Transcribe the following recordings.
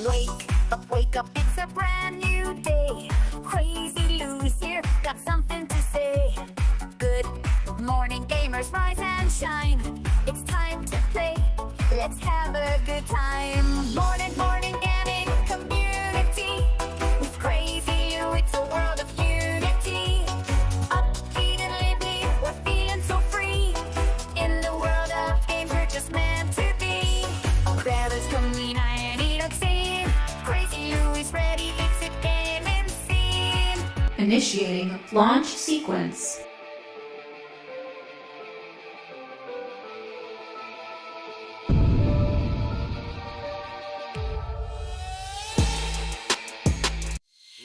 Wake up, it's a brand new day. Crazy Lou's here, got something to say. Good morning, gamers, rise and shine. It's time to play, let's have a good time. Morning, gaming community. With Crazy Lou, it's a world of unity. Upbeat and lively, we're feeling so free. In the world of games, we're just meant to be. Brothers come united, unseen. Crazy Lou is ready, it's a gaming scene. Initiating launch sequence.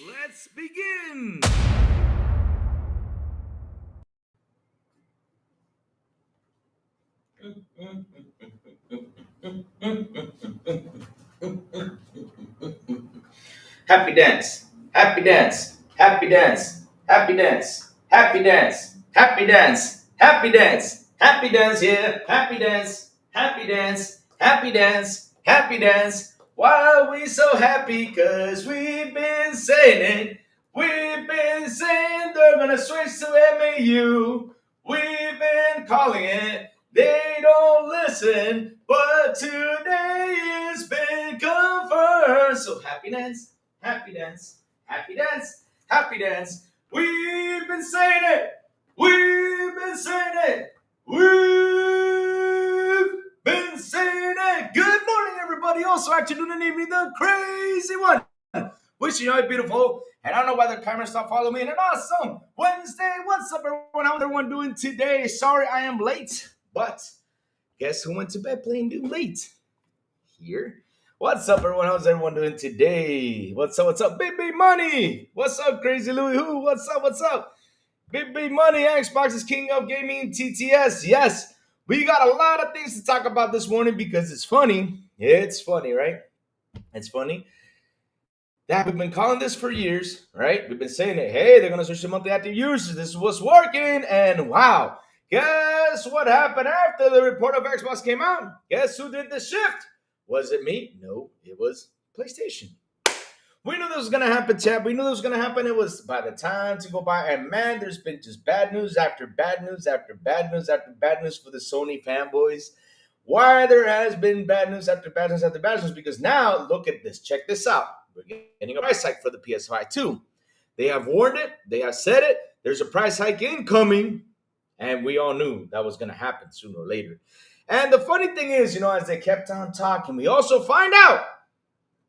Let's begin! Happy dance, happy dance, happy dance, happy dance, happy dance, happy dance, happy dance, happy dance, yeah, happy dance, happy dance, happy dance, happy dance. Why are we so happy? Cause we've been saying it. We've been saying they're gonna switch to MAU. We've been calling it. They don't listen, but today it's been confirmed. So happy dance, happy dance, happy dance, happy dance. We've been saying it. We've been saying it. We've been saying it. Good morning, everybody. Also, afternoon and evening, the crazy one. Wishing you all beautiful. And I don't know why the camera stopped following me. And an awesome Wednesday. What's up, everyone? How's everyone doing today? Sorry I am late. But guess who went to bed playing Doom late? Here. What's up, everyone? How's everyone doing today? What's up? What's up? Big Money. What's up, Crazy Louie? Who? What's up? What's up? Big Money. Xbox is king of gaming. TTS. Yes. We got a lot of things to talk about this morning because it's funny. It's funny, right? It's funny that we've been calling this for years, right? We've been saying it. Hey, they're going to switch to monthly active users. This is what's working. And wow. Guess what happened after the report of Xbox came out? Guess who did the shift? Was it me? No, it was PlayStation. We knew this was going to happen, chat. We knew this was going to happen. It was by the time to go by. And man, there's been just bad news after bad news after bad news after bad news for the Sony fanboys. Why there has been bad news after bad news after bad news? Because now, look at this. Check this out. We're getting a price hike for the PS5 too. They have warned it. They have said it. There's a price hike incoming. And we all knew that was going to happen sooner or later. And the funny thing is, as they kept on talking, we also find out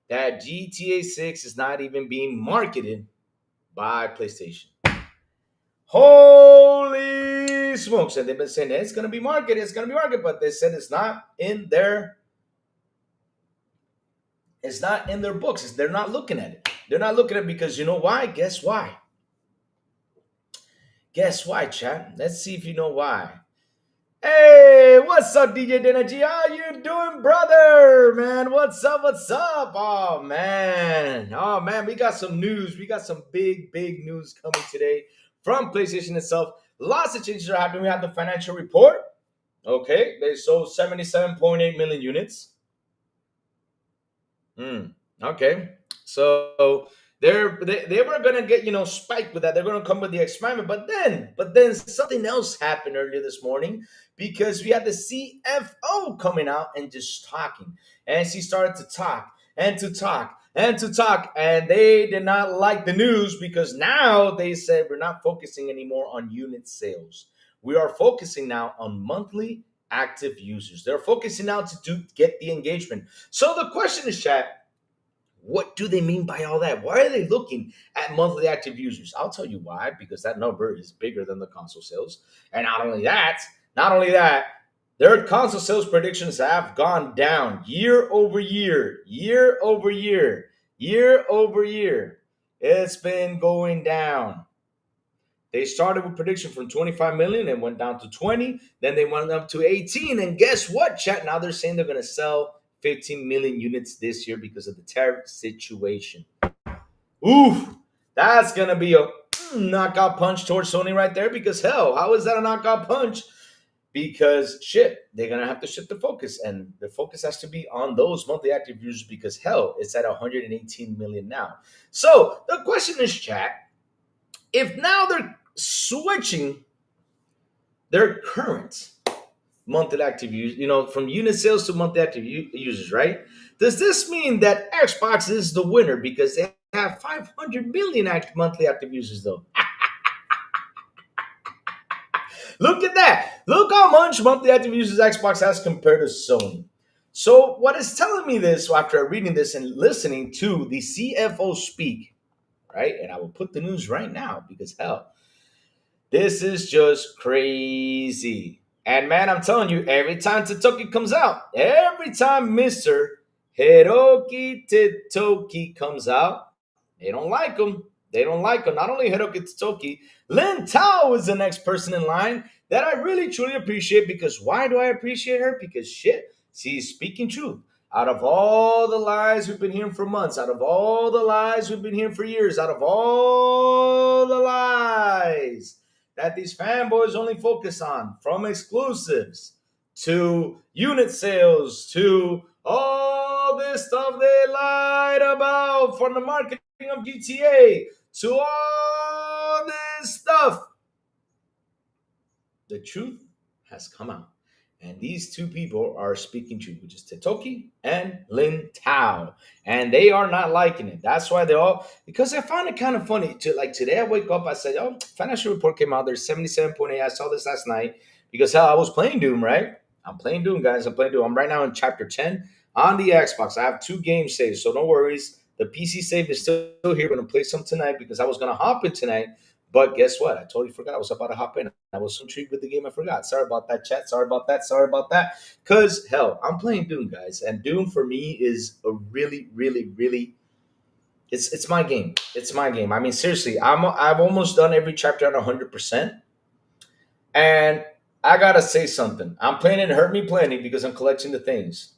that GTA 6 is not even being marketed by PlayStation. Holy smokes. And they've been saying it's going to be marketed, but they said it's not in their books. They're not looking at it. They're not looking at it because you know why? Guess why? Guess why, chat? Let's see if you know why. Hey, what's up, DJ Denergy? How you doing, brother? Man, what's up? What's up? Oh, man, we got some news. We got some big news coming today from PlayStation itself. Lots of changes are happening. We have the financial report. Okay, they sold 77.8 million units. Okay, so they were gonna get spiked with that. They're gonna come with the experiment, but then something else happened earlier this morning because we had the CFO coming out and just talking, and she started to talk and to talk and to talk, and they did not like the news because now they said we're not focusing anymore on unit sales. We are focusing now on monthly active users. They're focusing now to get the engagement. So the question is, chat. What do they mean by all that? Why are they looking at monthly active users? I'll tell you why, because that number is bigger than the console sales. And not only that, their console sales predictions have gone down year over year. It's been going down. They started with prediction from 25 million and went down to 20. Then they went up to 18. And guess what, chat? Now they're saying they're going to sell 15 million units this year because of the tariff situation. Oof, that's going to be a knockout punch towards Sony right there because, hell, how is that a knockout punch? because shit, they're gonna have to shift the focus, and the focus has to be on those monthly active users because hell, it's at 118 million now. So the question is, chat, if now they're switching their current monthly active users, from unit sales to monthly active users, right? Does this mean that Xbox is the winner because they have 500 million monthly active users, though? Look at that. Look how much monthly active users Xbox has compared to Sony. So, what is telling me this after reading this and listening to the CFO speak, right? And I will put the news right now because hell, this is just crazy. And man, I'm telling you, every time Titoki comes out, every time Mr. Hiroki Titoki comes out, they don't like him. They don't like him. Not only Hiroki Titoki, Lin Tao is the next person in line that I really truly appreciate. Because why do I appreciate her? Because shit, she's speaking truth. Out of all the lies we've been hearing for months, out of all the lies we've been hearing for years, out of all the lies that these fanboys only focus on, from exclusives to unit sales to all this stuff they lied about, from the marketing of GTA to all this stuff, the truth has come out. And these two people are speaking truth, which is Titoki and Lin Tao. And they are not liking it. That's why because I find it kind of funny. Like today I wake up, I said, oh, financial report came out. There's 77.8. I saw this last night because hell, I was playing Doom, right? I'm playing Doom, guys. I'm playing Doom. I'm right now in chapter 10 on the Xbox. I have 2 games saved, so no worries. The PC save is still here. We're going to play some tonight because I was going to hop in tonight. But guess what? I totally forgot I was about to hop in. I was so intrigued with the game, I forgot. Sorry about that, chat. Sorry about that. Because, hell, I'm playing Doom, guys. And Doom, for me, is a really, really, really... It's my game. It's my game. I mean, seriously, I've almost done every chapter at 100%. And I got to say something. I'm playing it Hurt Me Plenty because I'm collecting the things.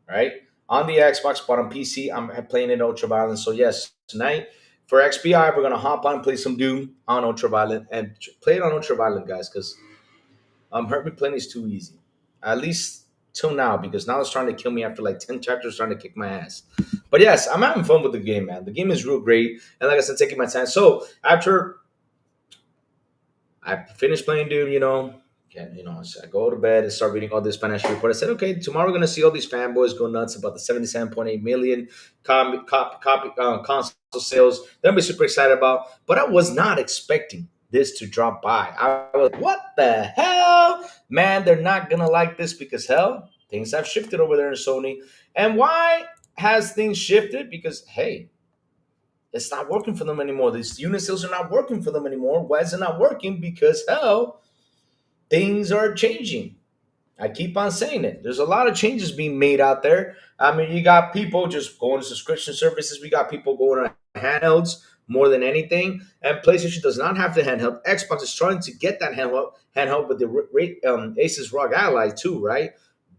Right? On the Xbox, but on PC, I'm playing it Ultraviolet. So, yes, tonight... For XPI, we're going to hop on and play some Doom on Ultraviolet. And play it on Ultraviolet, guys, because Hurt Me Plenty is too easy. At least till now, because now it's trying to kill me after like 10 chapters, trying to kick my ass. But yes, I'm having fun with the game, man. The game is real great. And like I said, taking my time. So after I finished playing Doom, so I go to bed and start reading all this financial report. I said, okay, tomorrow we're going to see all these fanboys go nuts about the 77.8 million console sales. They're going to be super excited about. But I was not expecting this to drop by. I was like, what the hell? Man, they're not going to like this because, hell, things have shifted over there in Sony. And why has things shifted? Because, hey, it's not working for them anymore. These unit sales are not working for them anymore. Why is it not working? Because, hell, things are changing. I keep on saying it. There's a lot of changes being made out there. I mean, you got people just going to subscription services. We got people going to handhelds more than anything. And PlayStation does not have the handheld. Xbox is trying to get that handheld with the Asus ROG Ally too, right?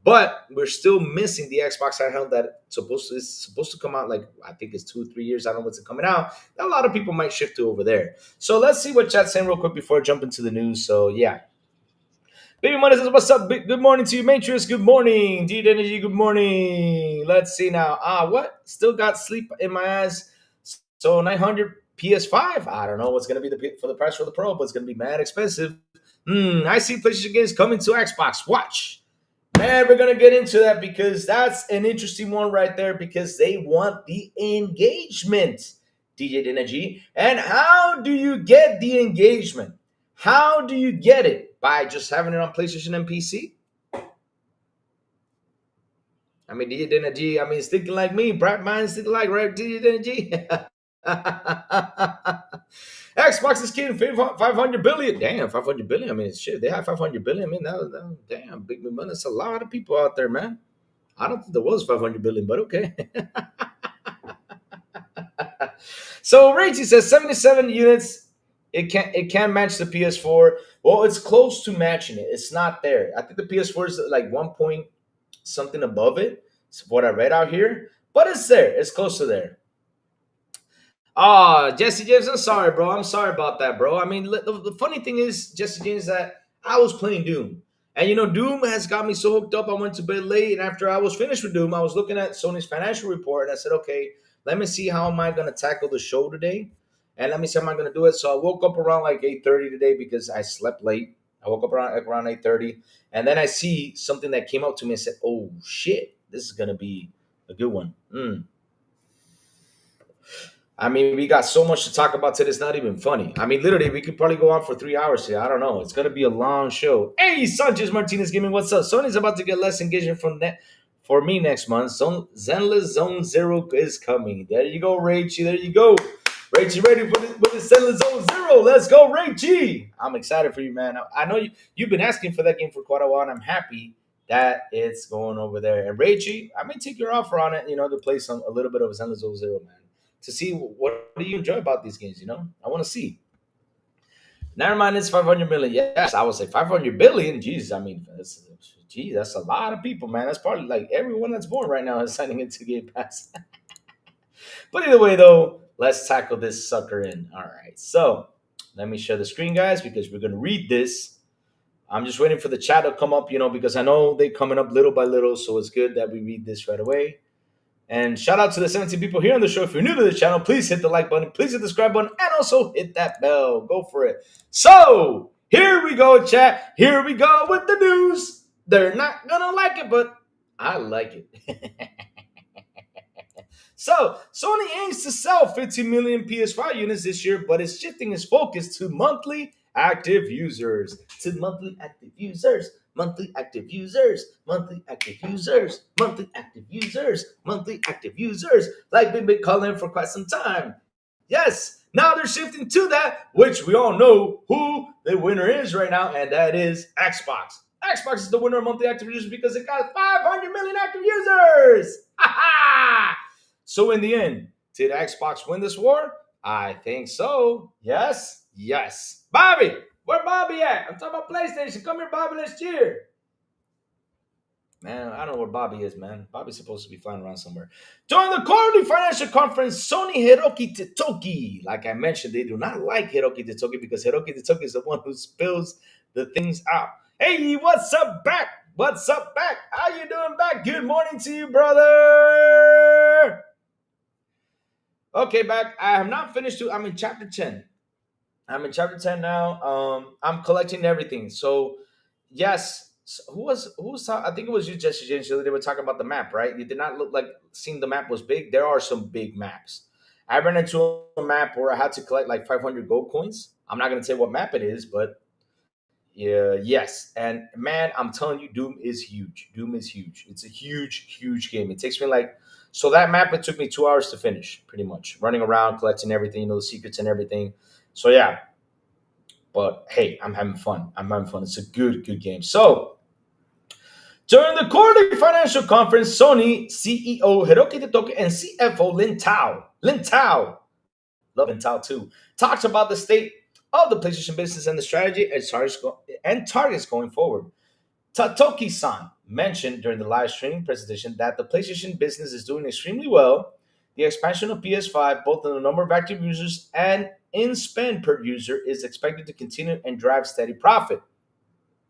But we're still missing the Xbox handheld that is supposed to come out, like I think it's 2 or 3 years. I don't know what's coming out. A lot of people might shift to over there. So let's see what chat's saying real quick before I jump into the news. So yeah. Baby Money says, what's up? Good morning to you, Matrix. Good morning. Deed Energy, good morning. Let's see now. What? Still got sleep in my eyes. So 900 PS5. I don't know what's going to be for the price for the Pro, but it's going to be mad expensive. I see PlayStation games coming to Xbox. Watch. Man, we're going to get into that because that's an interesting one right there because they want the engagement, DJ Energy. And how do you get the engagement? How do you get it? By just having it on PlayStation and PC? I mean, DJ Energy, it's thinking like me. Bright minds thinking like, right, DJ Energy? Xbox is killing 500 billion. Damn, 500 billion. I mean, shit, they have 500 billion. I mean, that damn, big money. That's a lot of people out there, man. I don't think there was 500 billion, but okay. So, Rachie says 77 units. It can't match the PS4. Well, it's close to matching it. It's not there. I think the PS4 is like 1 point something above it. It's what I read out here. But it's there. It's close to there. Jesse James, I'm sorry, bro. I'm sorry about that, bro. I mean, the funny thing is, Jesse James, that I was playing Doom. And Doom has got me so hooked up. I went to bed late, and after I was finished with Doom, I was looking at Sony's financial report, and I said, okay, let me see how am I going to tackle the show today, and let me see how am I going to do it. So I woke up around like 8:30 today because I slept late. I woke up around 8:30, and then I see something that came up to me and said, "Oh shit, this is going to be a good one." I mean, we got so much to talk about today. It's not even funny. I mean, literally, we could probably go on for 3 hours here. I don't know. It's gonna be a long show. Hey, Sanchez Martinez, give me what's up. Sony's about to get less engagement from that for me next month. Zenless Zone Zero is coming. There you go, Rachie. There you go. Rachie, ready for the Zenless Zone Zero? Let's go, Rachie. I'm excited for you, man. I know you've been asking for that game for quite a while, and I'm happy that it's going over there. And Rachie, I may take your offer on it. To play a little bit of Zenless Zone Zero, man, to see what do you enjoy about these games. I want to see. Never mind, it's 500 million. Yes, I would say 500 billion. Jeez, I mean, that's a lot of people, man. That's probably like everyone that's born right now is signing into Game Pass. But either way, though, let's tackle this sucker in. All right, so let me share the screen, guys, because we're going to read this. I'm just waiting for the chat to come up, because I know they're coming up little by little, so it's good that we read this right away. And shout out to the 17 people here on the show. If you're new to the channel, please hit the like button, please hit the subscribe button, and also hit that bell. Go for it. So, here we go, chat. Here we go with the news. They're not going to like it, but I like it. So, Sony aims to sell 15 million PS5 units this year, but is shifting its focus to monthly active users. Monthly active users, monthly active users, like we've been calling for quite some time. Yes, now they're shifting to that, which we all know who the winner is right now, and that is Xbox. Xbox is the winner of monthly active users because it got 500 million active users. Ha ha! So in the end, did Xbox win this war? I think so. Yes. Bobby, where Bobby at? I'm talking about PlayStation. Come here, Bobby. Let's cheer. Man, I don't know where Bobby is, man. Bobby's supposed to be flying around somewhere. During the quarterly financial conference, Sony Hiroki Totoki. Like I mentioned, they do not like Hiroki Totoki because Hiroki Totoki is the one who spills the things out. Hey, what's up, back? How you doing, back? Good morning to you, brother. Okay, back. I have not finished. I'm in chapter 10. I'm in chapter 10 now. I'm collecting everything. So, yes. Who was I think it was you, Jesse James. They were talking about the map, right? You did not look like seeing the map was big. There are some big maps. I ran into a map where I had to collect like 500 gold coins. I'm not going to say what map it is, but yeah, yes. And man, I'm telling you, Doom is huge. It's a huge game. It takes me so that map, it took me 2 hours to finish, pretty much. Running around, collecting everything, the secrets and everything. So yeah. But hey, I'm having fun. It's a good game. So, during the quarterly financial conference, Sony CEO Hiroki Totoki and CFO Lin Tao, love Lin Tao too, talks about the state of the PlayStation business and the strategy and targets going forward. Totoki-san mentioned during the live streaming presentation that the PlayStation business is doing extremely well. The expansion of PS5, both in the number of active users and in spend per user, is expected to continue and drive steady profit.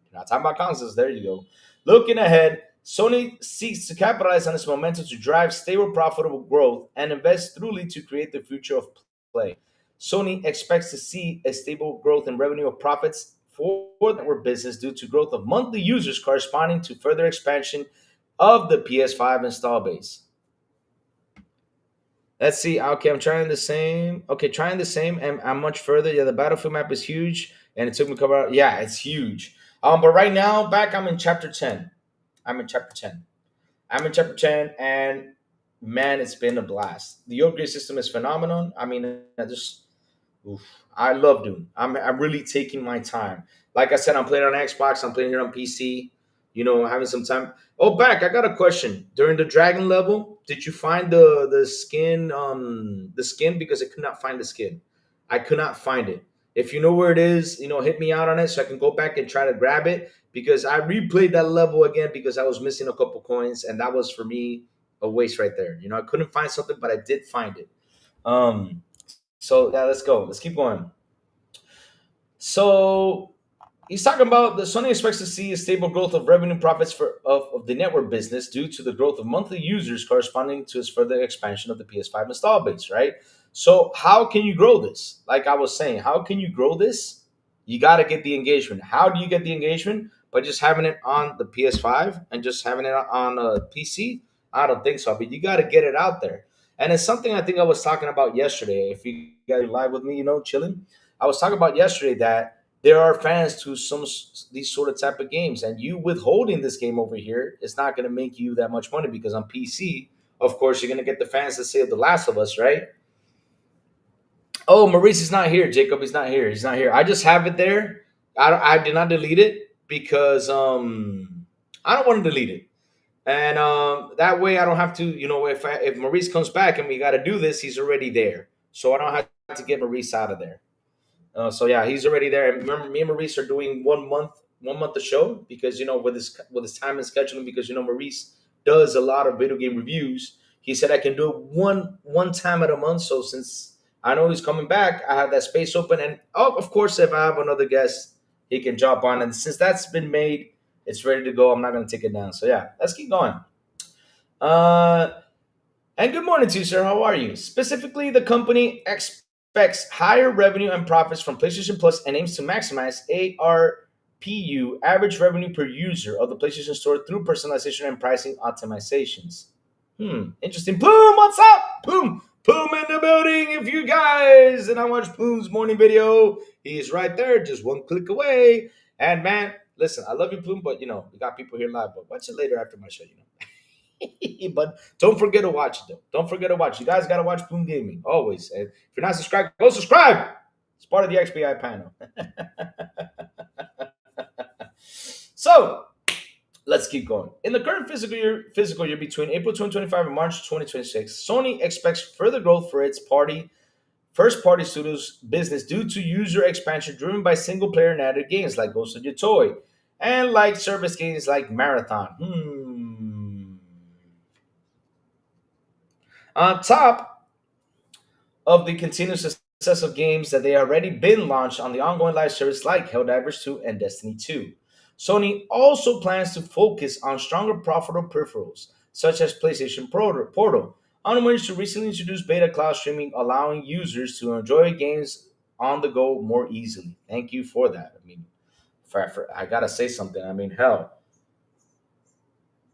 You're not talking about consoles, there you go. Looking ahead, Sony seeks to capitalize on its momentum to drive stable, profitable growth and invest thoroughly to create the future of play. Sony expects to see a stable growth in revenue of profits for the network business due to growth of monthly users corresponding to further expansion of the PS5 install base. Let's see. Okay, I'm trying the same. And I'm much further. Yeah, the Battlefield map is huge, and it took me a couple hours. Yeah, it's huge. But right now, I'm in chapter 10. I'm in chapter 10, and man, it's been a blast. The upgrade system is phenomenal. I mean, I love Doom. I'm really taking my time. Like I said, I'm playing on Xbox. I'm playing here on PC. Having some time. Oh, back. I got a question. During the dragon level, did you find the skin? The skin, because I could not find the skin. I could not find it. If you know where it is, hit me out on it so I can go back and try to grab it, because I replayed that level again because I was missing a couple coins, and that was for me a waste right there. I couldn't find something, but I did find it. So yeah, let's go. Let's keep going. So he's talking about the Sony expects to see a stable growth of revenue profits of the network business due to the growth of monthly users corresponding to its further expansion of the PS5 install base, right? So how can you grow this? Like I was saying, how can you grow this? You got to get the engagement. How do you get the engagement? By just having it on the PS5 and just having it on a PC? I don't think so, but you got to get it out there. And it's something I think I was talking about yesterday. If you guys are live with me, chilling, I was talking about yesterday that there are fans to these sort of type of games, and you withholding this game over here is not going to make you that much money because on PC, of course, you're going to get the fans that say The Last of Us, right? Oh, Maurice is not here. Jacob is not here. He's not here. I just have it there. I did not delete it because I don't want to delete it, and that way I don't have to. If Maurice comes back and we got to do this, he's already there, so I don't have to get Maurice out of there. So yeah, he's already there. And remember, me and Maurice are doing 1 month a show because with his time and scheduling because Maurice does a lot of video game reviews. He said I can do it one time at a month. So since I know he's coming back, I have that space open. And of course, if I have another guest, he can jump on. And since that's been made, it's ready to go. I'm not going to take it down. So yeah, let's keep going. And good morning to you, sir. How are you? Specifically, the company expects higher revenue and profits from PlayStation Plus and aims to maximize ARPU, average revenue per user, of the PlayStation Store through personalization and pricing optimizations. Interesting. Plume, what's up? Plume in the building. If you guys and I watch Plume's morning video, he's right there, just one click away. And man, listen, I love you, Plume, but we got people here live. But watch it later after my show, But don't forget to watch it, though. Don't forget to watch. You guys got to watch Plume Gaming always. And if you're not subscribed, go subscribe. It's part of the XBI panel. So let's keep going. In the current fiscal year between April 2025 and March 2026, Sony expects further growth for its first-party studios business due to user expansion driven by single-player narrative games like Ghost of Your Toy and like service games like Marathon. On top of the continuous success of games that they already been launched on the ongoing live service like Helldivers 2 and Destiny 2, Sony also plans to focus on stronger profitable peripherals, such as PlayStation Portal, on which the recently introduced beta cloud streaming allowing users to enjoy games on the go more easily. Thank you for that. I mean, I gotta say something. I mean, hell,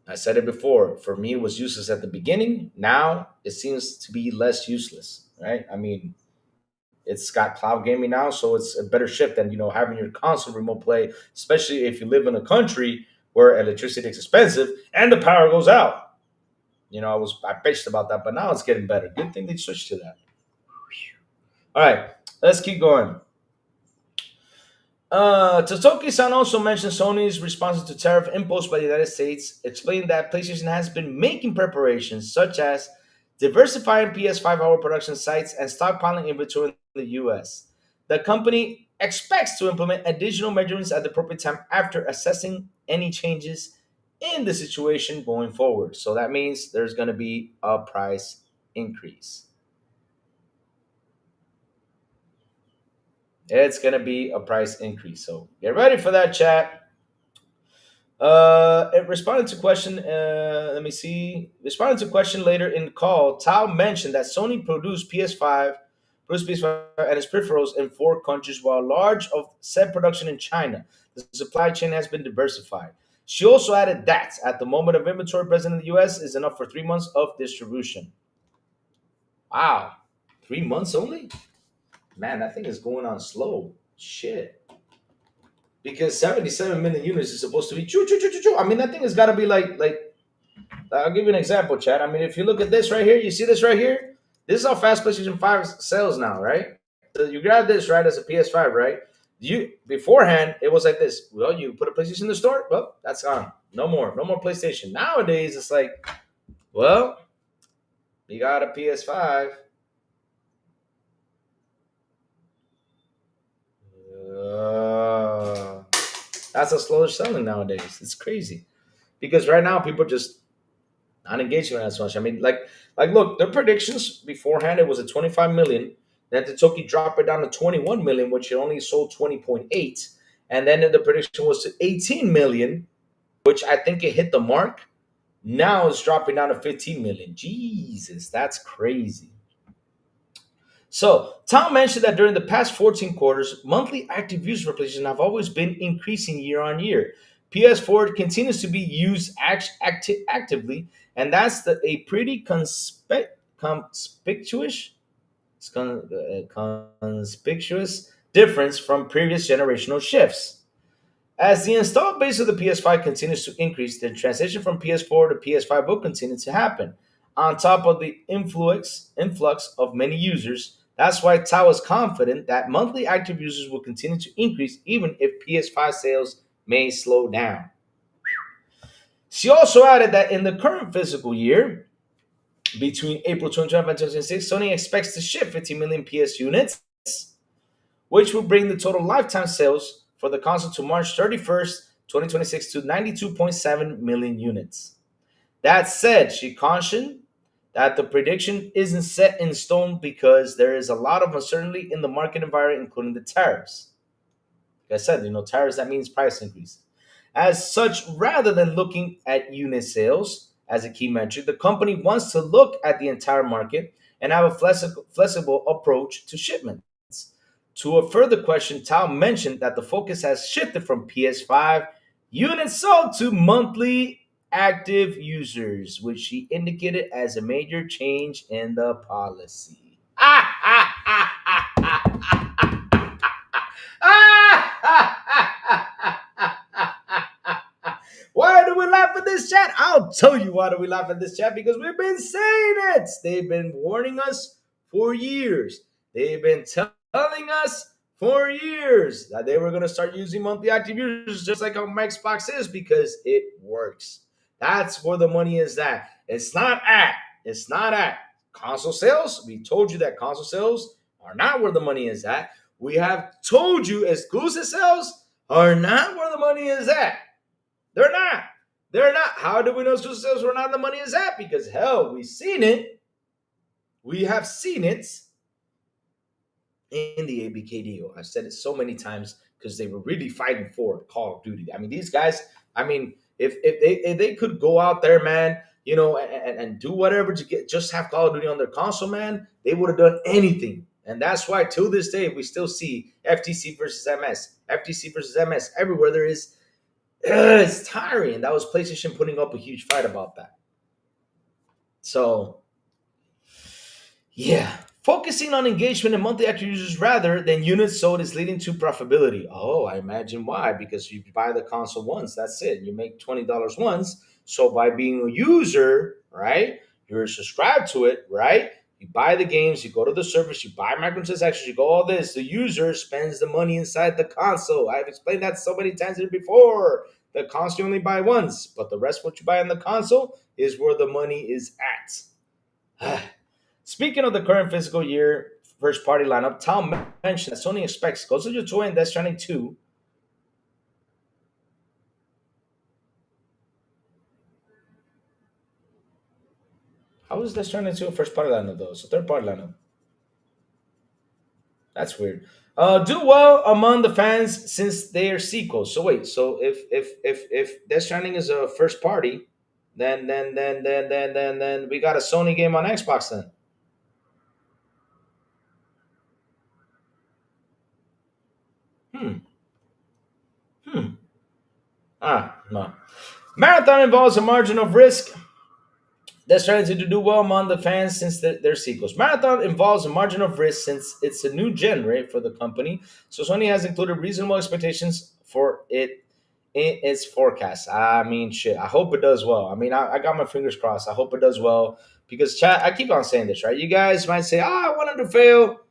I said it before. For me, it was useless at the beginning. Now it seems to be less useless, right? I mean, it's got cloud gaming now, so it's a better shift than having your console remote play, especially if you live in a country where electricity is expensive and the power goes out. I bitched about that, but now it's getting better. Good thing they switched to that. All right, let's keep going. Totoki-san also mentioned Sony's response to tariff imposed by the United States, explaining that PlayStation has been making preparations such as diversifying PS5 hardware production sites and stockpiling inventory in the U.S. The company expects to implement additional measurements at the appropriate time after assessing any changes in the situation going forward. So that means there's going to be a price increase. It's going to be a price increase. So get ready for that, chat. It responded to question. Let me see. Responding to question later in the call, Tao mentioned that Sony produced PS5 and its peripherals in 4 countries, while large of said production in China. The supply chain has been diversified. She also added that at the moment of inventory present in the U.S. is enough for 3 months of distribution. Wow, 3 months only? Man, that thing is going on slow. Shit. Because 77 million units is supposed to be choo. I mean, that thing has got to be like I'll give you an example, Chad. I mean, if you look at this right here, you see this right here? This is how fast PlayStation 5 sells now, right? So you grab this, right, as a PS5, right? Beforehand, it was like this. Well, you put a PlayStation in the store, well, that's gone. No more PlayStation. Nowadays, it's like, well, you got a PS5. That's how slow it's selling nowadays. It's crazy. Because right now, people are just not engaging with that so much. I mean, like look, their predictions beforehand, it was at 25 million. Then Totoki dropped it down to 21 million, which it only sold 20.8. and then the prediction was to 18 million, which I think it hit the mark. Now it's dropping down to 15 million. Jesus, that's crazy. So, Tom mentioned that during the past 14 quarters, monthly active user for PlayStation have always been increasing year on year. PS4 continues to be used actively, and that's a pretty conspicuous, conspicuous difference from previous generational shifts. As the installed base of the PS5 continues to increase, the transition from PS4 to PS5 will continue to happen. On top of the influx of many users, that's why Tao is confident that monthly active users will continue to increase even if PS5 sales may slow down. She also added that in the current fiscal year, between April 2025 and 2026, Sony expects to ship 50 million PS units, which will bring the total lifetime sales for the console to March 31st, 2026 to 92.7 million units. That said, she cautioned that the prediction isn't set in stone because there is a lot of uncertainty in the market environment, including the tariffs. Like I said, tariffs, that means price increase. As such, rather than looking at unit sales as a key metric, the company wants to look at the entire market and have a flexible approach to shipments. To a further question, Tao mentioned that the focus has shifted from PS5 units sold to monthly active users, which she indicated as a major change in the policy. Why do we laugh at this chat? I'll tell you why do we laugh at this chat, because we've been saying it. They've been warning us for years. They've been telling us for years that they were going to start using monthly active users just like how Xbox is, because it works. That's where the money is at. It's not at console sales. We told you that console sales are not where the money is at. We have told you exclusive sales are not where the money is at. They're not. They're not. How do we know exclusive sales were not the money is at? Because hell, we've seen it. We have seen it in the ABK deal. I've said it so many times because they were really fighting for Call of Duty. I mean, these guys, if they could go out there, man, and do whatever to just have Call of Duty on their console, man, they would have done anything. And that's why till this day we still see FTC versus MS everywhere there is. It's tiring. And that was PlayStation putting up a huge fight about that. So, yeah. Focusing on engagement and monthly active users rather than units sold is leading to profitability. Oh, I imagine why. Because you buy the console once, that's it. You make $20 once. So by being a user, right, you're subscribed to it, right? You buy the games, you go to the service, you buy microtransactions, you go all this. The user spends the money inside the console. I've explained that so many times here before. The console you only buy once, but the rest of what you buy on the console is where the money is at. Speaking of the current fiscal year first party lineup, Tom mentioned that Sony expects Ghost of Tsushima and Death Stranding 2. How is Death Stranding 2 a first party lineup though? It's a third party lineup. That's weird. Do well among the fans since they are sequels. So wait, so if Death Stranding is a first party, then we got a Sony game on Xbox then. No. Marathon involves a margin of risk. That's trying to do well among the fans since they're sequels. Marathon involves a margin of risk since it's a new genre for the company. So Sony has included reasonable expectations for it in its forecast. I mean, shit. I hope it does well. I mean, I got my fingers crossed. I hope it does well because chat. I keep on saying this, right? You guys might say, I want him to fail.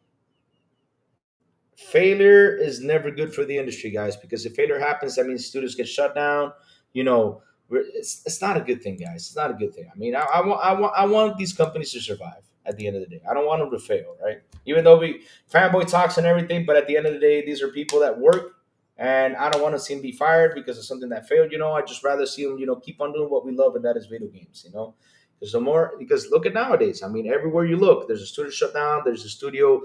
Failure is never good for the industry, guys, because if failure happens, that means studios get shut down. It's not a good thing, guys. It's not a good thing. I mean, I want these companies to survive at the end of the day. I don't want them to fail, right? Even though we fanboy talks and everything, but at the end of the day, these are people that work, and I don't want to see them be fired because of something that failed. I just rather see them, keep on doing what we love, and that is video games. Because look at nowadays. I mean, everywhere you look, there's a studio shut down. There's a studio,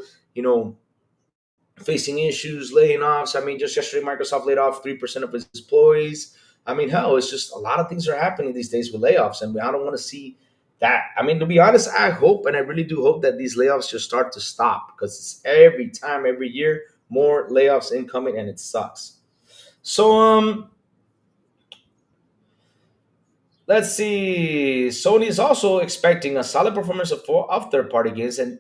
facing issues, laying offs. I mean, just yesterday, Microsoft laid off 3% of its employees. I mean, hell, it's just a lot of things are happening these days with layoffs, and I don't want to see that. I mean, to be honest, I hope, and I really do hope that these layoffs just start to stop because it's every time, every year, more layoffs incoming, and it sucks. So, let's see. Sony is also expecting a solid performance of third-party games, and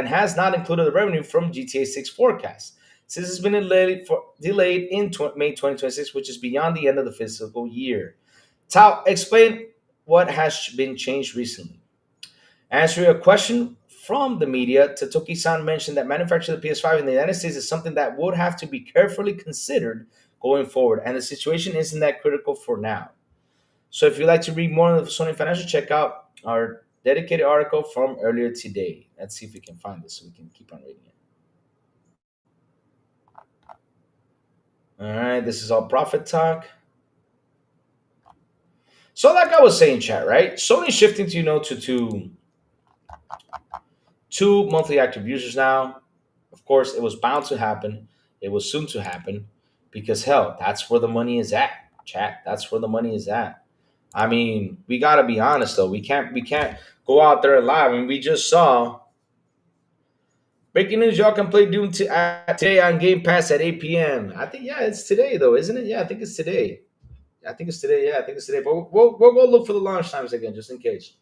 has not included the revenue from GTA 6 forecast. Since it's been delayed in May 2026, which is beyond the end of the fiscal year. Tao, explain what has been changed recently. Answering a question from the media, Tatoki-san mentioned that manufacturing the PS5 in the United States is something that would have to be carefully considered going forward, and the situation isn't that critical for now. So if you'd like to read more on the Sony Financial, check out our dedicated article from earlier today. Let's see if we can find this so we can keep on reading it. All right, this is all profit talk. So like I was saying, chat, right? Sony's shifting to, to two monthly active users now. Of course, it was bound to happen. It was soon to happen because hell, that's where the money is at, chat. That's where the money is at. I mean, we gotta be honest though. We can't go out there and lie. I mean, we just saw breaking news. Y'all can play Doom today on Game Pass at 8 p.m. I think it's today though, isn't it? Yeah, I think it's today. I think it's today. Yeah, I think it's today. But we'll go look for the launch times again just in case.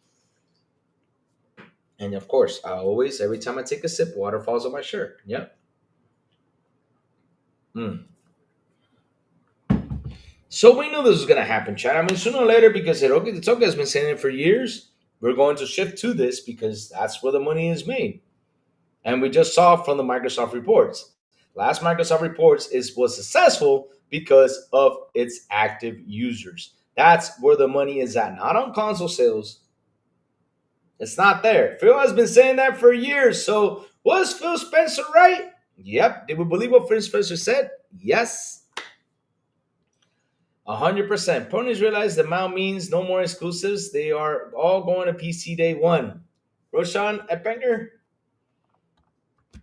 And of course, I always every time I take a sip, water falls on my shirt. Yep. Mm. So we knew this was going to happen, Chad. I mean, sooner or later, because Hiroki has been saying it for years, we're going to shift to this because that's where the money is made. And we just saw from the Microsoft reports. Last Microsoft reports was successful because of its active users. That's where the money is at, not on console sales. It's not there. Phil has been saying that for years. So was Phil Spencer right? Yep. Did we believe what Phil Spencer said? Yes. 100%. Ponies realize the amount means no more exclusives. They are all going to PC day one. Roshan Epenger,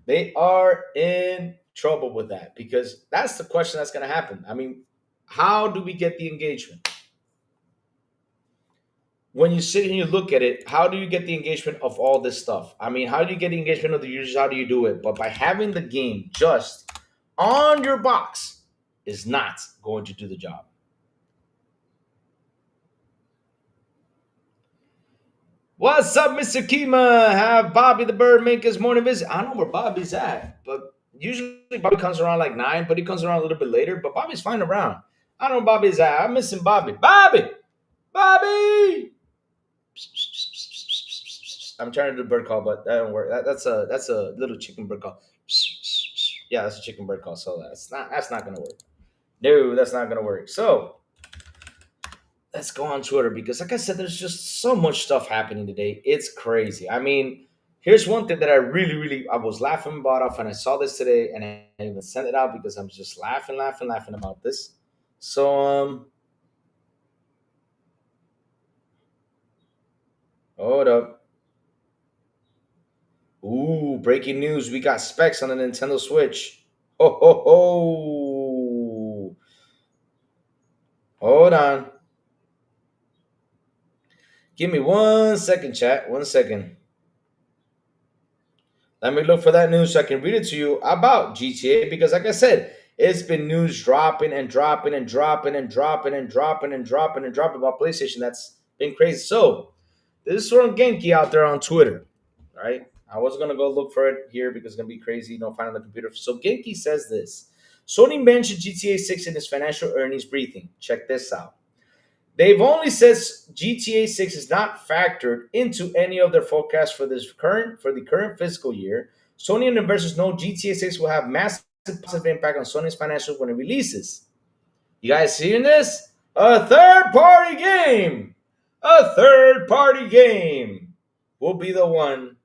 they are in trouble with that because that's the question that's going to happen. I mean, how do we get the engagement? When you sit and you look at it, how do you get the engagement of all this stuff? I mean, how do you get the engagement of the users? How do you do it? But by having the game just on your box is not going to do the job. What's up, Mr. Kima? Have Bobby the Bird make his morning visit. I don't know where Bobby's at, but usually Bobby comes around like 9, but he comes around a little bit later. But Bobby's fine around. I don't know where Bobby's at. I'm missing Bobby. Bobby! I'm trying to do a bird call, but that don't work. That's a little chicken bird call. Yeah, that's a chicken bird call. So that's not gonna work. No, that's not gonna work. So let's go on Twitter because, like I said, there's just so much stuff happening today. It's crazy. I mean, here's one thing that I was laughing about off, and I saw this today, and I even sent it out because I'm just laughing about this. So, hold up. Ooh, breaking news. We got specs on the Nintendo Switch. Ho, ho, ho. Hold on. Give me 1 second, chat. 1 second. Let me look for that news so I can read it to you about GTA because, like I said, it's been news dropping about PlayStation. That's been crazy. So, this is from Genki out there on Twitter, right? I was going to go look for it here because it's going to be crazy, find on the computer. So, Genki says this. Sony mentioned GTA 6 in its financial earnings briefing. Check this out. They've only said GTA 6 is not factored into any of their forecasts for the current fiscal year. Sony and investors know GTA 6 will have massive positive impact on Sony's financials when it releases. You guys seeing this? A third-party game will be the one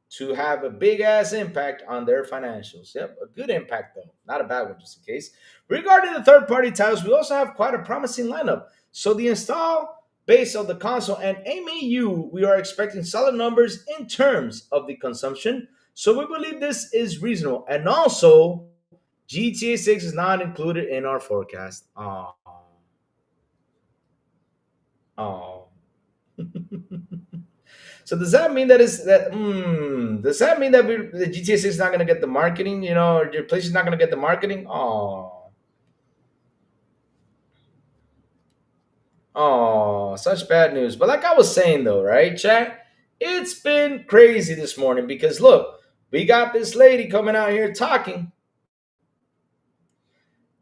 to have a big-ass impact on their financials. Yep, a good impact, though. Not a bad one, just in case. Regarding the third-party titles, we also have quite a promising lineup. So the install base of the console and MAU, we are expecting solid numbers in terms of the consumption. So we believe this is reasonable. And also, GTA 6 is not included in our forecast. Oh, oh. So does that mean that is that? Does that mean that the GTA 6 is not going to get the marketing? Or your place is not going to get the marketing? Oh, such bad news. But like I was saying though, right, chat? It's been crazy this morning because look, we got this lady coming out here talking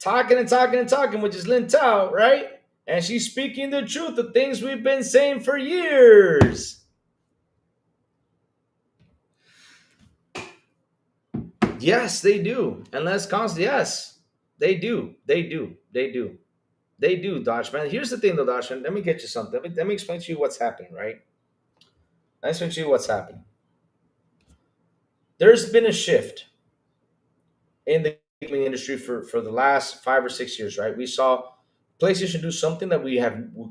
and talking and talking, which is Lin Tao, right? And she's speaking the truth of things we've been saying for years. Yes, they do. And let's constantly, yes, they do. They do. They do. They do, Dodgeman. Here's the thing, though, Dodgeman. Let me get you something. Let me explain to you what's happening, right? Let me explain to you what's happening. There's been a shift in the gaming industry for the last 5 or 6 years, right? We saw PlayStation do something that we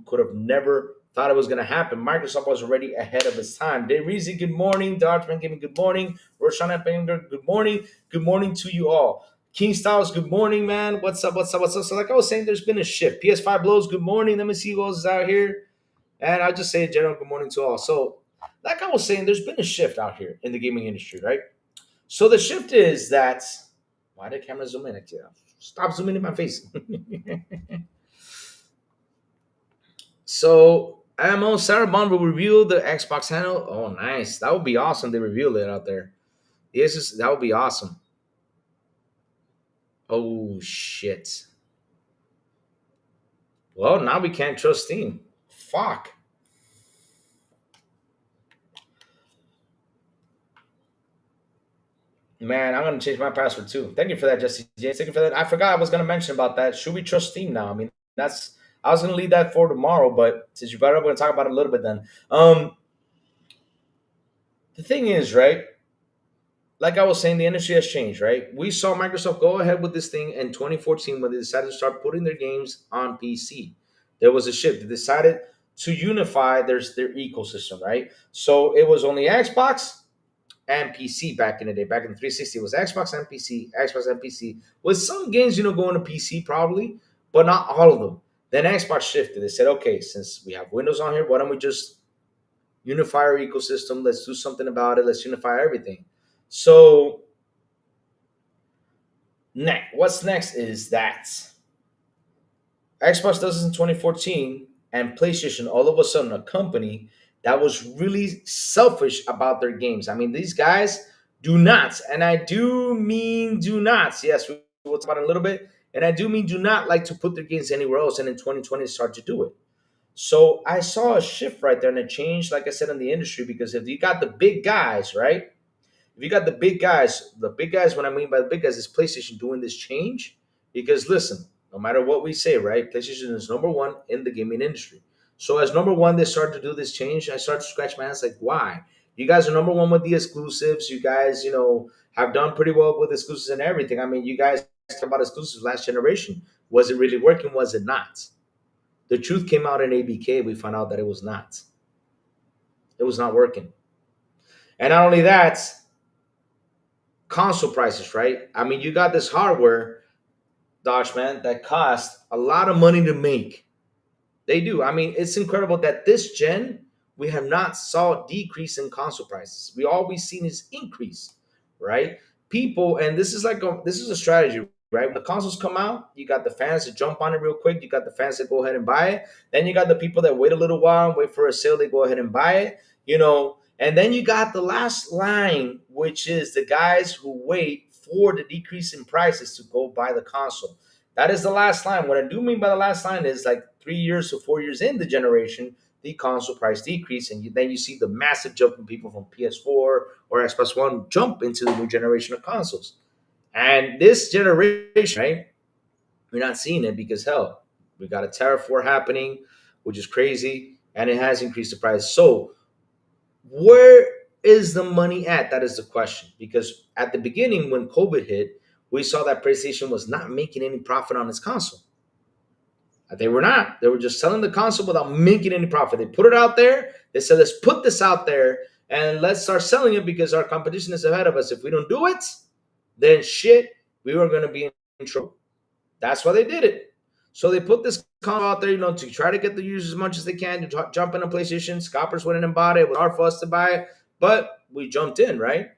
could have never thought it was going to happen. Microsoft was already ahead of its time. Dave Reezy, good morning. Dodgeman, give me good morning. Roshan Banger, good morning. Good morning to you all. King Styles, good morning, man. What's up? What's up? What's up? So, like I was saying, there's been a shift. PS5 blows, good morning. Let me see who else is out here. And I'll just say in general, good morning to all. So, like I was saying, there's been a shift out here in the gaming industry, right? So the shift is that why did camera zoom in at you? Stop zooming in my face. So Ammo Sarah Bond will reveal the Xbox handle. Oh, nice. That would be awesome. They reveal it out there. Yes, that would be awesome. Oh shit. Well, now we can't trust Steam. Fuck. Man, I'm gonna change my password too. Thank you for that, Jesse James. Thank you for that. I forgot I was gonna mention about that. Should we trust Steam now? I mean, that's I was gonna leave that for tomorrow, but since you brought it up, we're gonna talk about it a little bit then. The thing is, right? Like I was saying, the industry has changed, right? We saw Microsoft go ahead with this thing in 2014 when they decided to start putting their games on PC. There was a shift. They decided to unify their ecosystem, right? So it was only Xbox and PC back in the day. Back in the 360, it was Xbox and PC, Xbox and PC. With some games, going to PC probably, but not all of them. Then Xbox shifted. They said, okay, since we have Windows on here, why don't we just unify our ecosystem? Let's do something about it. Let's unify everything. So, what's next is that Xbox does this in 2014, and PlayStation, all of a sudden, a company that was really selfish about their games. I mean, these guys do not, and I do mean do not. Yes, we'll talk about it in a little bit. And I do mean do not like to put their games anywhere else, and in 2020 start to do it. So I saw a shift right there and a change, like I said, in the industry, because if you got the big guys, right? If you got the big guys, what I mean by the big guys is PlayStation doing this change. Because listen, no matter what we say, right? PlayStation is number one in the gaming industry. So as number one, they start to do this change. I start to scratch my hands like, why? You guys are number one with the exclusives. You guys, have done pretty well with exclusives and everything. I mean, you guys talked about exclusives last generation. Was it really working? Was it not? The truth came out in ABK. We found out that it was not. It was not working. And not only that, console prices, right? I mean, you got this hardware, Dodgeman, that cost a lot of money to make. They do. I mean, it's incredible that this gen we have not saw a decrease in console prices. We always seen is increase, right? People, and this is this is a strategy, right? When the consoles come out, you got the fans that jump on it real quick. You got the fans that go ahead and buy it. Then you got the people that wait a little while and wait for a sale. They go ahead and buy it, And then you got the last line, which is the guys who wait for the decrease in prices to go buy the console. That is the last line. What I do mean by the last line is like 3 years to 4 years in the generation, the console price decrease, and then you see the massive jump in people from PS4 or Xbox One jump into the new generation of consoles. And this generation, right, we're not seeing it because, hell, we got a tariff war happening, which is crazy, and it has increased the price. So where is the money at? That is the question. Because at the beginning, when COVID hit, we saw that PlayStation was not making any profit on its console. They were not. They were just selling the console without making any profit. They put it out there. They said, let's put this out there. and let's start selling it because our competition is ahead of us. If we don't do it, then shit, we were going to be in trouble. That's why they did it. So they put this console out there, to try to get the users as much as they can to jump in a PlayStation. Scalpers went in and bought it. It was hard for us to buy it, but we jumped in, right?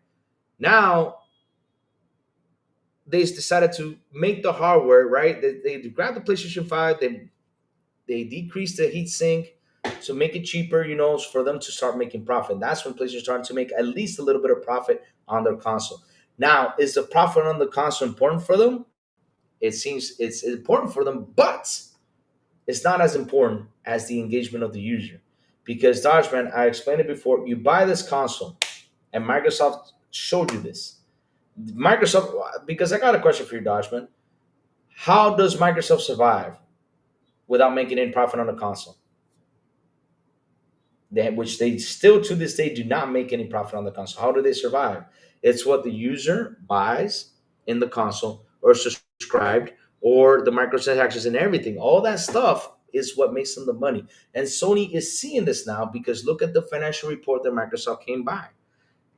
Now they decided to make the hardware, right? They grabbed the PlayStation 5, they decreased the heat sink to make it cheaper, for them to start making profit. That's when PlayStation started to make at least a little bit of profit on their console. Now, is the profit on the console important for them? It seems it's important for them, but it's not as important as the engagement of the user. Because Dodgeman, I explained it before, you buy this console, and Microsoft showed you this. Microsoft, because I got a question for you, Dodgeman. How does Microsoft survive without making any profit on the console? Which they still to this day do not make any profit on the console. How do they survive? It's what the user buys in the console or subscribed or the microtransactions and everything. All that stuff is what makes them the money. And Sony is seeing this now because look at the financial report that Microsoft came by.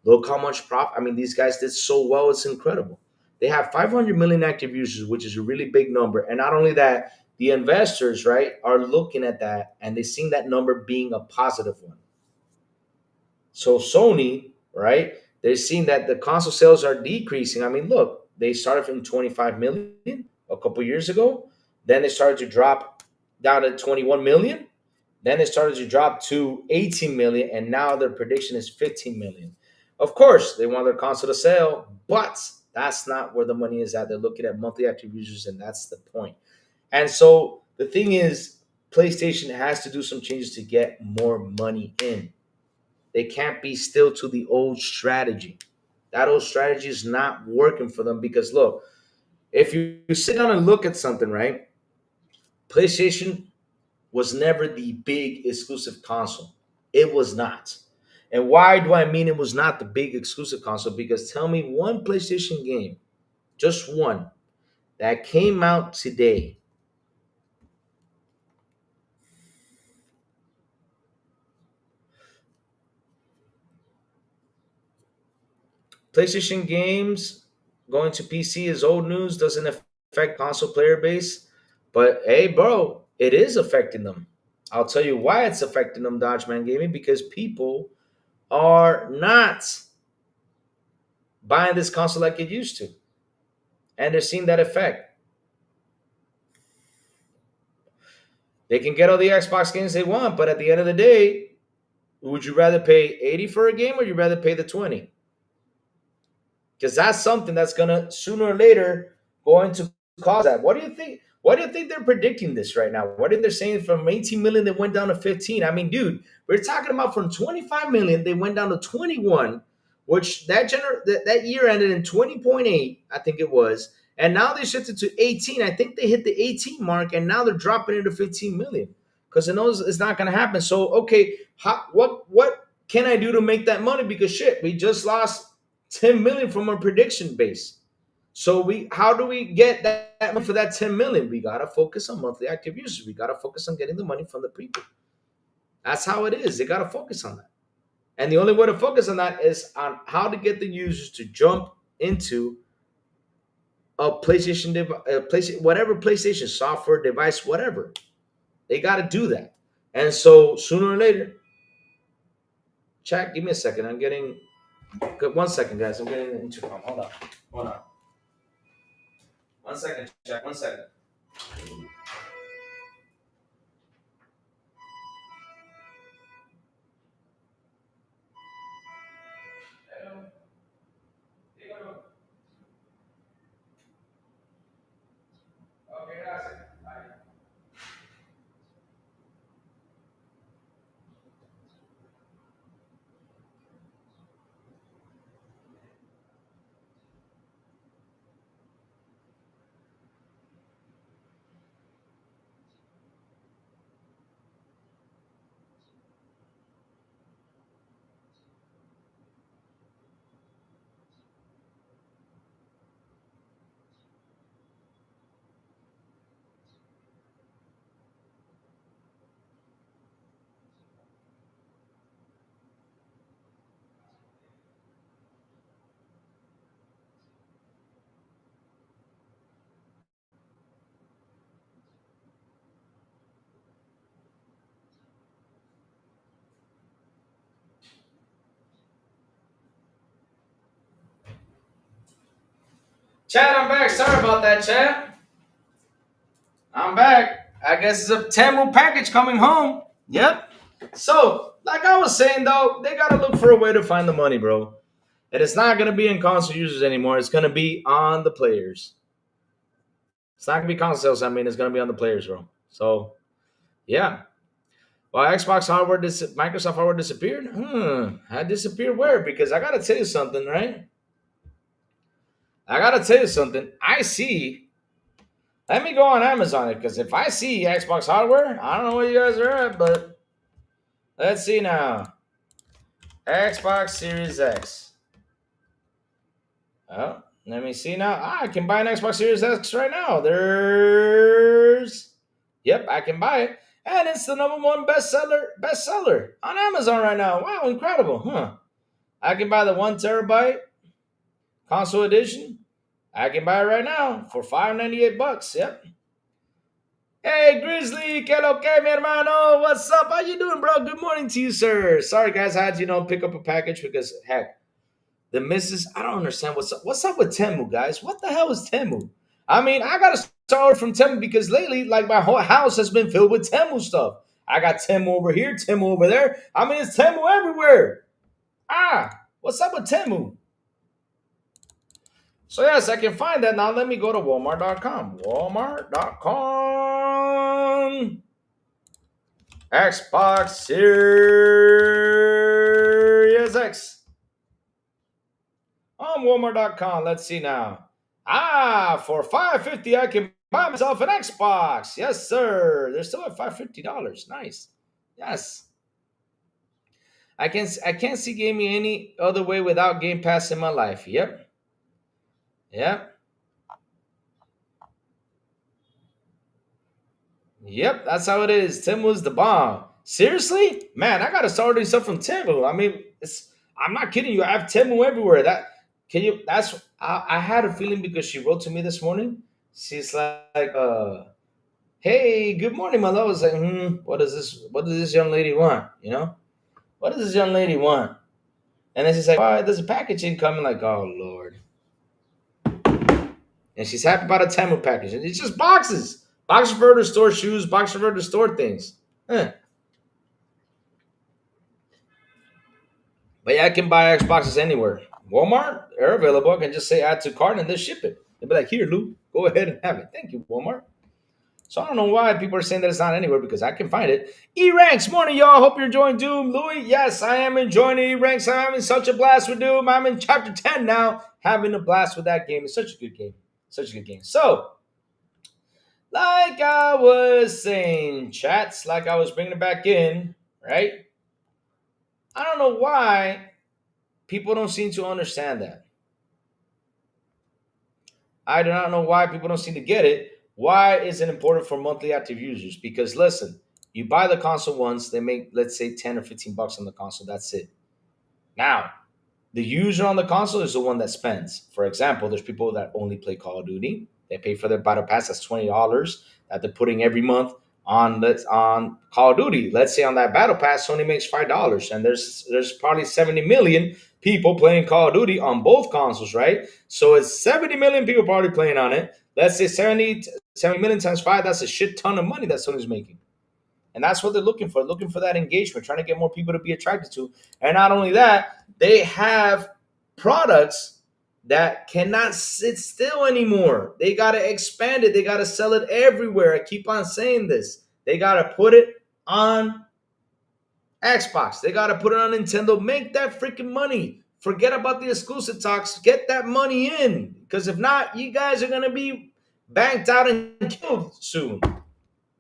Look how much profit. I mean, these guys did so well. It's incredible. They have 500 million active users, which is a really big number. And not only that, the investors, right, are looking at that and they see that number being a positive one. So Sony, right, they're seeing that the console sales are decreasing. I mean, look, they started from 25 million a couple years ago. Then they started to drop down to 21 million. Then they started to drop to 18 million. And now their prediction is 15 million. Of course, they want their console to sell, but that's not where the money is at. They're looking at monthly active users, and that's the point. And so the thing is, PlayStation has to do some changes to get more money in. They can't be still to the old strategy. That old strategy is not working for them because look, if you sit down and look at something, right? PlayStation was never the big exclusive console. It was not. And why do I mean it was not the big exclusive console? Because tell me one PlayStation game, just one, that came out today. PlayStation games going to PC is old news, doesn't affect console player base. But hey, bro, it is affecting them. I'll tell you why it's affecting them, Dodgeman Gaming, because people are not buying this console like it used to. And they're seeing that effect. They can get all the Xbox games they want, but at the end of the day, would you rather pay 80 for a game or you rather pay the 20? Because that's something that's gonna sooner or later going to cause that. What do you think? Why do you think they're predicting this right now? What are they saying from 18 million they went down to 15? I mean, dude, we're talking about from 25 million they went down to 21, which that year ended in 20.8, I think it was, and now they shifted to 18. I think they hit the 18 mark, and now they're dropping into 15 million because it knows it's not going to happen. So, okay, what can I do to make that money? Because shit, we just lost 10 million from our prediction base. So how do we get that money for that 10 million? We gotta focus on monthly active users. We gotta focus on getting the money from the people. That's how it is. They gotta focus on that. And the only way to focus on that is on how to get the users to jump into a PlayStation whatever PlayStation software device, whatever. They gotta do that. And so sooner or later, chat, give me a second. I'm getting 1 second, guys. I'm getting an intercom. Hold on. Hold on. 1 second, Jack. 1 second. Okay, gracias. Chat, I'm back. Sorry about that, chat. I'm back. I guess it's a Temu package coming home. Yep. So, like I was saying though, they gotta look for a way to find the money, bro. And it's not gonna be in console users anymore. It's gonna be on the players. It's not gonna be console sales. I mean, it's gonna be on the players, bro. So, yeah. Well, Xbox hardware, Microsoft hardware disappeared. I disappeared where? Because I gotta tell you something, right? I gotta tell you something. I see. Let me go on Amazon because if I see Xbox hardware, I don't know where you guys are at, but let's see now. Xbox Series X. Oh, let me see now. I can buy an Xbox Series X right now. Yep, I can buy it, and it's the number one bestseller on Amazon right now. Wow, incredible, huh? I can buy the 1 terabyte console edition. I can buy it right now for $598. Yep. Hey, Grizzly, que lo que, mi hermano? What's up? How you doing, bro? Good morning to you, sir. Sorry, guys, I had to, pick up a package because, heck, the missus, I don't understand what's up. What's up with Temu, guys? What the hell is Temu? I mean, I got to start from Temu because lately, like, my whole house has been filled with Temu stuff. I got Temu over here, Temu over there. I mean, it's Temu everywhere. What's up with Temu? So, yes, I can find that. Now, let me go to Walmart.com. Walmart.com. Xbox Series X. On Walmart.com. Let's see now. For $550, I can buy myself an Xbox. Yes, sir. They're still at $550. Nice. Yes. I can't see gaming any other way without Game Pass in my life. Yep. Yep, that's how it is. Temu's the bomb. Seriously? Man, I gotta start ordering stuff from Temu. I mean, I'm not kidding you. I have Temu everywhere. I had a feeling because she wrote to me this morning. She's like, hey, good morning, my love. I was like, what does this young lady want? What does this young lady want? And then she's like, oh, there's a package incoming. Like, oh Lord. And she's happy about a Temu package. And it's just boxes. Boxes for her to store shoes, boxes for her to store things. But yeah, I can buy Xboxes anywhere. Walmart, they're available. I can just say add to cart and they ship it. They'll be like, here, Lou, go ahead and have it. Thank you, Walmart. So I don't know why people are saying that it's not anywhere because I can find it. E-Ranks, morning, y'all. Hope you're enjoying Doom. Louis, yes, I am enjoying E-Ranks. I'm having such a blast with Doom. I'm in chapter 10 now, having a blast with that game. It's such a good game. Such a good game. So, like I was saying, chats, like I was bringing it back in, right? I don't know why people don't seem to understand that. I do not know why people don't seem to get it. Why is it important for monthly active users? Because listen, you buy the console once, they make, let's say, 10 or 15 bucks on the console. That's it. Now, the user on the console is the one that spends. For example, there's people that only play Call of Duty. They pay for their battle pass. That's $20 that they're putting every month on Call of Duty. Let's say on that battle pass, Sony makes $5, and there's probably 70 million people playing Call of Duty on both consoles, right? So it's 70 million people probably playing on it. Let's say 70 million times 5. That's a shit ton of money that Sony's making. And that's what they're looking for that engagement, trying to get more people to be attracted to. And not only that, they have products that cannot sit still anymore. They got to expand it. They got to sell it everywhere. I keep on saying this. They got to put it on Xbox. They got to put it on Nintendo. Make that freaking money. Forget about the exclusive talks. Get that money in. Because if not, you guys are going to be banked out and killed soon.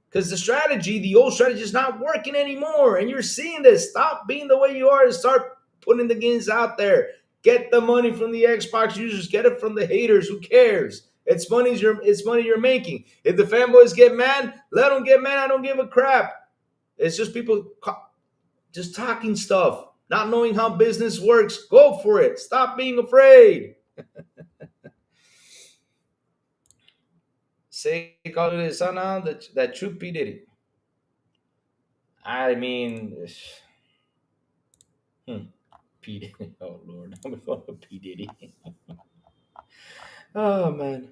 Because the old strategy is not working anymore. And you're seeing this. Stop being the way you are and start putting the games out there. Get the money from the Xbox users. Get it from the haters. Who cares? It's money you're making. If the fanboys get mad, let them get mad. I don't give a crap. It's just people just talking stuff, not knowing how business works. Go for it. Stop being afraid. Say call it now that true P Diddy. I mean, P Diddy. Oh Lord, I'm going to P Diddy. Oh man.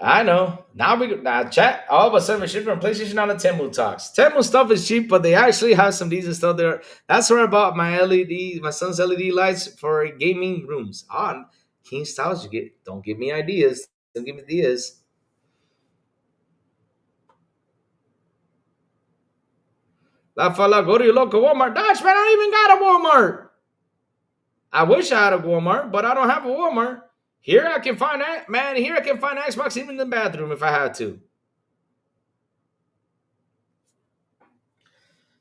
I know. Now chat. All of a sudden, we're shipping from PlayStation on the Temu talks. Temu stuff is cheap, but they actually have some decent stuff there. That's where I bought my LED, my son's LED lights for gaming rooms. On King Styles, you get. Don't give me ideas. Don't give me ideas. La fella, go to your local Walmart. Dutch man, I don't even got a Walmart. I wish I had a Walmart, but I don't have a Walmart. Here I can find that man. Here I can find Xbox even in the bathroom if I had to.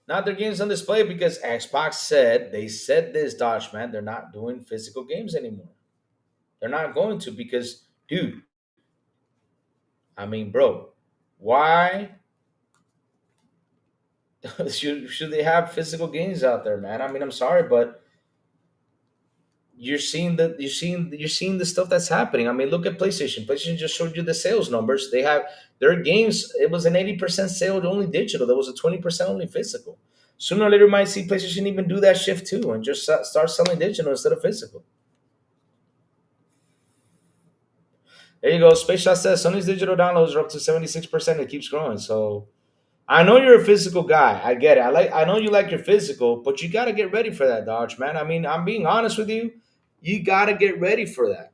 Not their games on display because Xbox said they said this, Dodge man. They're not doing physical games anymore. They're not going to because, dude. I mean, bro, why should they have physical games out there, man? I mean, I'm sorry, but you're seeing the stuff that's happening. I mean, look at PlayStation. PlayStation just showed you the sales numbers. They have their games. It was an 80% sale only digital. There was a 20% only physical. Sooner or later, you might see PlayStation even do that shift too, and just start selling digital instead of physical. There you go. Space Shot says Sony's digital downloads are up to 76%. It keeps growing. So I know you're a physical guy. I get it. I know you like your physical, but you got to get ready for that, Dodge man. I mean, I'm being honest with you. You got to get ready for that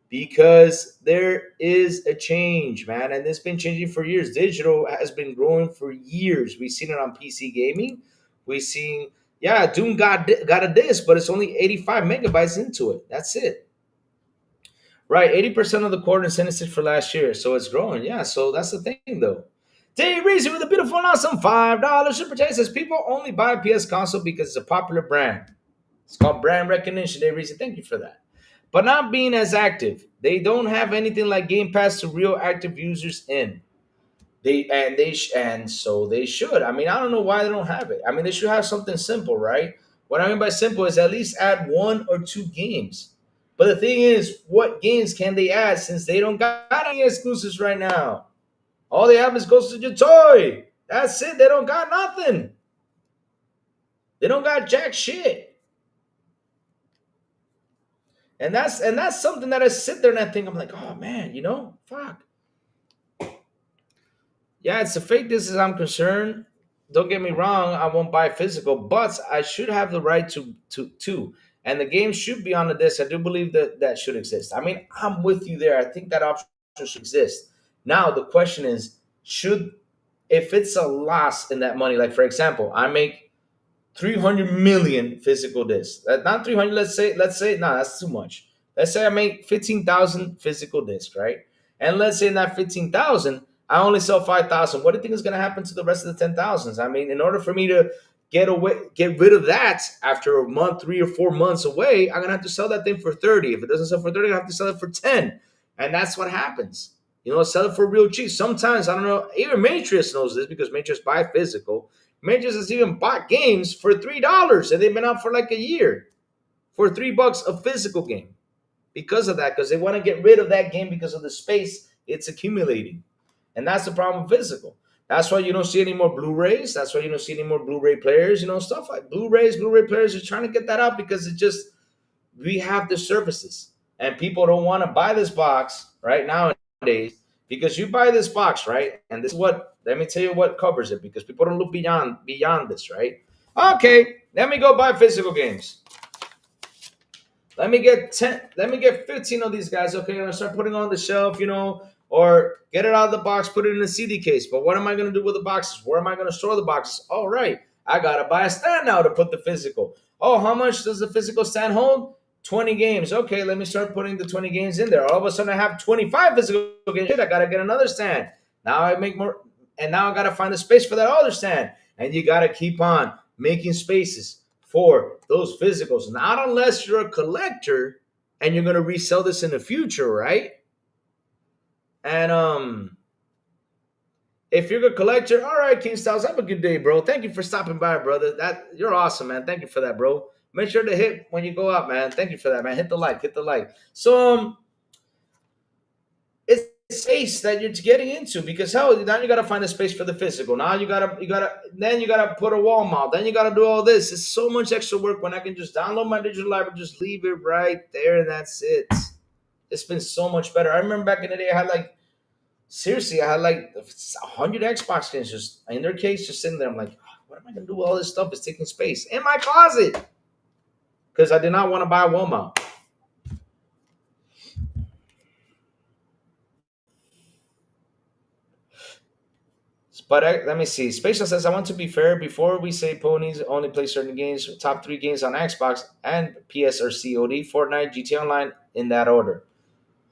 because there is a change, man, and it's been changing for years. Digital has been growing for years. We've seen it on PC gaming. We've seen, yeah, Doom got a disc, but it's only 85 megabytes into it. That's it. Right, 80% of the quarter incentive for last year, so it's growing. Yeah, so that's the thing, though. Dave Reese with a beautiful and awesome $5 super chat says people only buy PS console because it's a popular brand. It's called brand recognition. Dave Reese, thank you for that. But not being as active, they don't have anything like Game Pass to real active users in. And so they should. I mean, I don't know why they don't have it. I mean, they should have something simple, right? What I mean by simple is at least add one or two games. But the thing is, what games can they add since they don't got any exclusives right now? All they have is Ghost of your Toy. That's it. They don't got nothing. They don't got jack shit. And that's something that I sit there and I think I'm like, oh man, fuck. Yeah, it's a fake distance I'm concerned. Don't get me wrong, I won't buy physical, but I should have the right to. And the game should be on the disc. I do believe that that should exist. I mean, I'm with you there. I think that option should exist. Now the question is, should if it's a loss in that money, like for example, I make 300 million physical discs. Not 300, let's say, no, that's too much. Let's say I make 15,000 physical discs, right? And let's say in that 15,000, I only sell 5,000. What do you think is going to happen to the rest of the 10,000s? I mean, in order for me to get rid of that after a month, 3 or 4 months away, I'm going to have to sell that thing for 30. If it doesn't sell for 30, I have to sell it for 10. And that's what happens. Sell it for real cheap. Sometimes, I don't know, even Matrix knows this because Matrix buy physical. Matrix has even bought games for $3 and they've been out for like a year for $3 a physical game because of that, because they want to get rid of that game because of the space it's accumulating. And that's the problem with physical. That's why you don't see any more Blu-rays. That's why you don't see any more Blu-ray players, stuff like Blu-ray players are trying to get that out because we have the services and people don't want to buy this box right nowadays because you buy this box, right? And this is let me tell you what covers it because people don't look beyond this, right? Okay, let me go buy physical games. Let me get 15 of these guys. Okay, I'm gonna start putting on the shelf, or get it out of the box, put it in a CD case. But what am I gonna do with the boxes? Where am I gonna store the boxes? All right, I gotta buy a stand now to put the physical. Oh, how much does the physical stand hold? 20 games. Okay, let me start putting the 20 games in there. All of a sudden, I have 25 physical games. Shit, I gotta get another stand. Now I make more, and now I gotta find the space for that other stand. And you gotta keep on making spaces for those physicals. Not unless you're a collector and you're gonna resell this in the future, right? And if you're a collector, all right, King Styles, have a good day, bro. Thank you for stopping by, brother. You're awesome, man. Thank you for that, bro. Make sure to hit when you go out, man. Thank you for that, man. Hit the like. So it's space that you're getting into because hell, now you gotta find a space for the physical. Now you gotta put a wall mount. Then you gotta do all this. It's so much extra work when I can just download my digital library, just leave it right there, and that's it. It's been so much better. I remember back in the day, I had like seriously, I had like 100 Xbox games just in their case, just sitting there. I'm like, what am I gonna do with all this stuff? It's taking space in my closet because I did not want to buy a wall mount. But let me see. Spatial says, I want to be fair. Before we say ponies only play certain games, top three games on Xbox and PS are COD, Fortnite, GTA Online in that order.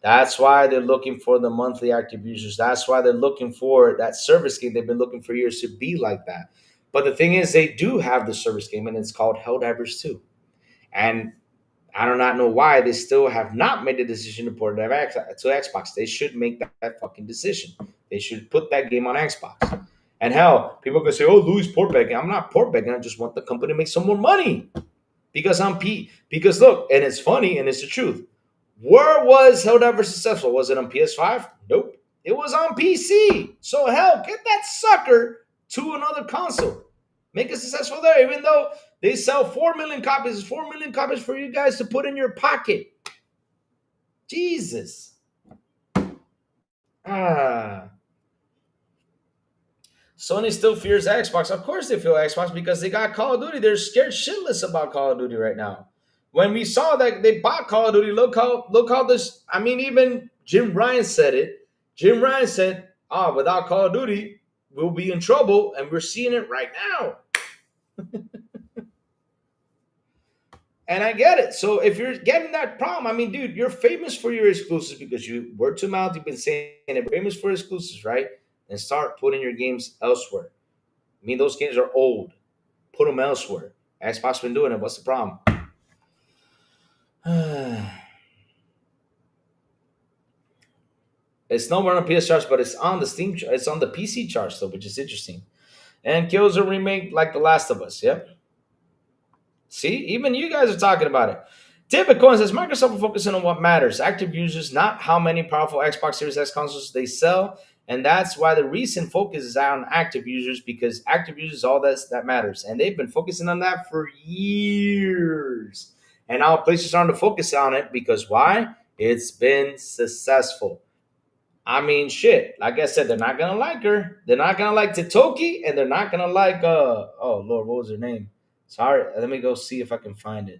That's why they're looking for the monthly active users. That's why they're looking for that service game they've been looking for years to be like that. But the thing is, they do have the service game, and it's called Helldivers 2. And I do not know why they still have not made the decision to port it to Xbox. They should make that fucking decision. They should put that game on Xbox. And hell, people can say, "Oh, Louis port begging." I'm not port begging. I just want the company to make some more money because Because look, and it's funny, and it's the truth. Where was Helldivers successful? Was it on PS5? Nope. It was on PC. So hell, get that sucker to another console. Make it successful there, even though they sell 4 million copies. 4 million copies for you guys to put in your pocket. Jesus. Ah. Sony still fears Xbox. Of course they feel Xbox because they got Call of Duty. They're scared shitless about Call of Duty right now. When we saw that they bought Call of Duty, look how this. I mean, even Jim Ryan said it. Jim Ryan said, without Call of Duty, we'll be in trouble, and we're seeing it right now. And I get it. So if you're getting that problem, I mean, dude, you're famous for your exclusives because you word to mouth, you've been saying it, famous for exclusives, right? And start putting your games elsewhere. I mean, those games are old. Put them elsewhere. Xbox been doing it. What's the problem? It's nowhere on PS charts, but it's on the Steam. It's on the PC charts though, which is interesting. And kills a remake like The Last of Us. Yep. See, even you guys are talking about it. David Cohen says Microsoft will focus on what matters: active users, not how many powerful Xbox Series X consoles they sell. And that's why the recent focus is on active users, because active users is all that matters. And they've been focusing on that for years. And now places are starting to focus on it because why? It's been successful. I mean, shit. Like I said, they're not gonna like her. They're not gonna like Titoki, and they're not gonna like oh Lord, what was her name? Sorry, let me go see if I can find it.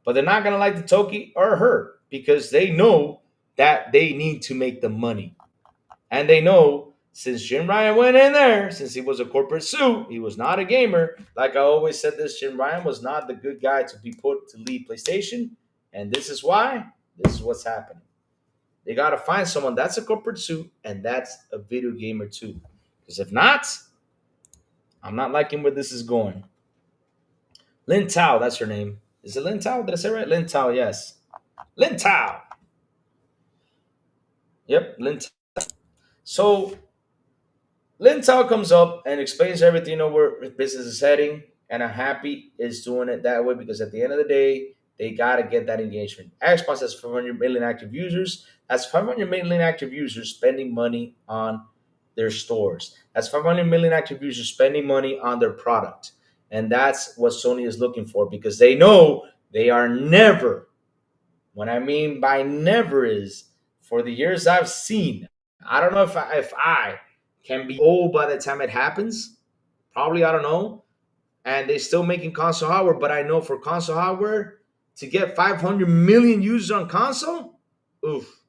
But they're not gonna like Titoki or her because they know that they need to make the money. And they know since Jim Ryan went in there, since he was a corporate suit, he was not a gamer. Like I always said this, Jim Ryan was not the good guy to be put to lead PlayStation. And this is why. This is what's happening. They got to find someone that's a corporate suit and that's a video gamer too. Because if not, I'm not liking where this is going. Lin Tao, that's her name. Is it Lin Tao? Did I say it right? Lin Tao, yes. Lin Tao. Yep, Lin Tao. So Lin Tao comes up and explains everything, where business is heading, and I'm happy is doing it that way because at the end of the day, they got to get that engagement. Xbox has 500 million active users. That's 500 million active users spending money on their stores. That's 500 million active users spending money on their product. And that's what Sony is looking for because they know they are never, what I mean by never is, for the years I've seen, I don't know if I can be old by the time it happens. Probably, I don't know. And they're still making console hardware, but I know for console hardware, to get 500 million users on console, oof.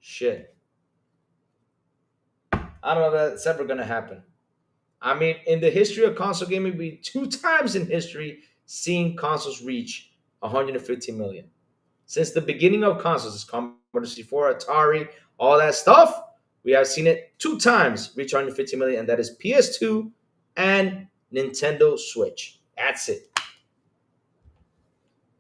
Shit. I don't know if that's ever going to happen. I mean, in the history of console gaming, we 2 times in history seen consoles reach 150 million. Since the beginning of consoles, it's Commodore 64, Atari, all that stuff, we have seen it 2 times reach 150 million, and that is PS2 and Nintendo Switch. That's it.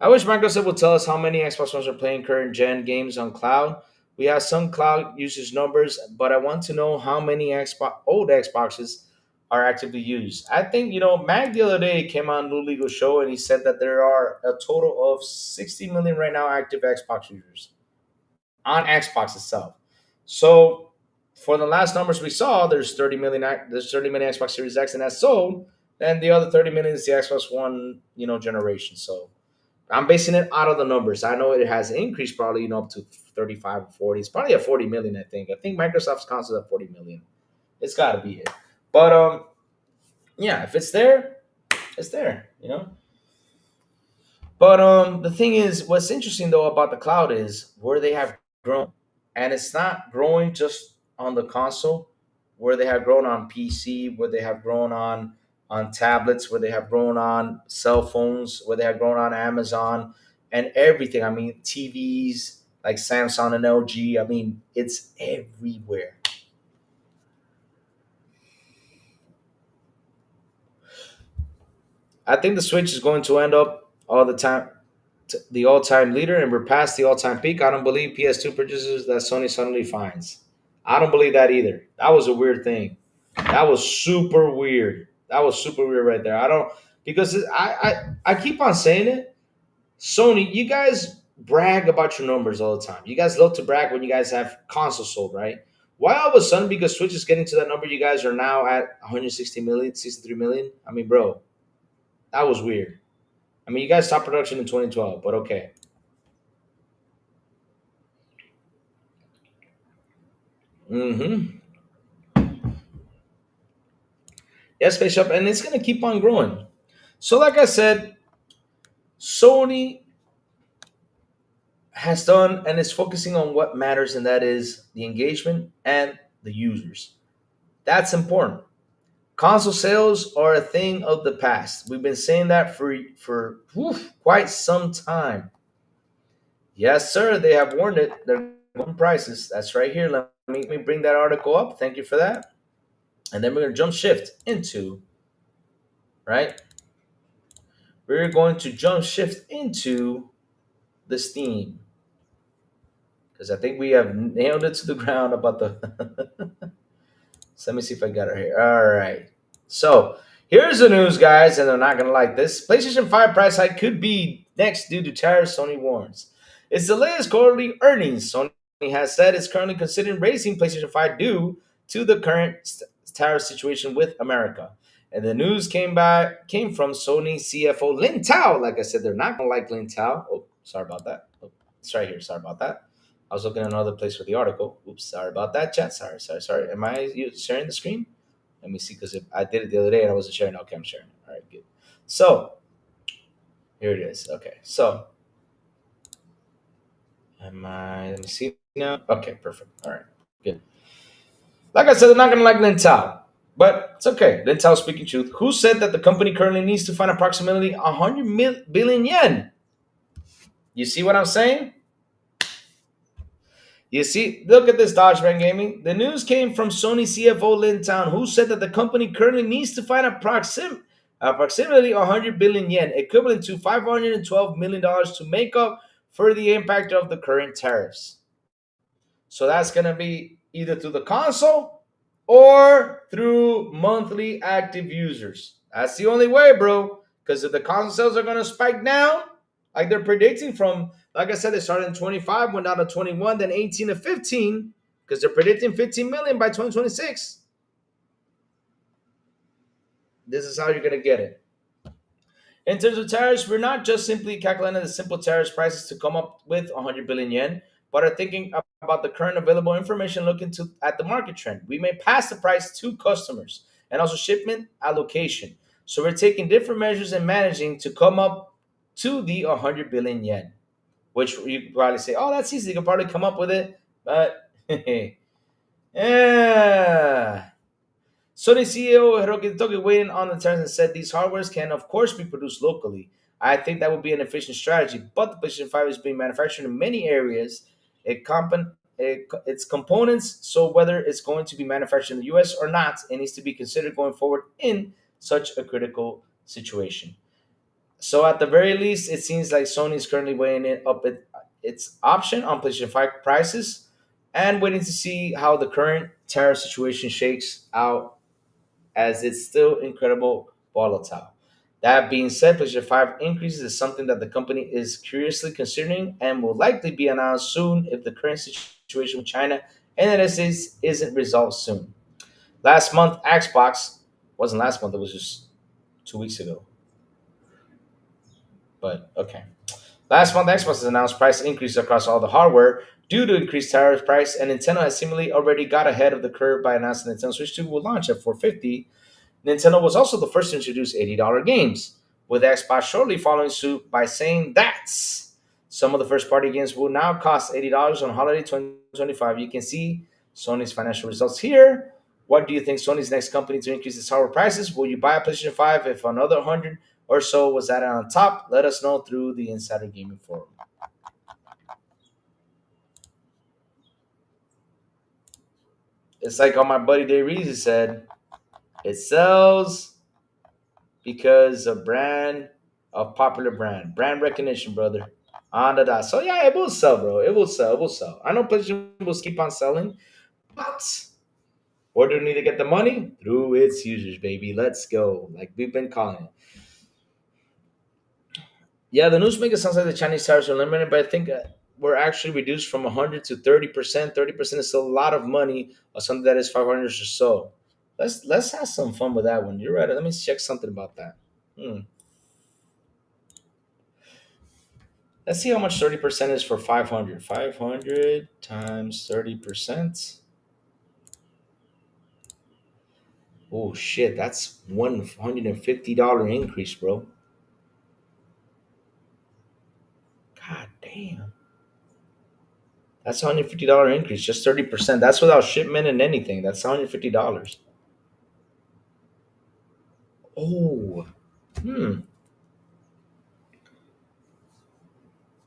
I wish Microsoft would tell us how many Xbox owners are playing current gen games on cloud. We have some cloud users numbers, but I want to know how many old Xboxes are actively used. I think, Mag the other day came on New Legal Show and he said that there are a total of 60 million right now active Xbox users. on Xbox itself. So for the last numbers we saw, there's 30 million Xbox Series X and S sold, and the other 30 million is the Xbox One, generation. So I'm basing it out of the numbers. I know it has increased probably, up to 35 or 40. It's probably at 40 million, I think. I think Microsoft's console at 40 million. It's got to be it. But yeah, if it's there, it's there, But the thing is, what's interesting though about the cloud is where they have grown, and it's not growing just on the console, where they have grown on PC, where they have grown on tablets, where they have grown on cell phones, where they have grown on Amazon, and everything. I mean, TVs like Samsung and LG. I mean, it's everywhere. I think the Switch is going to end up all the time the all-time leader, and we're past the all-time peak. I don't believe PS2 purchases that Sony suddenly finds. I don't believe that either. That was a weird thing. That was super weird. That was super weird right there. I don't because I keep on saying it. Sony, you guys brag about your numbers all the time. You guys love to brag when you guys have consoles sold, right? Why all of a sudden, because Switch is getting to that number, you guys are now at 160 million, 63 million? I mean, bro, that was weird. I mean, you guys stopped production in 2012, but okay. Mm-hmm. Yeah, Space Shop, and it's gonna keep on growing. So, like I said, Sony has done and is focusing on what matters, and that is the engagement and the users. That's important. Console sales are a thing of the past. We've been saying that for quite some time. Yes, sir. They have warned it. They're going prices. That's right here. Let me bring that article up. Thank you for that. And then we're going to jump shift into, right? We're going to jump shift into the Steam because I think we have nailed it to the ground about the. So let me see if I got it here. All right. So here's the news, guys, and they're not going to like this. PlayStation 5 price hike could be next due to tariffs, Sony warns. It's the latest quarterly earnings. Sony has said it's currently considering raising PlayStation 5 due to the current tariff situation with America. And the news came from Sony CFO Lin Tao. Like I said, they're not going to like Lin Tao. Oh, sorry about that. Oh, it's right here. Sorry about that. I was looking at another place for the article. Oops, sorry about that, chat. Sorry. Am I sharing the screen? Let me see, because I did it the other day and I wasn't sharing. Okay, I'm sharing. All right, good. So here it is. Okay, so let me see now. Okay, perfect. All right, good. Like I said, they're not going to like Lin Tao, but it's okay. Lin Tao speaking truth. Who said that the company currently needs to find approximately 100 billion yen? You see what I'm saying? You see, look at this, Dodgeman Gaming. The news came from Sony CFO Lin Town, who said that the company currently needs to find approximately 100 billion yen, equivalent to $512 million to make up for the impact of the current tariffs. So that's going to be either through the console or through monthly active users. That's the only way, bro. Because if the console sales are going to spike down, like they're predicting from, like I said, they started in 25, went down to 21, then 18 to 15, because they're predicting 15 million by 2026. This is how you're going to get it. In terms of tariffs, we're not just simply calculating the simple tariffs prices to come up with 100 billion yen, but are thinking about the current available information, looking at the market trend. We may pass the price to customers and also shipment allocation. So we're taking different measures and managing to come up to the 100 billion yen, which you could probably say, oh, that's easy. You can probably come up with it. But, yeah. Sony CEO Hiroki Toki weighed in on the terms and said these hardwares can, of course, be produced locally. I think that would be an efficient strategy, but the PlayStation 5 is being manufactured in many areas. Its components, so whether it's going to be manufactured in the US or not, it needs to be considered going forward in such a critical situation. So at the very least, it seems like Sony is currently weighing its option on PlayStation 5 prices and waiting to see how the current tariff situation shakes out, as it's still incredible volatile. That being said, PlayStation 5 increases is something that the company is curiously considering and will likely be announced soon if the current situation with China and the United States isn't resolved soon. Last month, Xbox wasn't last month; it was just 2 weeks ago. But okay. Last month, Xbox has announced price increases across all the hardware due to increased tariff price, and Nintendo has seemingly already got ahead of the curve by announcing Nintendo Switch 2 will launch at 450. Nintendo was also the first to introduce $80 games, with Xbox shortly following suit by saying that some of the first-party games will now cost $80 on holiday 2025. You can see Sony's financial results here. What do you think Sony's next company to increase its hardware prices? Will you buy a PlayStation 5 if another 100 or so was added on top? Let us know through the Insider Gaming Forum. It's like how my buddy Dave Reezy said, it sells because of brand of popular brand recognition, brother. On the dot. So yeah, it will sell, bro. It will sell. It will sell. I know PlayStation will keep on selling, but where do we need to get the money? Through its users, baby. Let's go. Like we've been calling it. Yeah, the news maker sounds like the Chinese tariffs are limited, but I think we're actually reduced from 100 to 30%. 30% is still a lot of money or something that is 500 or so. Let's have some fun with that one. You're right. Let me check something about that. Hmm. Let's see how much 30% is for 500. 500 times 30%. Oh shit, that's $150 increase, bro. God damn. That's $150 increase, just 30%. That's without shipment and anything. That's $150. Oh. Hmm.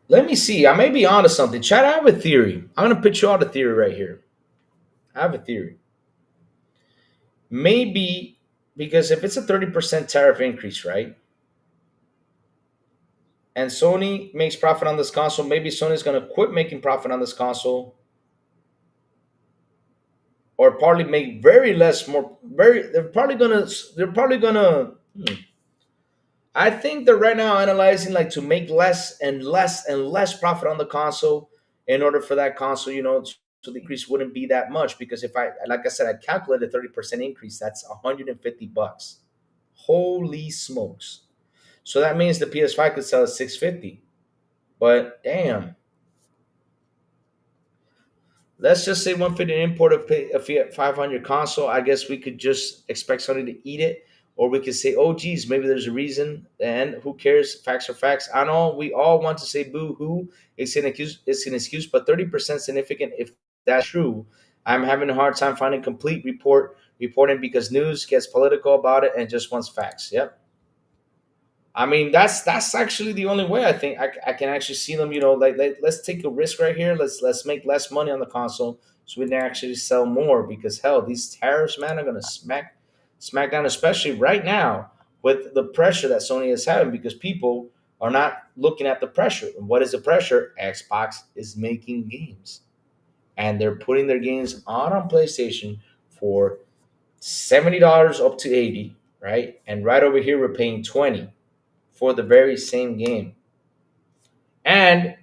Let me see. I may be onto something. Chad, I have a theory. I'm gonna put you out a theory right here. I have a theory. Maybe because if it's a 30% tariff increase, right? And Sony makes profit on this console, maybe Sony's gonna quit making profit on this console, or probably make very less more. They're probably gonna. I think they're right now analyzing like to make less and less and less profit on the console in order for that console, to decrease wouldn't be that much because if I like I said, I calculated 30% increase, that's $150. Holy smokes. So that means the PS5 could sell at 650. But damn, let's just say 150 import a Fiat 500 console. I guess we could just expect Sony to eat it, or we could say, oh, geez, maybe there's a reason. And who cares? Facts are facts. I know we all want to say boo hoo. It's an excuse, but 30% significant if that's true. I'm having a hard time finding complete reporting because news gets political about it and just wants facts. Yep. I mean, that's actually the only way I think I can actually see them. Let's take a risk right here. Let's make less money on the console so we can actually sell more. Because hell, these tariffs, man, are gonna smack down, especially right now with the pressure that Sony is having because people are not looking at the pressure. And what is the pressure? Xbox is making games, and they're putting their games on PlayStation for $70 up to 80, right? And right over here we're paying 20 for the very same game. And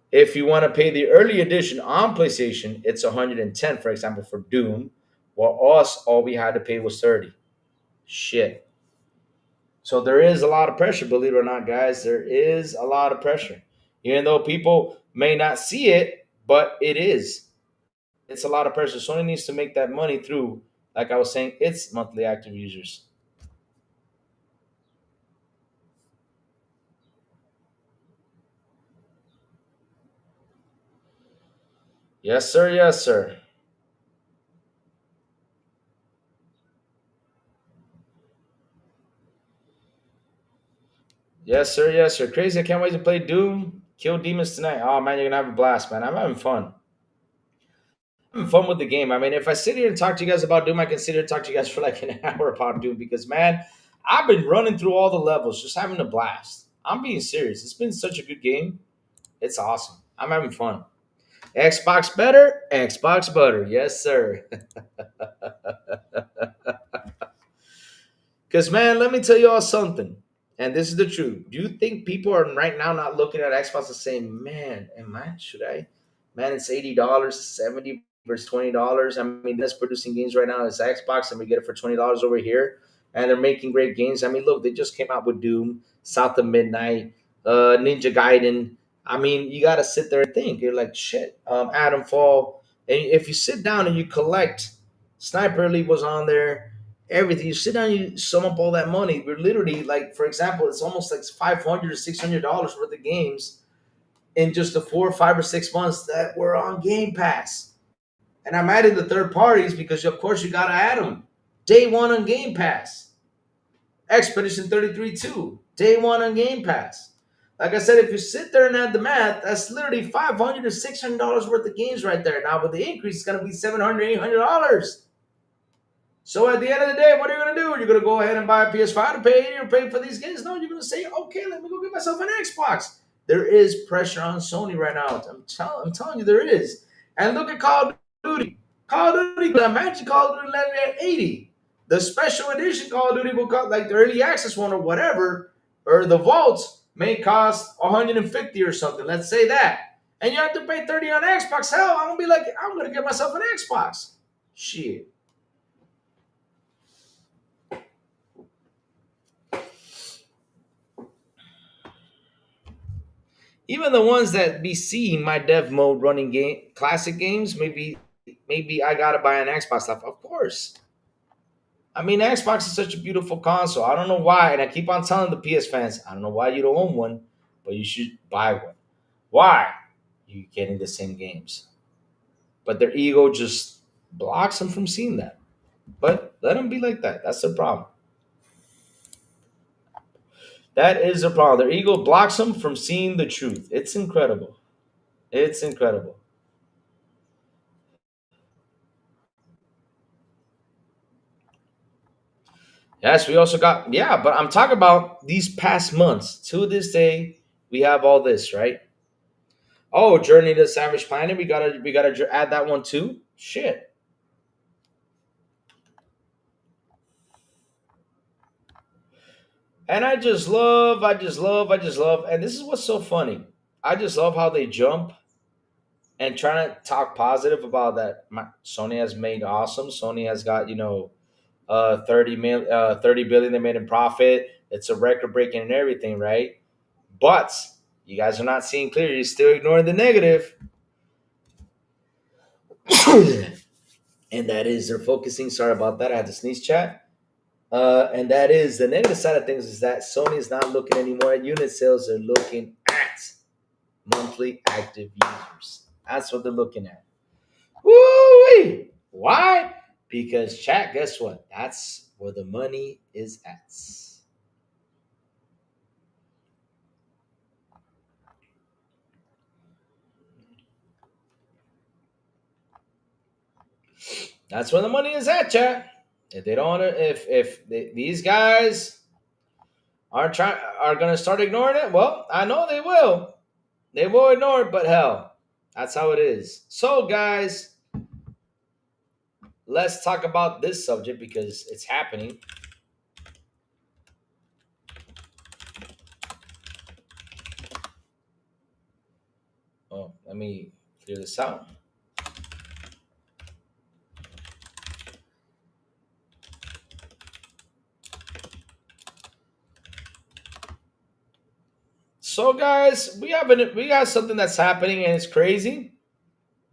if you want to pay the early edition on PlayStation, it's 110, for example, for Doom. While us, all we had to pay was 30. Shit. So there is a lot of pressure, believe it or not, guys. There is a lot of pressure. Even though people may not see it, but it is. It's a lot of pressure. Sony needs to make that money through, like I was saying, its monthly active users. Yes, sir. Yes, sir. Yes, sir. Yes, sir. Crazy. I can't wait to play Doom. Kill demons tonight. Oh, man, you're going to have a blast, man. I'm having fun. I'm having fun with the game. I mean, if I sit here and talk to you guys about Doom, I can sit here and talk to you guys for like an hour about Doom because, man, I've been running through all the levels, just having a blast. I'm being serious. It's been such a good game. It's awesome. I'm having fun. Xbox better, Xbox butter. Yes, sir. Because, man, let me tell you all something. And this is the truth. Do you think people are right now not looking at Xbox and saying, "Man, am I? Should I? Man, it's $80, 70 versus $20. I mean, that's producing games right now. It's Xbox, and we get it for $20 over here, and they're making great games. I mean, look, they just came out with Doom, South of Midnight, Ninja Gaiden. I mean, you got to sit there and think. You're like, shit, Adam Fall. And if you sit down and you collect, Sniper Elite was on there, everything. You sit down, you sum up all that money. We're literally like, for example, it's almost like $500 to $600 worth of games in just the 4 or 5 or 6 months that were on Game Pass. And I'm adding the third parties because, of course, you got to add them. Day one on Game Pass. Expedition 33 2. Day one on Game Pass. Like I said, if you sit there and add the math, that's literally $500 to $600 worth of games right there. Now, with the increase, it's going to be $700, $800. So at the end of the day, what are you going to do? You're going to go ahead and buy a PS5 to pay or pay for these games? No, you're going to say, okay, let me go get myself an Xbox. There is pressure on Sony right now. I'm telling you, there is. And look at Call of Duty. Call of Duty, imagine Call of Duty landing at 80. The special edition Call of Duty will cost, like the early access one or whatever, or the vaults may cost 150 or something. Let's say that. And you have to pay 30 on Xbox. Hell, I'm going to be like, I'm going to get myself an Xbox. Shit. Even the ones that be seeing my dev mode running game classic games, maybe I gotta buy an Xbox Live. Of course. I mean, Xbox is such a beautiful console. I don't know why, and I keep on telling the PS fans, I don't know why you don't own one, but you should buy one. Why? You're getting the same games. But their ego just blocks them from seeing that. But let them be like that. That's the problem. That is a problem. Their ego blocks them from seeing the truth. It's incredible. It's incredible. Yes, we also got, yeah, but I'm talking about these past months. To this day, we have all this, right? Oh, Journey to Savage Planet. We gotta add that one too. Shit. And I just love, and this is what's so funny. I just love how they jump and trying to talk positive about that. Sony has made awesome. Sony has got 30 billion they made in profit. It's a record breaking and everything, right? But you guys are not seeing clearly. You're still ignoring the negative. And that is they're focusing. Sorry about that. I had to sneeze, chat. And that is the negative side of things is that Sony is not looking anymore at unit sales. They're looking at monthly active users. That's what they're looking at. Woo! Why? Because chat, guess what? That's where the money is at. That's where the money is at, chat. If they don't want to, these guys are gonna start ignoring it, well, I know they will. They will ignore it, but hell, that's how it is. So, guys, let's talk about this subject because it's happening. Oh, let me clear this out. So, guys, we got something that's happening and it's crazy.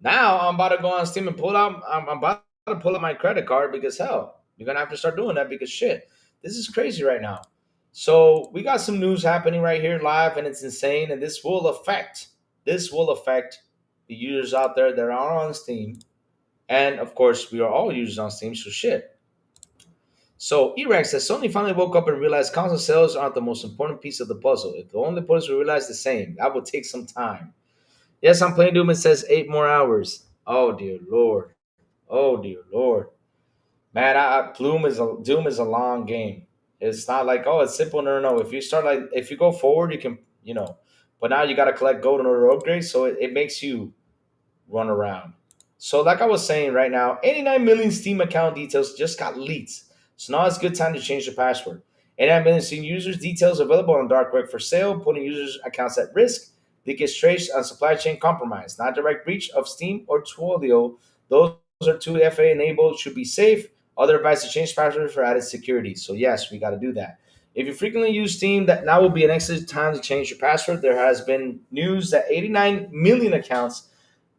Now I'm about to go on Steam and pull out. I'm about to pull up my credit card because hell, you're gonna have to start doing that because shit, this is crazy right now. So we got some news happening right here live, and it's insane. And this will affect the users out there that are on Steam, and of course we are all users on Steam. So shit. So Erax says Sony finally woke up and realized console sales aren't the most important piece of the puzzle. If the only parts we realize the same, that will take some time. Yes, I'm playing Doom. It says 8 more hours. Oh dear lord. Oh dear lord. Man, Doom is a long game. It's not like oh it's simple. No, no, no. If you start like if you go forward, you can But now you got to collect gold in order to upgrade, so it makes you run around. So like I was saying right now, 89 million Steam account details just got leaked. So now it's a good time to change the password. 89 million Steam users. Details available on dark web for sale, putting users' accounts at risk. Leakage traced on supply chain compromise, not direct breach of Steam or Twilio. Those are two FA enabled, should be safe. Other advice to change password for added security. So yes, we got to do that. If you frequently use Steam, that now will be an excellent time to change your password. There has been news that 89 million accounts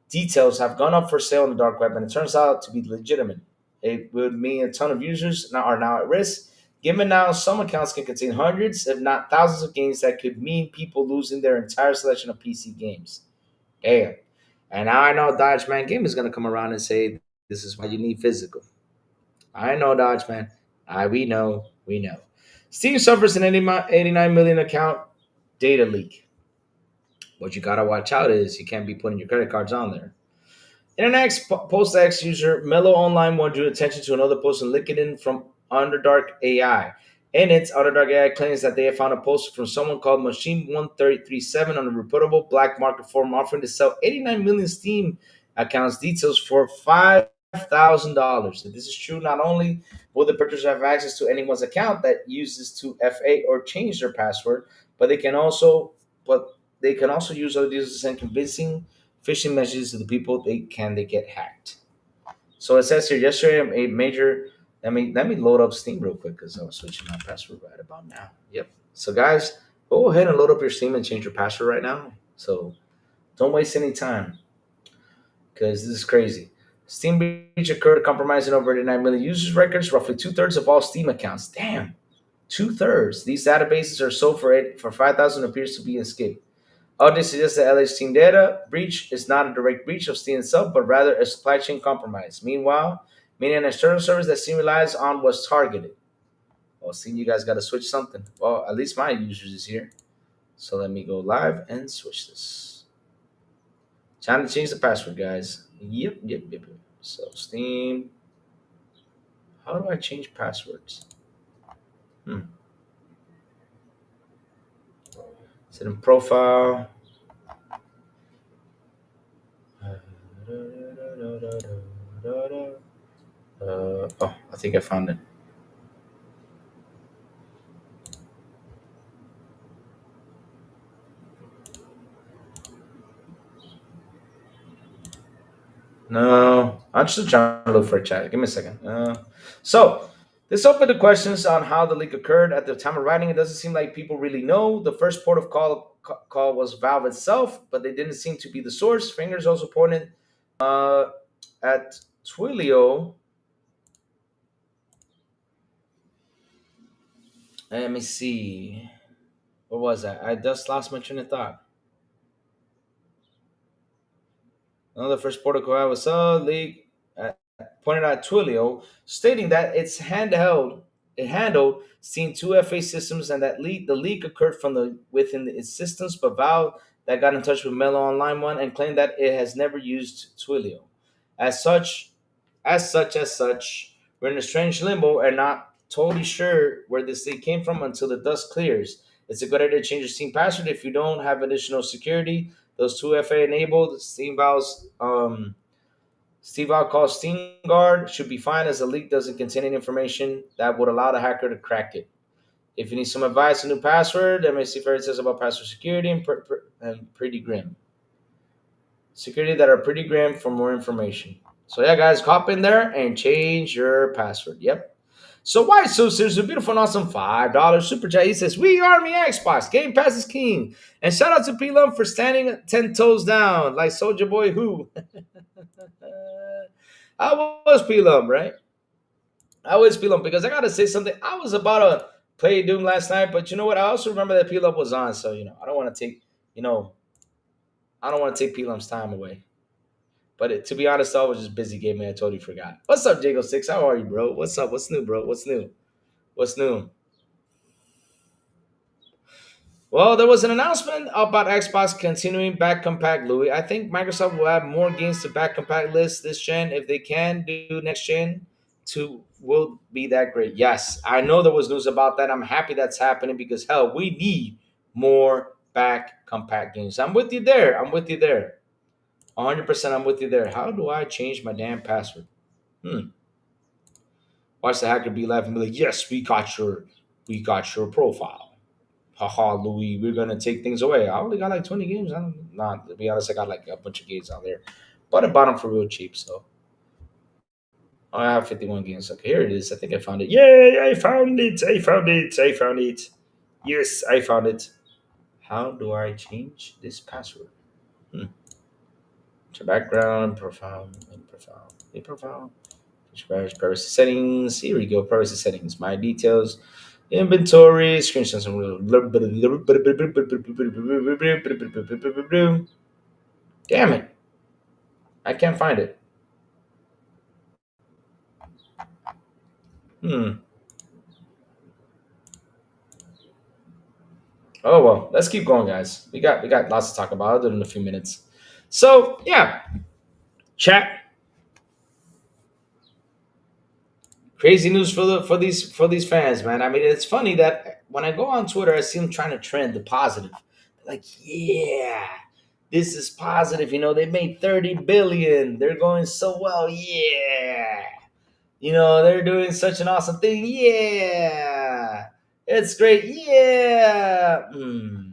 details have gone up for sale on the dark web, and it turns out to be legitimate. It would mean a ton of users are now at risk. Given now some accounts can contain hundreds, if not thousands of games, that could mean people losing their entire selection of PC games. Damn. And now I know Dodge Man Game is going to come around and say, this is why you need physical. I know, Dodge Man. We know. We know. Steam suffers an 89 million account data leak. What you got to watch out is you can't be putting your credit cards on there. Internet Post X user Mellow Online 1 drew attention to another post on LinkedIn from Underdark AI. In it, Underdark AI claims that they have found a post from someone called Machine1337 on a reputable black market forum offering to sell 89 million Steam accounts details for $5,000. If this is true, not only will the purchaser have access to anyone's account that uses to FA or change their password, but they can also use other users to send convincing phishing messages to the people they get hacked. So it says here yesterday a major. Let me load up Steam real quick because I was switching my password right about now. Yep. So guys, go ahead and load up your Steam and change your password right now. So don't waste any time because this is crazy. Steam breach occurred, compromising over 89 million users' records, roughly 2/3 of all Steam accounts. Damn, 2/3. These databases are sold for 5,000. Appears to be a skip. Audit suggests that LH Steam data breach is not a direct breach of Steam itself, but rather a supply chain compromise. Meanwhile, meaning an external service that Steam relies on was targeted. Well, Steam, you guys got to switch something. Well, at least my users is here. So let me go live and switch this. Time to change the password, guys. Yep. So Steam. How do I change passwords? Is it in profile? I think I found it. No, I'm still trying to look for a chat. Give me a second. So, this opened the questions on how the leak occurred. At the time of writing, it doesn't seem like people really know. The first port of call was Valve itself, but they didn't seem to be the source. Fingers also pointed at Twilio. Let me see. What was that? I just lost my train of thought. The first protocol was leak pointed out Twilio, stating that it handled Steam 2FA systems and that the leak occurred from within its systems, but Valve that got in touch with Mellow Online One and claimed that it has never used Twilio. As such, we're in a strange limbo and not totally sure where this leak came from until the dust clears. It's a good idea to change your Steam password if you don't have additional security. Those 2FA enabled Steam Valve's Steve Valve calls Steam Guard should be fine as the leak doesn't contain any information that would allow the hacker to crack it. If you need some advice on new password, MSC Ferret says about password security and pretty grim. Security that are pretty grim for more information. So yeah, guys, hop in there and change your password. Yep. So why so serious? A beautiful and awesome $5 super chat. He says, "We Army Xbox Game Pass is king." And shout out to P-Lum for standing 10 toes down like Soldier Boy who. I was P-Lum, right? I was P-Lum because I gotta say something. I was about to play Doom last night, but you know what? I also remember that P-Lum was on, so I don't want to take P-Lum's time away. But to be honest, I was just busy gaming. I totally forgot. What's up, Jago6? How are you, bro? What's up? What's new, bro? What's new? Well, there was an announcement about Xbox continuing back compact, Louis. I think Microsoft will add more games to back compact list this gen. If they can do next gen, will be that great. Yes, I know there was news about that. I'm happy that's happening because, hell, we need more back compact games. I'm with you there. 100% I'm with you there. How do I change my damn password? Watch the hacker be laughing and be like, "Yes, we got your we got your profile. Haha, Louis, we're gonna take things away. I only got like 20 games. I don't not to be honest, I got like a bunch of games out there. But I bought them for real cheap, so I have 51 games. Okay, here it is. I think I found it. Yay, I found it. I found it. I found it. Yes, I found it. How do I change this password? Hmm. To background, profile, and profile. A profile. Privacy settings. Here we go. Privacy settings. My details. Inventory. Screenshot some real. Damn it. I can't find it. Hmm. Oh well. Let's keep going, guys. We got lots to talk about. I'll do it in a few minutes. So yeah, chat. Crazy news for these fans, man. I mean, it's funny that when I go on Twitter, I see them trying to trend the positive. Like, yeah, this is positive. They made 30 billion. They're going so well. Yeah, they're doing such an awesome thing. Yeah, it's great. Yeah. Mm.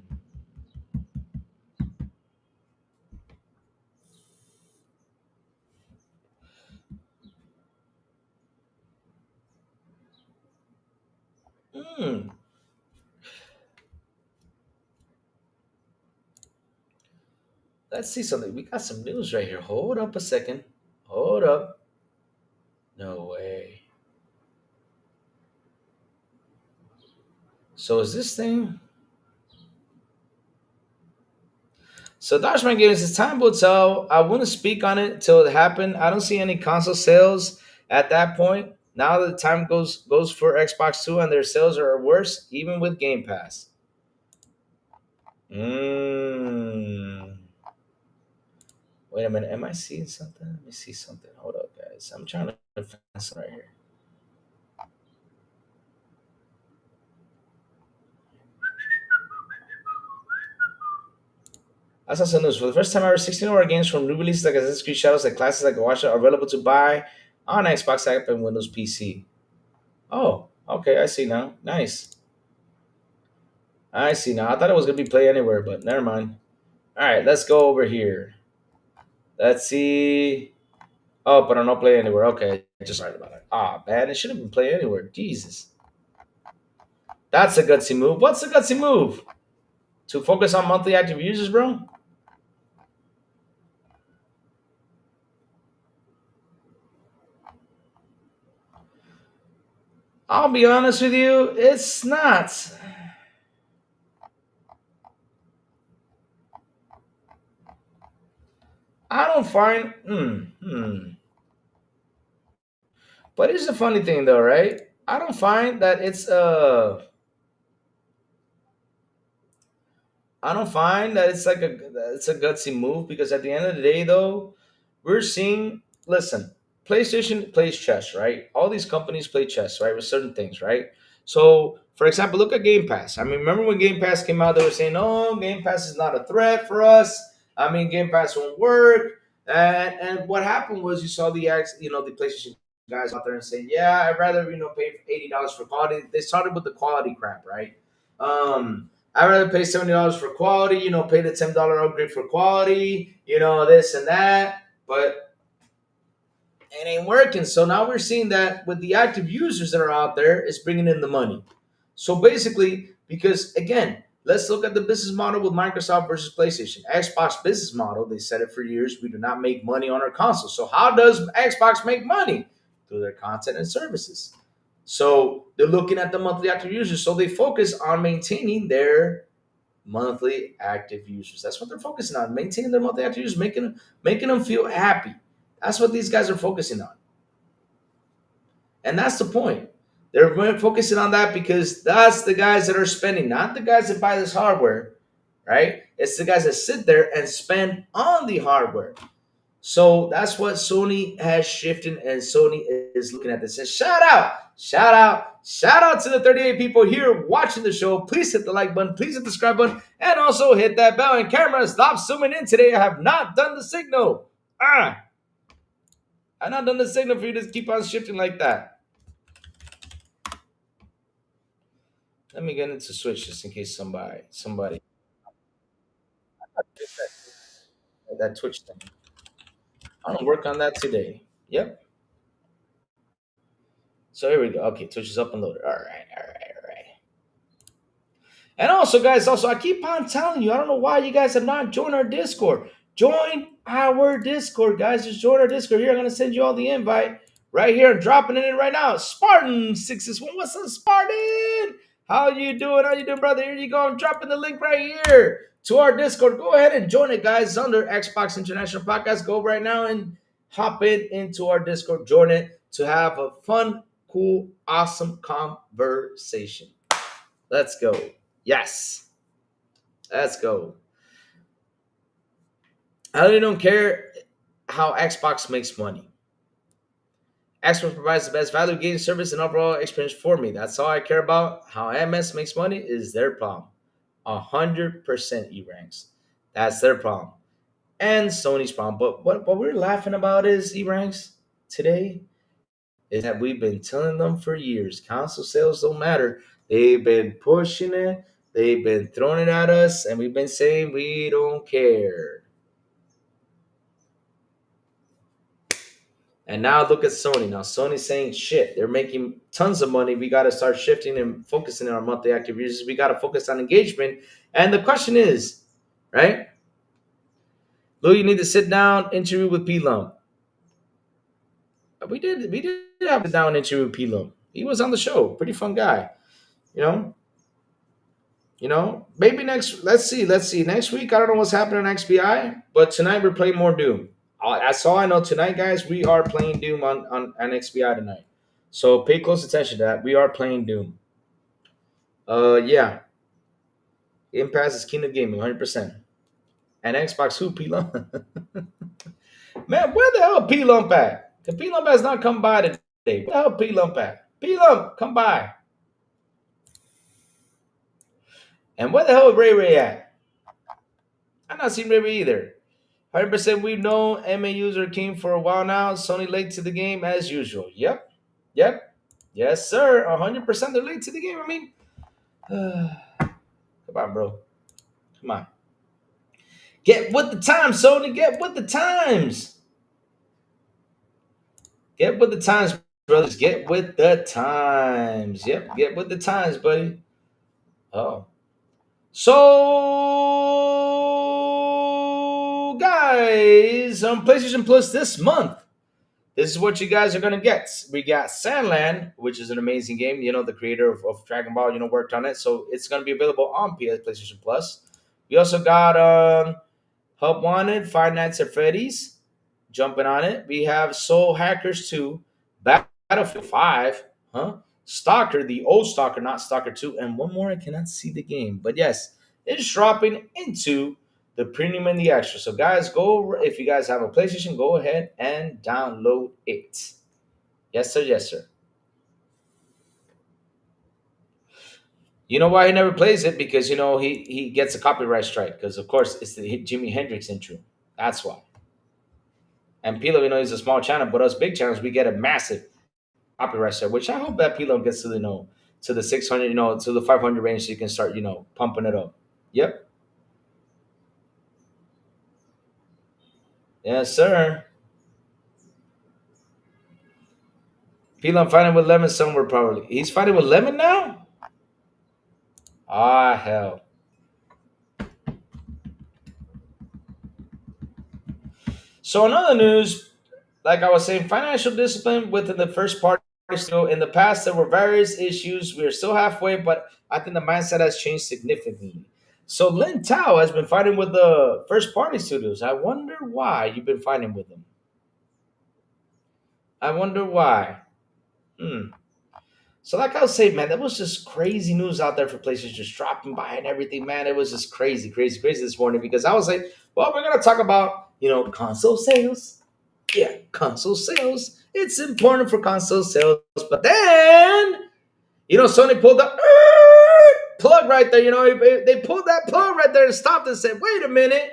Let's see something. We got some news right here. Hold up a second. Hold up. No way. So is this thing? So Dashman Games, as time will tell. I wouldn't speak on it till it happened. I don't see any console sales at that point. Now that the time goes for Xbox Two and their sales are worse, even with Game Pass. Mm. Wait a minute. Am I seeing something? Let me see something. Hold up, guys. I'm trying to find something right here. That's also news. For the first time ever, 16 more games from new releases like Assassin's Creed Shadows and classes like Watch are available to buy on Xbox App and Windows PC. Oh, okay, I see now. Nice. I see now. I thought it was gonna be Play Anywhere, but never mind. All right, let's go over here. Let's see. Oh, but I'm not Play Anywhere. Okay, just right about it. Ah, man, it should have been Play Anywhere. Jesus, that's a gutsy move. What's a gutsy move? To focus on monthly active users, bro? I'll be honest with you, it's not. I don't find. But here's the funny thing, though, right? I don't find that I don't find that it's a gutsy move because at the end of the day, though, we're seeing. Listen, PlayStation plays chess, right? All these companies play chess, right, with certain things, right? So, for example, look at Game Pass. I mean, remember when Game Pass came out? They were saying, "Oh, Game Pass is not a threat for us. I mean, Game Pass won't work." And what happened was you saw the PlayStation guys out there and saying, "Yeah, I'd rather pay $80 for quality." They started with the quality crap, right? I'd rather pay $70 for quality, pay the $10 upgrade for quality, this and that. But it ain't working. So now we're seeing that with the active users that are out there, it's bringing in the money. So basically, because again, let's look at the business model with Microsoft versus PlayStation. Xbox business model, they said it for years, we do not make money on our console. So how does Xbox make money? Through their content and services. So they're looking at the monthly active users. So they focus on maintaining their monthly active users. That's what they're focusing on, maintaining their monthly active users, making them feel happy. That's what these guys are focusing on. And that's the point. They're focusing on that because that's the guys that are spending, not the guys that buy this hardware, right? It's the guys that sit there and spend on the hardware. So that's what Sony has shifted, and Sony is looking at this. And shout out to the 38 people here watching the show. Please hit the like button, please hit the subscribe button, and also hit that bell. And camera, stop zooming in today. I have not done the signal. I've not done the signal for you to keep on shifting like that. Let me get into Switch just in case somebody that Twitch thing. I'm gonna work on that today. Yep. So here we go. Okay, Twitch is up and loaded. All right, all right, all right. And also, guys, I keep on telling you, I don't know why you guys have not joined our Discord. Join our Discord, guys. Just join our Discord here. I'm gonna send you all the invite right here. I'm dropping it in right now. Spartan661. What's up, Spartan? How you doing? How you doing, brother? Here you go. I'm dropping the link right here to our Discord. Go ahead and join it, guys. It's under Xbox International Podcast. Go right now and hop into our Discord. Join it to have a fun, cool, awesome conversation. Let's go. Yes. Let's go. I really don't care how Xbox makes money. Xbox provides the best value, game service, and overall experience for me. That's all I care about. How MS makes money is their problem. 100% E-Ranks. That's their problem. And Sony's problem. But what we're laughing about is E-Ranks today is that we've been telling them for years. Console sales don't matter. They've been pushing it. They've been throwing it at us, and we've been saying we don't care. And now look at Sony. Now Sony's saying, shit, they're making tons of money. We got to start shifting and focusing on our monthly active users. We got to focus on engagement. And the question is, right? Lou, you need to sit down, interview with P-Lump. We did have a down interview with P-Lump. He was on the show. Pretty fun guy. Maybe let's see. Next week, I don't know what's happening on XBI, but tonight we're playing more Doom. That's all I know tonight, guys. We are playing Doom on XBI tonight. So pay close attention to that. We are playing Doom. Yeah. Game Pass is king of gaming, 100%. And Xbox who, P-Lump? Man, where the hell P-Lump at? The P-Lump has not come by today. Where the hell P-Lump at? P-Lump, come by. And where the hell is Ray at? I've not seen Ray either. 100% we've known MA user king for a while now. Sony late to the game as usual. Yep. Yes, sir. 100% they're late to the game. I mean, come on, bro. Come on. Get with the times, Sony. Get with the times. Get with the times, brothers. Get with the times. Yep, get with the times, buddy. Oh. So, guys, on PlayStation Plus this month, this is what you guys are going to get. We got Sandland, which is an amazing game. The creator of Dragon Ball, worked on it. So it's going to be available on PlayStation Plus. We also got Hub Wanted, Five Nights at Freddy's, jumping on it. We have Soul Hackers 2, Battlefield 5, Stalker, the old Stalker, not Stalker 2, and one more. I cannot see the game. But yes, it's dropping into the premium and the extra. So guys, if you guys have a PlayStation, go ahead and download it. Yes, sir. Yes, sir. You know why he never plays it? Because, he gets a copyright strike. Because, of course, it's the Jimi Hendrix intro. That's why. And Pilo, he's a small channel, but us big channels, we get a massive copyright strike, which I hope that Pilo gets to the 600, to the 500 range so you can start, pumping it up. Yep. Yes, sir. Pilo, I'm fighting with Lemon somewhere probably. He's fighting with Lemon now? Ah, hell. So in other news, like I was saying, financial discipline within the first party. So in the past, there were various issues. We are still halfway, but I think the mindset has changed significantly. So Lin Tao has been fighting with the first party studios. I wonder why you've been fighting with them. I wonder why. So like I was saying, man, that was just crazy news out there for PlayStation just dropping by and everything, man. It was just crazy this morning because I was like, well, we're going to talk about, console sales. Yeah, console sales. It's important for console sales. But then, Sony pulled the plug right there. They pulled that plug right there and stopped and said, wait a minute.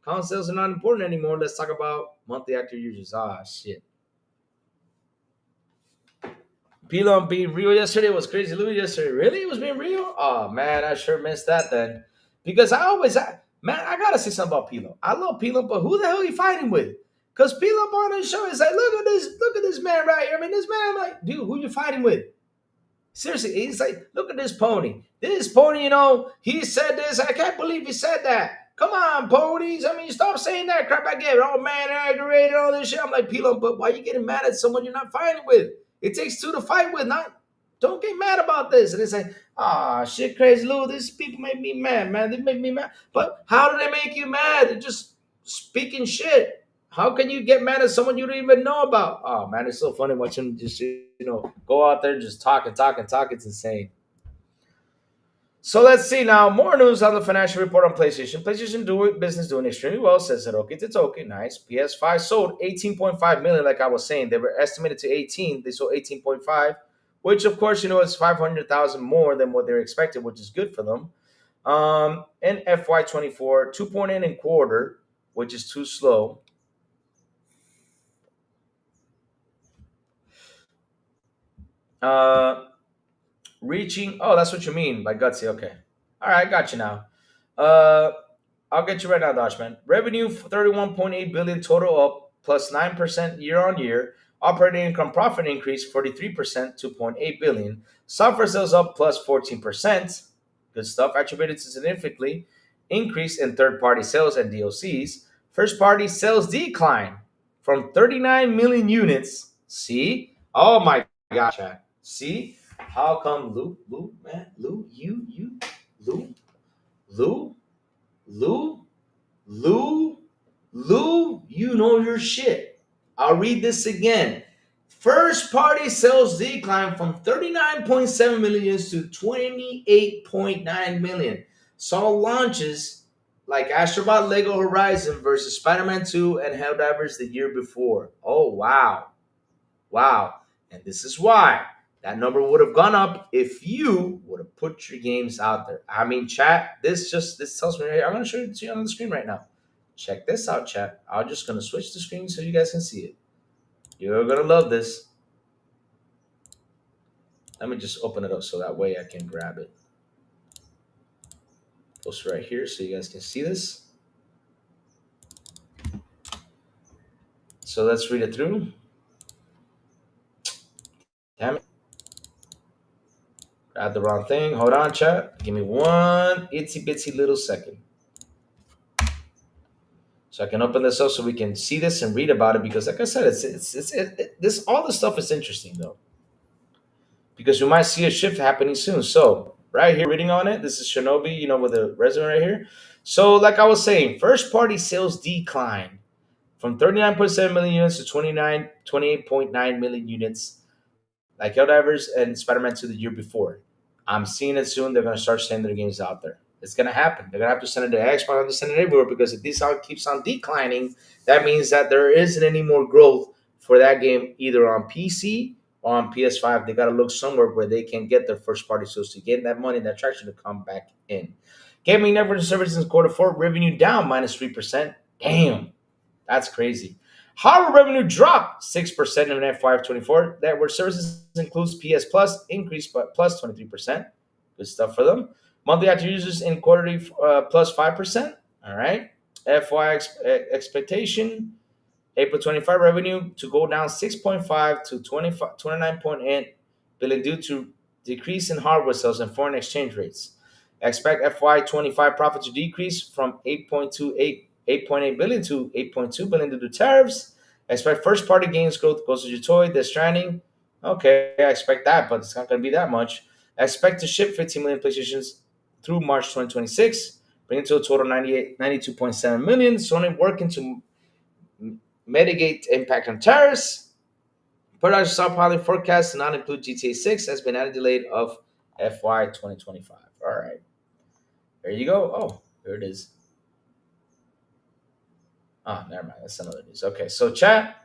Console sales are not important anymore. Let's talk about monthly active users. Ah, shit. Pilon being real yesterday was crazy. Louis yesterday, really? It was being real? Oh man, I sure missed that then. Because man, I gotta say something about Pilon. I love Pilon, but who the hell are you fighting with? Because Pilon on his show is like, look at this man right here. I mean, this man, I'm like, dude, who you fighting with? Seriously, he's like, look at this pony. This pony, he said this. I can't believe he said that. Come on, ponies. I mean, stop saying that crap. I get it. Oh, man, aggravated, all this shit. I'm like, Pilon, but why are you getting mad at someone you're not fighting with? It takes two to fight with, not. Don't get mad about this. And it's like, shit, crazy Lou. These people make me mad, man. They make me mad. But how do they make you mad? They're just speaking shit. How can you get mad at someone you don't even know about? Oh man, it's so funny watching them just go out there and just talk and talk and talk. It's insane. So let's see now. More news on the financial report on PlayStation. PlayStation doing extremely well, says Hiroki Titoki. Nice. PS5 sold 18.5 million, like I was saying. They were estimated to 18. They sold 18.5, which of course is 500,000 more than what they expected, which is good for them. In FY24, 2.8 in quarter, which is too slow. Reaching. Oh, that's what you mean by gutsy. Okay. All right, got you now. I'll get you right now, Dodgeman. Revenue 31.8 billion total, up plus 9% year on year. Operating income profit increase 43%, 2.8 billion. Software sales up plus 14%. Good stuff. Attributed to significantly increase in third-party sales and DLCs. First-party sales decline from 39 million units. See? Oh my gosh, chat. See? How come Lou, man, Lou, Lou, Lou, you know your shit. I'll read this again. First party sales declined from 39.7 million to 28.9 million. Saw launches like Astrobot Lego Horizon versus Spider-Man 2 and Helldivers the year before. Oh, wow. Wow. And this is why. That number would have gone up if you would have put your games out there. I mean, chat, this tells me, I'm going to show it to you on the screen right now. Check this out, chat. I'm just going to switch the screen so you guys can see it. You're going to love this. Let me just open it up so that way I can grab it. Post right here so you guys can see this. So let's read it through. Damn it. Grab the wrong thing. Hold on, chat. Give me one itsy bitsy little second. So I can open this up so we can see this and read about it because, like I said, this all this stuff is interesting though, because we might see a shift happening soon. So right here, reading on it, this is Shinobi, with the resume right here. So like I was saying, first party sales declined from 39.7 million units to 28.9 million units, like Helldivers and Spider-Man 2 the year before. I'm seeing it soon. They're going to start sending their games out there. It's going to happen. They're going to have to send it to Xbox, have to send it everywhere, because if this keeps on declining, that means that there isn't any more growth for that game either on PC or on PS5. They got to look somewhere where they can get their first party sales to get that money and that traction to come back in. Gaming network and services in quarter four, revenue down minus 3%. Damn, that's crazy. Hardware revenue dropped 6% in FY24. Network services includes PS Plus, increased by plus 23%. Good stuff for them. Monthly active users in quarterly plus 5%. All right. FY expectation, April 25 revenue to go down 6.5 to 29.8 billion due to decrease in hardware sales and foreign exchange rates. Expect FY25 profit to decrease from 8.8 billion to 8.2 billion due to tariffs. Expect first party games growth goes to Joy, Death Stranding. Okay, I expect that, but it's not going to be that much. Expect to ship 15 million PlayStations through March 2026, bringing to a total 92.7 million. Sony working to mitigate impact on tariffs. Production stockpiling forecast to not include GTA 6 has been added delayed of FY 2025. All right, there you go. Oh, there it is. Ah, never mind. That's another news. Okay, so chat.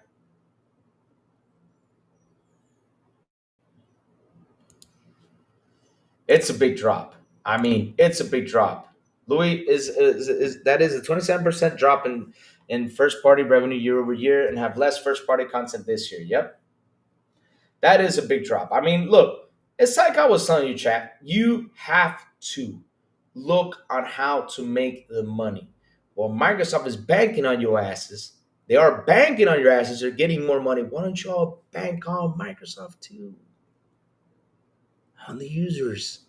It's a big drop. I mean, it's a big drop. Louis is that is a 27% drop in first party revenue year over year, and have less first party content this year. Yep. That is a big drop. I mean, look, it's like I was telling you, chat. You have to look on how to make the money. Well, Microsoft is banking on your asses. They are banking on your asses. They're getting more money. Why don't y'all bank on Microsoft too? On the users.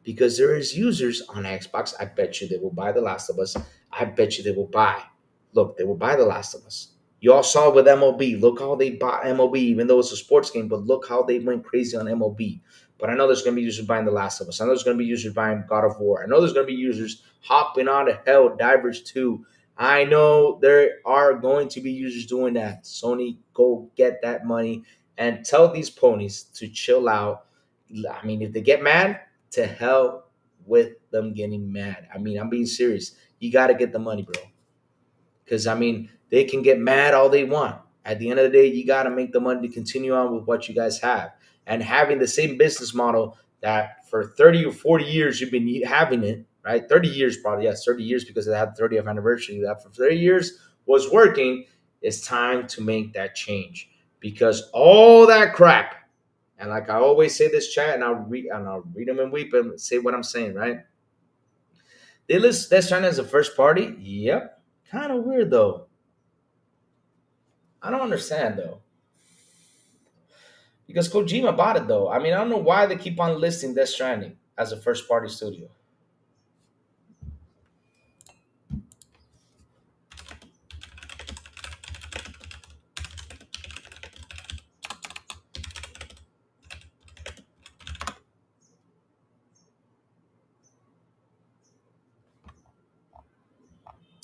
Because there is users on Xbox. I bet you they will buy The Last of Us. I bet you they will buy. Look, they will buy The Last of Us. You all saw it with MLB. Look how they bought MLB, even though it's a sports game, but look how they went crazy on MLB. But I know there's going to be users buying The Last of Us. I know there's going to be users buying God of War. I know there's going to be users hopping on to Hell Divers 2. I know there are going to be users doing that. Sony, go get that money and tell these ponies to chill out. I mean, if they get mad, to hell with them getting mad. I mean, I'm being serious. You got to get the money, bro. Because, I mean, they can get mad all they want. At the end of the day, you got to make the money to continue on with what you guys have. And having the same business model that for 30 or 40 years you've been having it, right? 30 years probably, yes, 30 years because they had the 30th anniversary. That for 30 years was working. It's time to make that change. Because all that crap, and like I always say this chat, and I'll read them and weep and say what I'm saying, right? They list Death Stranding as a first party. Yep. Kind of weird though. I don't understand though. Because Kojima bought it though. I mean, I don't know why they keep on listing Death Stranding as a first party studio.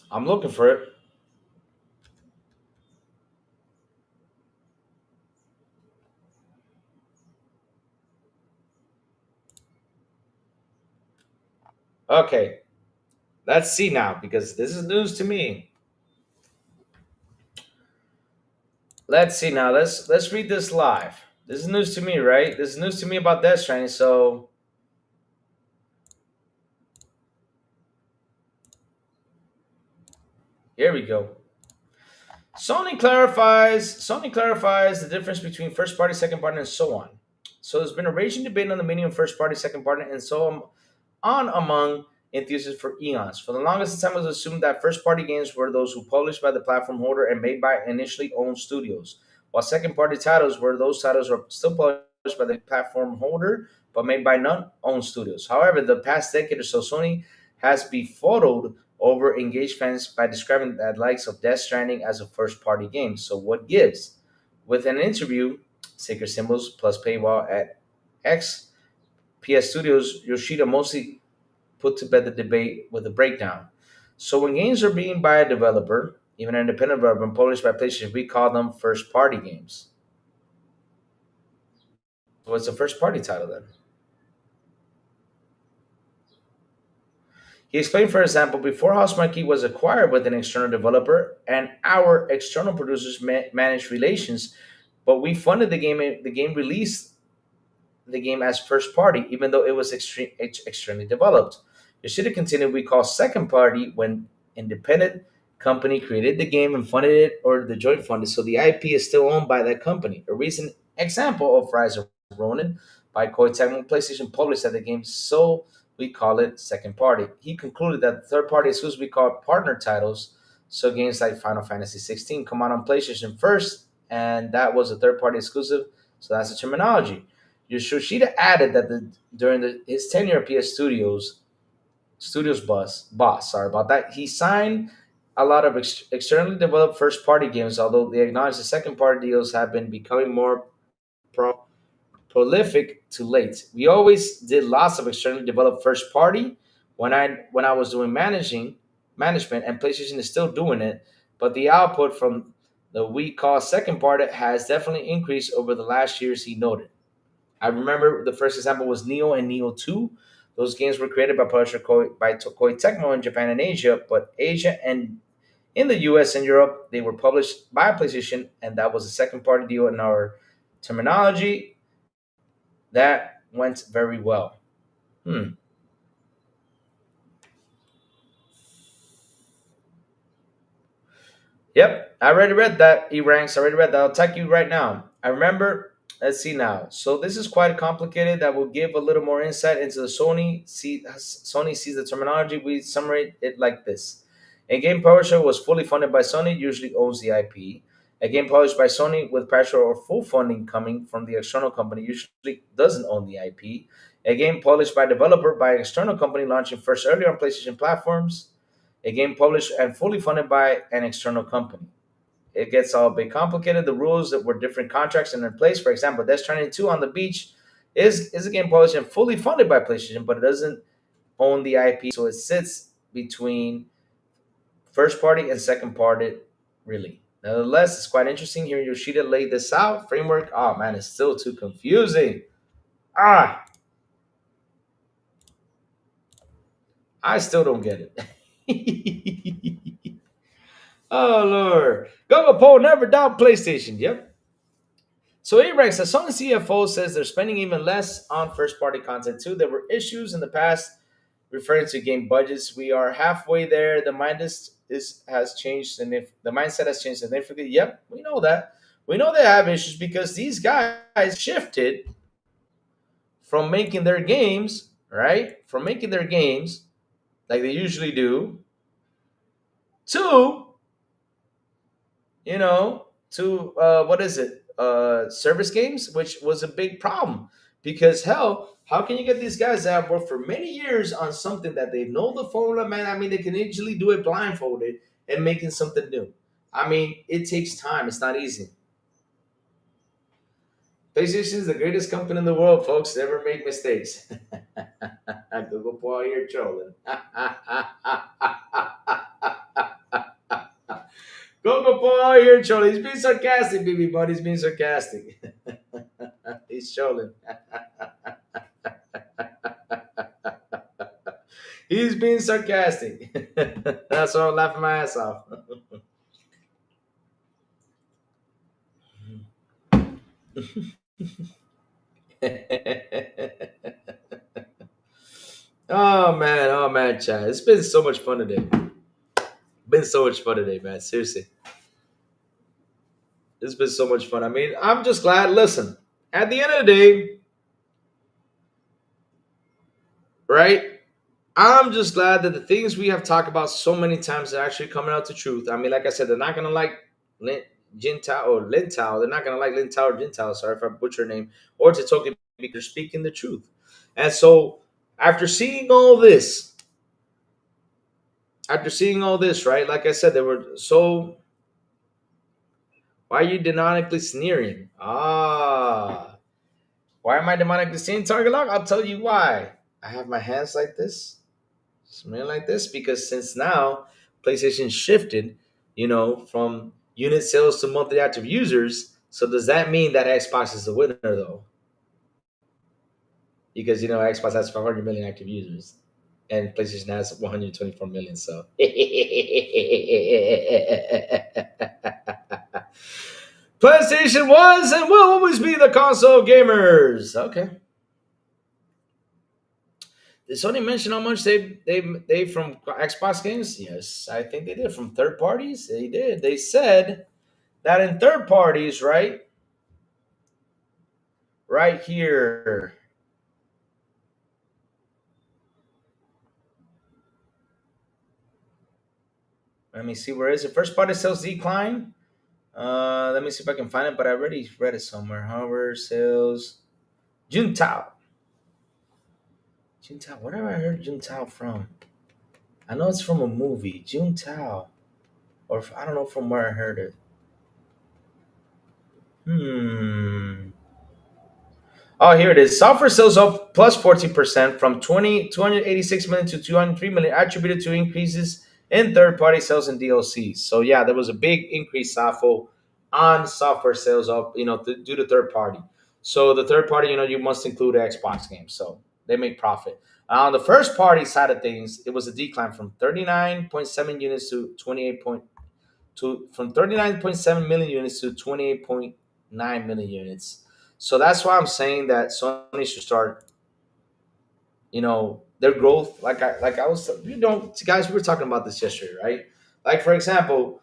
I'm looking for it. Okay. Let's see now because this is news to me. Let's see now. Let's read this live. This is news to me, right? This is news to me about Death Stranding. So here we go. Sony clarifies the difference between first party, second party, and so on. So there's been a raging debate on the meaning of first party, second party, and so on among enthusiasts for eons. For the longest time, it was assumed that first party games were those who published by the platform holder and made by initially owned studios, while second party titles were those titles were still published by the platform holder but made by non-owned studios. However, the past decade or so, Sony has befuddled over engaged fans by describing the likes of Death Stranding as a first party game. So what gives? With an interview, Sacred Symbols plus paywall at X PS Studios, Yoshida mostly put to bed the debate with a breakdown. So when games are being by a developer, even an independent developer, and published by PlayStation, we call them first party games. What's a first party title then? He explained, for example, before Housemarque was acquired with an external developer, and our external producers managed relations, but we funded the game. The game released the game as first party, even though it was extremely developed. Yoshida continued, we call second party when independent company created the game and funded it or the joint funded. So the IP is still owned by that company. A recent example of Rise of Ronin by Koei Tecmo PlayStation published that the game, so we call it second party. He concluded that third party exclusives we call partner titles. So games like Final Fantasy 16 come out on PlayStation first, and that was a third party exclusive. So that's the terminology. Yoshida added that during his tenure at PS Studios boss, sorry about that, he signed a lot of externally developed first party games, although they acknowledge the second party deals have been becoming more pro- prolific to late. We always did lots of externally developed first party when I was doing management, and PlayStation is still doing it, but the output from the we call second party has definitely increased over the last years, he noted. I remember the first example was Neo and Neo 2. Those games were created by publisher Koei Tecmo in Japan and Asia, but Asia and in the US and Europe, they were published by PlayStation, and that was a second party deal in our terminology. That went very well. Hmm. Yep, I already read that. E ranks. I already read that. I'll tell you right now. I remember Let's see now. So this is quite complicated. That will give a little more insight into the Sony. Sony sees the terminology. We summarize it like this: a game publisher was fully funded by Sony, usually owns the IP. A game published by Sony with partial or full funding coming from the external company usually doesn't own the IP. A game published by developer by an external company launching first early on PlayStation platforms. A game published and fully funded by an external company. It gets all a bit complicated. The rules that were different contracts in place. For example, Death Stranding 2 on the beach is a game published and fully funded by PlayStation, but it doesn't own the IP, so it sits between first party and second party, really. Nevertheless, it's quite interesting hearing Yoshida lay this out. Framework, oh man, it's still too confusing. Ah, I still don't get it. Oh Lord. Google poll never doubt PlayStation. Yep. So Arex, the Sony CFO, says they're spending even less on first-party content too. There were issues in the past referring to game budgets. We are halfway there. The has changed, and if the mindset has changed significantly, yep, we know that. We know they have issues because these guys shifted from making their games, right? From making their games like they usually do to to what is it? Service games, which was a big problem because hell, how can you get these guys that have worked for many years on something that they know the formula, man? I mean, they can easily do it blindfolded and making something new. I mean, it takes time. It's not easy. PlayStation is the greatest company in the world, folks. Never make mistakes. Google Paul here trolling. Google Paul here trolling. He's being sarcastic, baby buddy. He's being sarcastic. He's trolling. He's being sarcastic. That's why I'm laughing my ass off. Oh man, Chad. It's been so much fun today. Been so much fun today, man. Seriously. It's been so much fun. I mean, I'm just glad. Listen, at the end of the day, right? I'm just glad that the things we have talked about so many times are actually coming out to truth. I mean, like I said, they're not gonna like Jintao or Lintao. They're not gonna like Lintao or Jintao. Sorry if I butcher your name. Or to Tokyo because they're speaking the truth. And so, after seeing all this, right? Like I said, they were so. Why are you demonically sneering? Ah, why am I demonically sneering, Target Lock? I'll tell you why. I have my hands like this. Something like this because since now PlayStation shifted, from unit sales to monthly active users. So does that mean that Xbox is the winner though? Because Xbox has 500 million active users, and PlayStation has 124 million. So PlayStation was and will always be the console gamers. Okay. Did Sony mention how much they from Xbox games? Yes, I think they did. From third parties, they did. They said that in third parties, right here. Let me see, where is it? First party sales decline. Let me see if I can find it, but I already read it somewhere. However, sales Juntao. Juntao. Where have I heard Juntao from? I know it's from a movie. Juntao. Or I don't know from where I heard it. Oh, here it is. Software sales up plus 14% from 286 million to 203 million, attributed to increases in third-party sales and DLCs. So yeah, there was a big increase, Safo, on software sales up, due to third party. So the third party, you must include Xbox games. So they make profit. On the first party side of things, it was a decline from 39.7 units to 39.7 million units to 28.9 million units. So that's why I'm saying that Sony should start, their growth. Like I was, guys, we were talking about this yesterday, right? Like for example,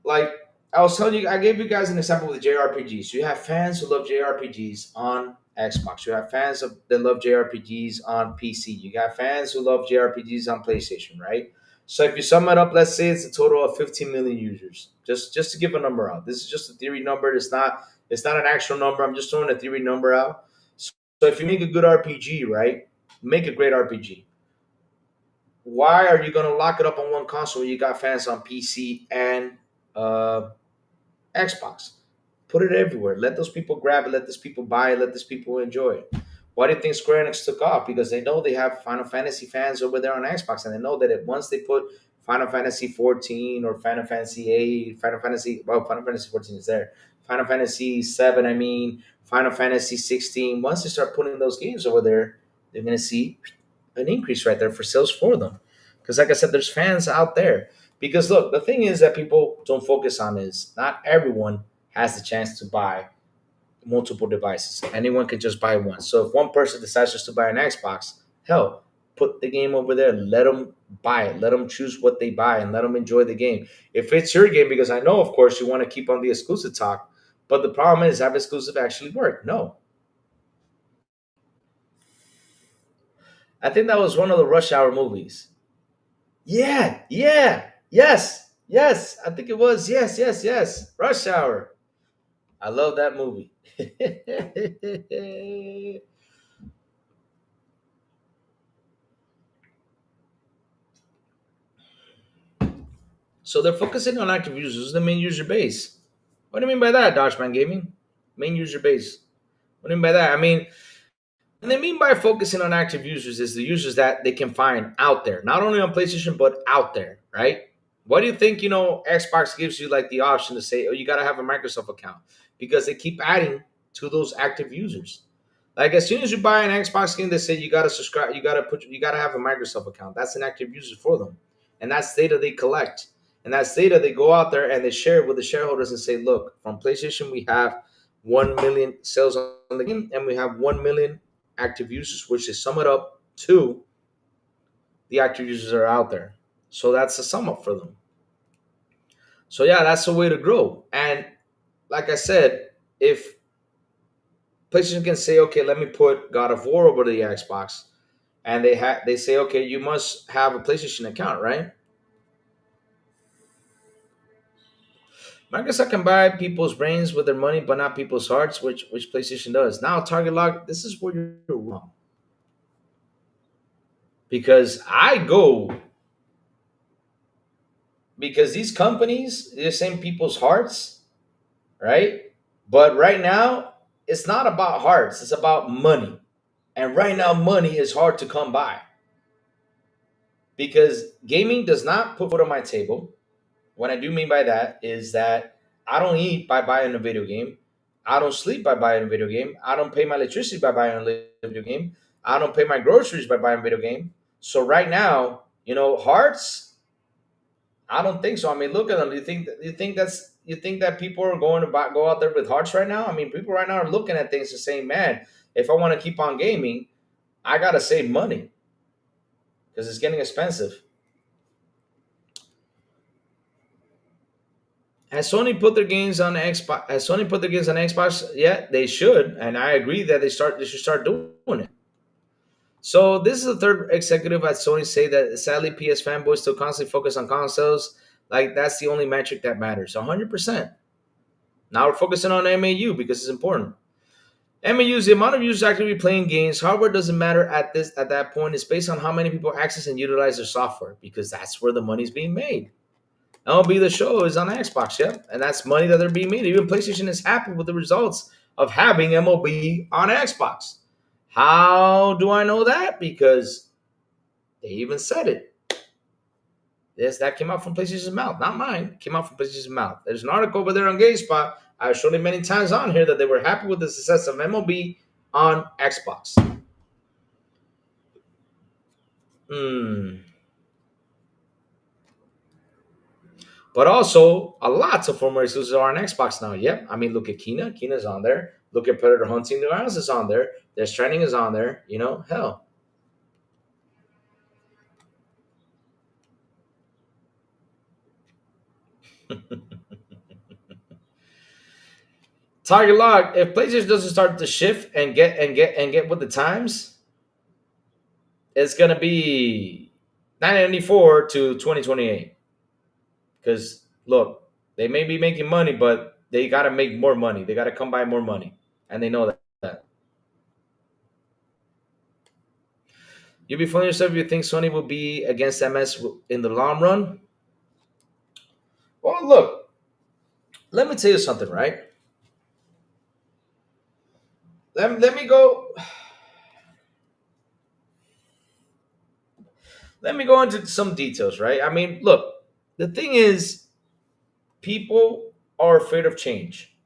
like I was telling you, I gave you guys an example with the JRPGs. You have fans who love JRPGs on Xbox. You have fans that love JRPGs on PC. You got fans who love JRPGs on PlayStation, right? So if you sum it up, let's say it's a total of 15 million users. Just to give a number out. This is just a theory number. It's not an actual number. I'm just throwing a theory number out. So if you make a good RPG, right? Make a great RPG. Why are you gonna lock it up on one console when you got fans on PC and uh, Xbox? Put it everywhere. Let those people grab it. Let those people buy it. Let those people enjoy it. Why do you think Square Enix took off? Because they know they have Final Fantasy fans over there on Xbox, and they know that once they put Final Fantasy 14 or Final Fantasy 8, Final Fantasy 14 is there. Final Fantasy 7, I mean, Final Fantasy 16. Once they start putting those games over there, they're gonna see an increase right there for sales for them. Because, like I said, there's fans out there. Because look, the thing is that people don't focus on is not everyone has the chance to buy multiple devices. Anyone can just buy one. So if one person decides just to buy an Xbox, hell, put the game over there. Let them buy it. Let them choose what they buy and let them enjoy the game. If it's your game, because I know, of course, you want to keep on the exclusive talk, but the problem is, have exclusive actually work? No. I think that was one of the Rush Hour movies. Yeah, yeah, yes, yes. I think it was. Yes, yes, yes. Rush Hour. I love that movie. So they're focusing on active users, the main user base. What do you mean by that, Dodgeman Gaming? Main user base. What do you mean by that? I mean, what they mean by focusing on active users is the users that they can find out there, not only on PlayStation, but out there, right? What do you think, Xbox gives you like the option to say, oh, you got to have a Microsoft account? Because they keep adding to those active users. Like as soon as you buy an Xbox game, they say you got to subscribe, you got to have a Microsoft account. That's an active user for them. And that's data they collect. And that's data they go out there and they share it with the shareholders and say, look, from PlayStation, we have 1 million sales on the game and we have 1 million active users, which is sum it up to the active users that are out there. So that's a sum up for them. So yeah, that's the way to grow. And like I said, if PlayStation can say, okay, let me put God of War over the Xbox, and they say, okay, you must have a PlayStation account, right? Microsoft can buy people's brains with their money, but not people's hearts, which PlayStation does. Now, Target Lock, this is where you're wrong. Because because these companies, they're saying people's hearts, right? But right now, it's not about hearts, it's about money. And right now, money is hard to come by because gaming does not put food on my table. What I do mean by that is that I don't eat by buying a video game. I don't sleep by buying a video game. I don't pay my electricity by buying a video game. I don't pay my groceries by buying a video game. So right now, hearts, I don't think so. I mean, look at them. You think that people are going to go out there with hearts right now? I mean, people right now are looking at things and saying, "Man, if I want to keep on gaming, I gotta save money because it's getting expensive." Has Sony put their games on Xbox? Has Sony put their games on Xbox? Yeah, they should, and I agree that they should start doing it. So this is the third executive at Sony say that sadly PS fanboys still constantly focus on consoles. Like that's the only metric that matters. 100%. Now we're focusing on MAU because it's important. MAU is the amount of users actively playing games. Hardware doesn't matter at that point. It's based on how many people access and utilize their software because that's where the money's being made. MLB The Show is on Xbox, yeah, and that's money that they're being made. Even PlayStation is happy with the results of having MLB on Xbox. How do I know that? Because they even said it. Yes, that came out from PlayStation's mouth, not mine. It came out from PlayStation's mouth. There's an article over there on GameSpot. I've shown it many times on here that they were happy with the success of MLB on Xbox. Hmm. But also, a lot of former exclusives are on Xbox now. Yep. I mean, look at Kina. Kina's on there. Look at Predator Hunting Grounds is on there. Death Stranding is on there. Hell. Target lock. If PlayStation doesn't start to shift and get with the times, it's gonna be 1994 to 2028. Because look, they may be making money, but they gotta make more money. They gotta come by more money, and they know that. You'll be fooling yourself if you think Sony will be against MS in the long run. Well, look, let me tell you something, right? Let me go. Let me go into some details, right? I mean, look, the thing is, people are afraid of change,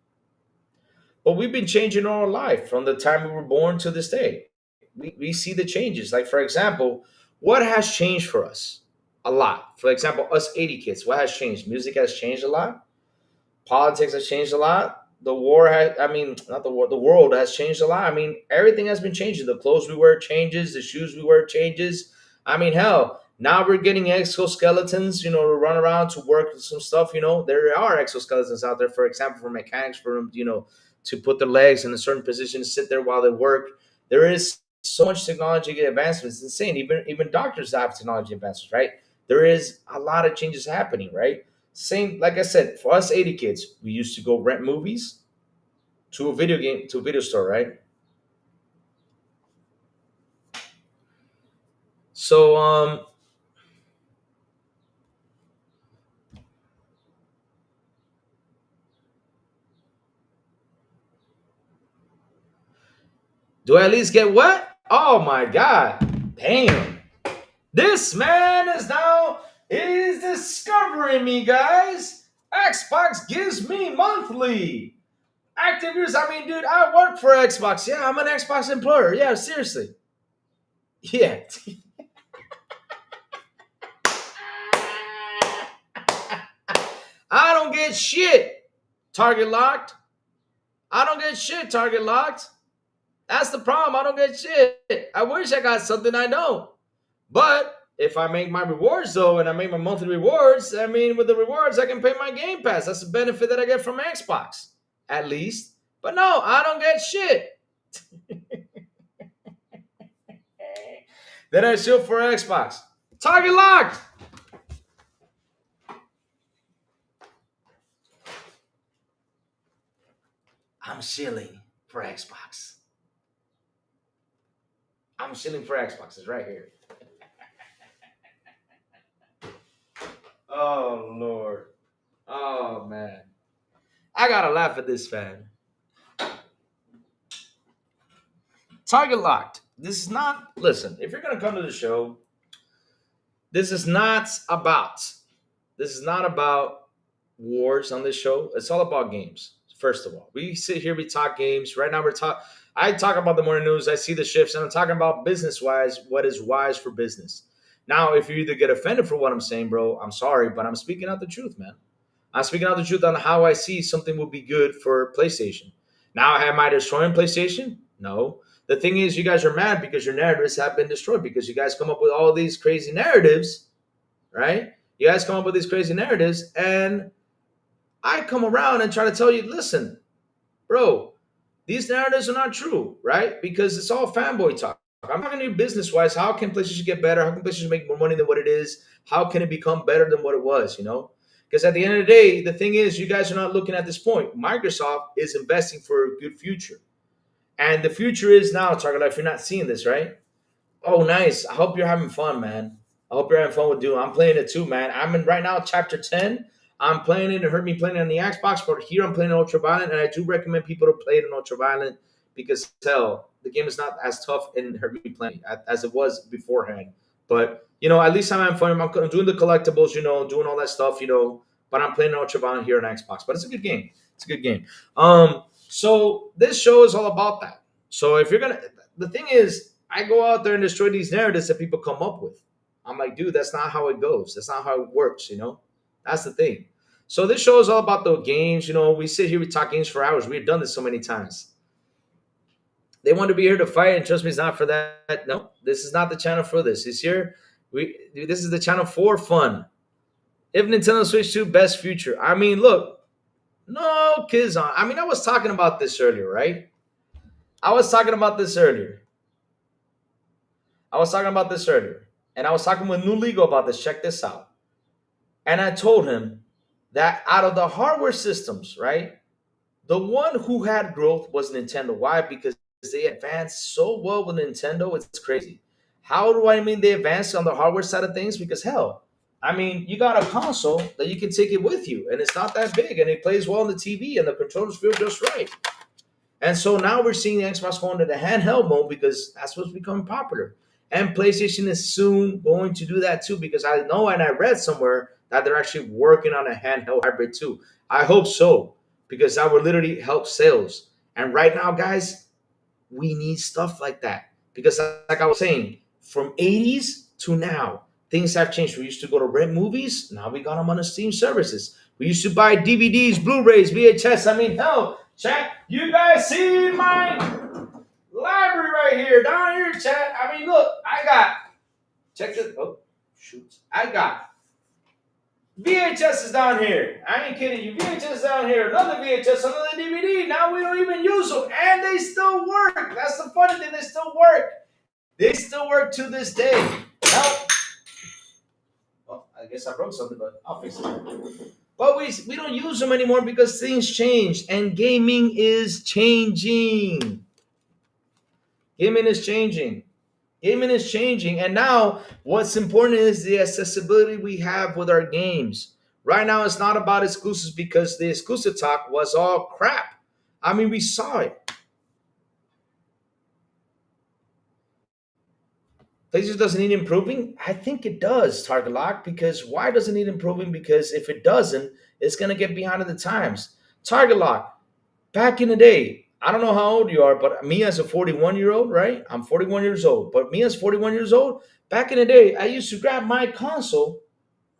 but we've been changing all our life from the time we were born to this day. We see the changes. Like, for example, what has changed for us? A lot. For example, us 80 kids, what has changed? Music has changed a lot. Politics has changed a lot. The war has, I mean, not the war, the world has changed a lot. I mean, everything has been changing. The clothes we wear changes, the shoes we wear changes. I mean, hell, now we're getting exoskeletons, to run around to work with some stuff. There are exoskeletons out there, for example, for mechanics, for them, to put their legs in a certain position, sit there while they work. There is so much technology advancements. It's insane. Even doctors have technology advancements, right? There is a lot of changes happening, right? Same, like I said, for us 80 kids, we used to go rent movies to a video store, right? So, do I at least get what? Oh my God. Damn. This man is discovering me, guys. Xbox gives me monthly active users. I mean, dude, I work for Xbox. Yeah, I'm an Xbox employer. Yeah, seriously. Yeah. I don't get shit. Target locked. I don't get shit. Target locked. That's the problem. I don't get shit. I wish I got something I don't. But if I make my rewards though, and I make my monthly rewards, I mean, with the rewards, I can pay my Game Pass. That's the benefit that I get from Xbox, at least. But no, I don't get shit. Then I shoot for Xbox. Target locked. I'm shilling for Xbox. I'm shilling for Xbox. It's right here. Oh Lord. Oh man. I gotta laugh at this fan. Target locked. This is not, listen, if you're gonna come to the show, this is not about wars on this show. It's all about games. First of all, we sit here, we talk games. Right now I talk about the morning news, I see the shifts, and I'm talking about business wise, what is wise for business. Now, if you either get offended for what I'm saying, bro, I'm sorry, but I'm speaking out the truth, man. I'm speaking out the truth on how I see something will be good for PlayStation. Now, am I destroying PlayStation? No. The thing is, you guys are mad because your narratives have been destroyed because you guys come up with all these crazy narratives, right? You guys come up with these crazy narratives, and I come around and try to tell you, listen, bro, these narratives are not true, right? Because it's all fanboy talk. I'm talking to you business wise. How can PlayStation get better? How can PlayStation make more money than what it is? How can it become better than what it was? Because at the end of the day, the thing is, you guys are not looking at this point. Microsoft is investing for a good future, and the future is now. Target Life, you're not seeing this, right? Oh, nice. I hope you're having fun, man. I hope you're having fun with Doom. I'm playing it too, man. I'm in right now, chapter 10. I'm playing it. It heard me playing it on the Xbox, but here I'm playing Ultraviolent, and I do recommend people to play it in Ultraviolent because, hell, the game is not as tough in hurt me playing as it was beforehand. But, at least I'm having fun. I'm doing the collectibles, doing all that stuff, but I'm playing Ultraviolent here on Xbox. But it's a good game. It's a good game. So this show is all about that. So if you're going to, the thing is, I go out there and destroy these narratives that people come up with. I'm like, dude, that's not how it goes. That's not how it works, That's the thing. So this show is all about the games. We sit here, we talk games for hours. We've done this so many times. They want to be here to fight, and trust me, it's not for that. No, this is not the channel for this. This is the channel for fun. If Nintendo Switch 2, best future. I mean, look, No kids on. I mean, I was talking about this earlier, right? I was talking about this earlier. I was talking about this earlier. And I was talking with New Legal about this. Check this out. And I told him that out of the hardware systems, right? The one who had growth was Nintendo. Why? Because they advanced so well with Nintendo, it's crazy. How do I mean they advanced on the hardware side of things? Because hell, I mean, you got a console that you can take it with you, and it's not that big, and it plays well on the TV, and the controllers feel just right. And so now we're seeing the Xbox going to the handheld mode because that's what's becoming popular. And PlayStation is soon going to do that too because I know and I read somewhere that they're actually working on a handheld hybrid too. I hope so because that would literally help sales. And right now, guys, we need stuff like that because, like I was saying, from 80s to now, things have changed. We used to go to rent movies. Now we got them on the Steam services. We used to buy DVDs, Blu-rays, VHS. I mean, hell, chat, you guys see my library right here, down here, chat. I mean, look, I got, check this. Oh, shoot. I got VHS is down here. I ain't kidding you. VHS down here. Another VHS, another DVD. Now we don't even use them. And they still work. That's the funny thing. They still work. They still work to this day. Now, well, I guess I broke something, but I'll fix it. But we don't use them anymore because things change. And gaming is changing. Gaming is changing. Gaming is changing. And now what's important is the accessibility we have with our games. Right now, it's not about exclusives because the exclusive talk was all crap. I mean, we saw it. PlayStation doesn't need improving? I think it does, Target Lock, because why does it need improving? Because if it doesn't, it's going to get behind the times. Target Lock, back in the day, I don't know how old you are, but me as a 41-year-old, right? I'm 41 years old. But me as 41 years old, back in the day, I used to grab my console,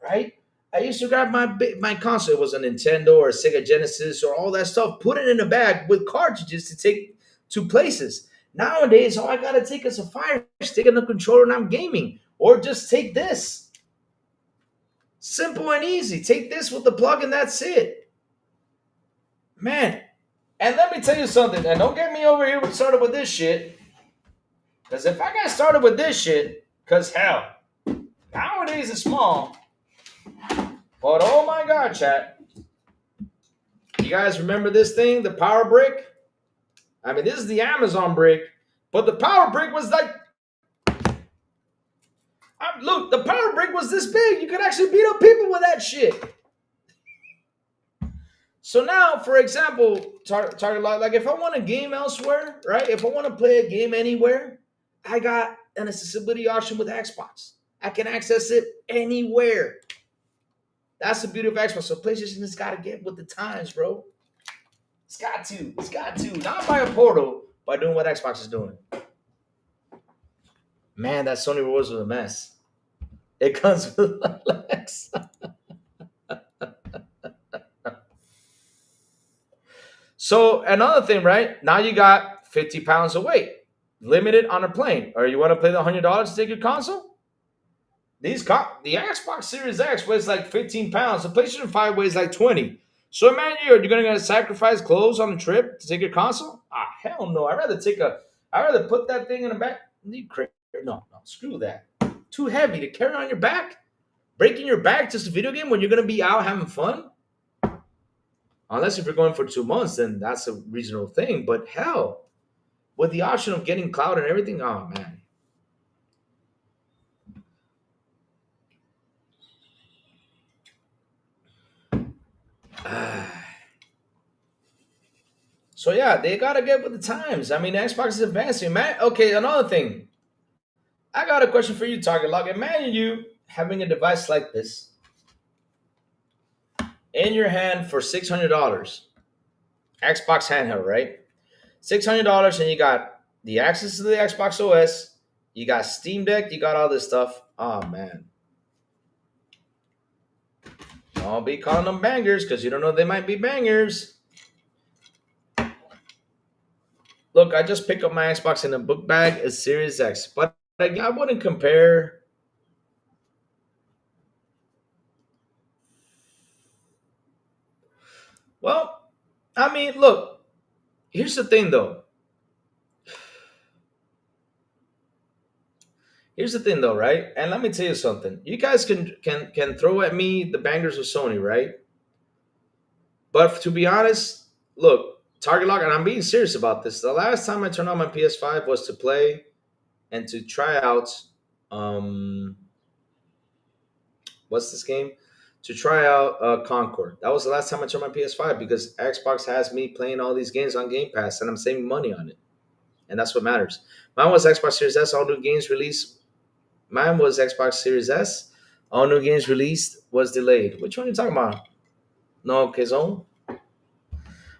right? I used to grab my console. It was a Nintendo or a Sega Genesis or all that stuff. Put it in a bag with cartridges to take to places. Nowadays, all I gotta take is a Fire Stick and a controller, and I'm gaming. Or just take this. Simple and easy. Take this with the plug, and that's it. Man, and let me tell you something, and don't get me over here started with this shit. Because if I got started with this shit, because hell, nowadays it's small. But oh my god, chat. You guys remember this thing, the Power Brick? I mean, this is the Amazon brick, but the Power Brick was like, look, the Power Brick was this big. You could actually beat up people with that shit. So now, for example, Target Lock, like if I want to game elsewhere, right? If I want to play a game anywhere, I got an accessibility option with Xbox. I can access it anywhere. That's the beauty of Xbox. So PlayStation has got to get with the times, bro. It's got to. It's got to. Not by a portal, by doing what Xbox is doing. Man, that Sony Rewards was a mess. It comes with Alexa. So another thing, right? Now you got 50 pounds of weight, limited on a plane. Or you want to pay the $100 to take your console? The Xbox Series X weighs like 15 pounds. The PlayStation 5 weighs like 20. So imagine you're going to sacrifice clothes on a trip to take your console? Ah, hell no. I'd rather put that thing in the back. No, screw that. Too heavy to carry on your back? Breaking your back just a video game when you're going to be out having fun? Unless if you're going for 2 months, then that's a reasonable thing. But hell, with the option of getting cloud and everything, oh man. So yeah, they gotta get with the times. I mean, Xbox is advancing, man. Okay, another thing. I got a question for you, Target Lock. Imagine you having a device like this in your hand for $600. Xbox handheld, right? $600, and you got the access to the Xbox OS. You got Steam Deck. You got all this stuff. Oh man. Don't be calling them bangers because you don't know they might be bangers. Look, I just picked up my Xbox in a book bag, a Series X, but I wouldn't compare. Well, I mean, look, here's the thing though. Here's the thing though, right? And let me tell you something. You guys can throw at me the bangers of Sony, right? But to be honest, look, target lock, and I'm being serious about this. The last time I turned on my PS5 was to play and to try out um what's this game? To try out Concord. That was the last time I turned my PS5 because Xbox has me playing all these games on Game Pass and I'm saving money on it. And that's what matters. Mine was Xbox Series S, all new games released. Mine was Xbox Series S. All new games released was delayed. Which one are you talking about? No, Kizone? But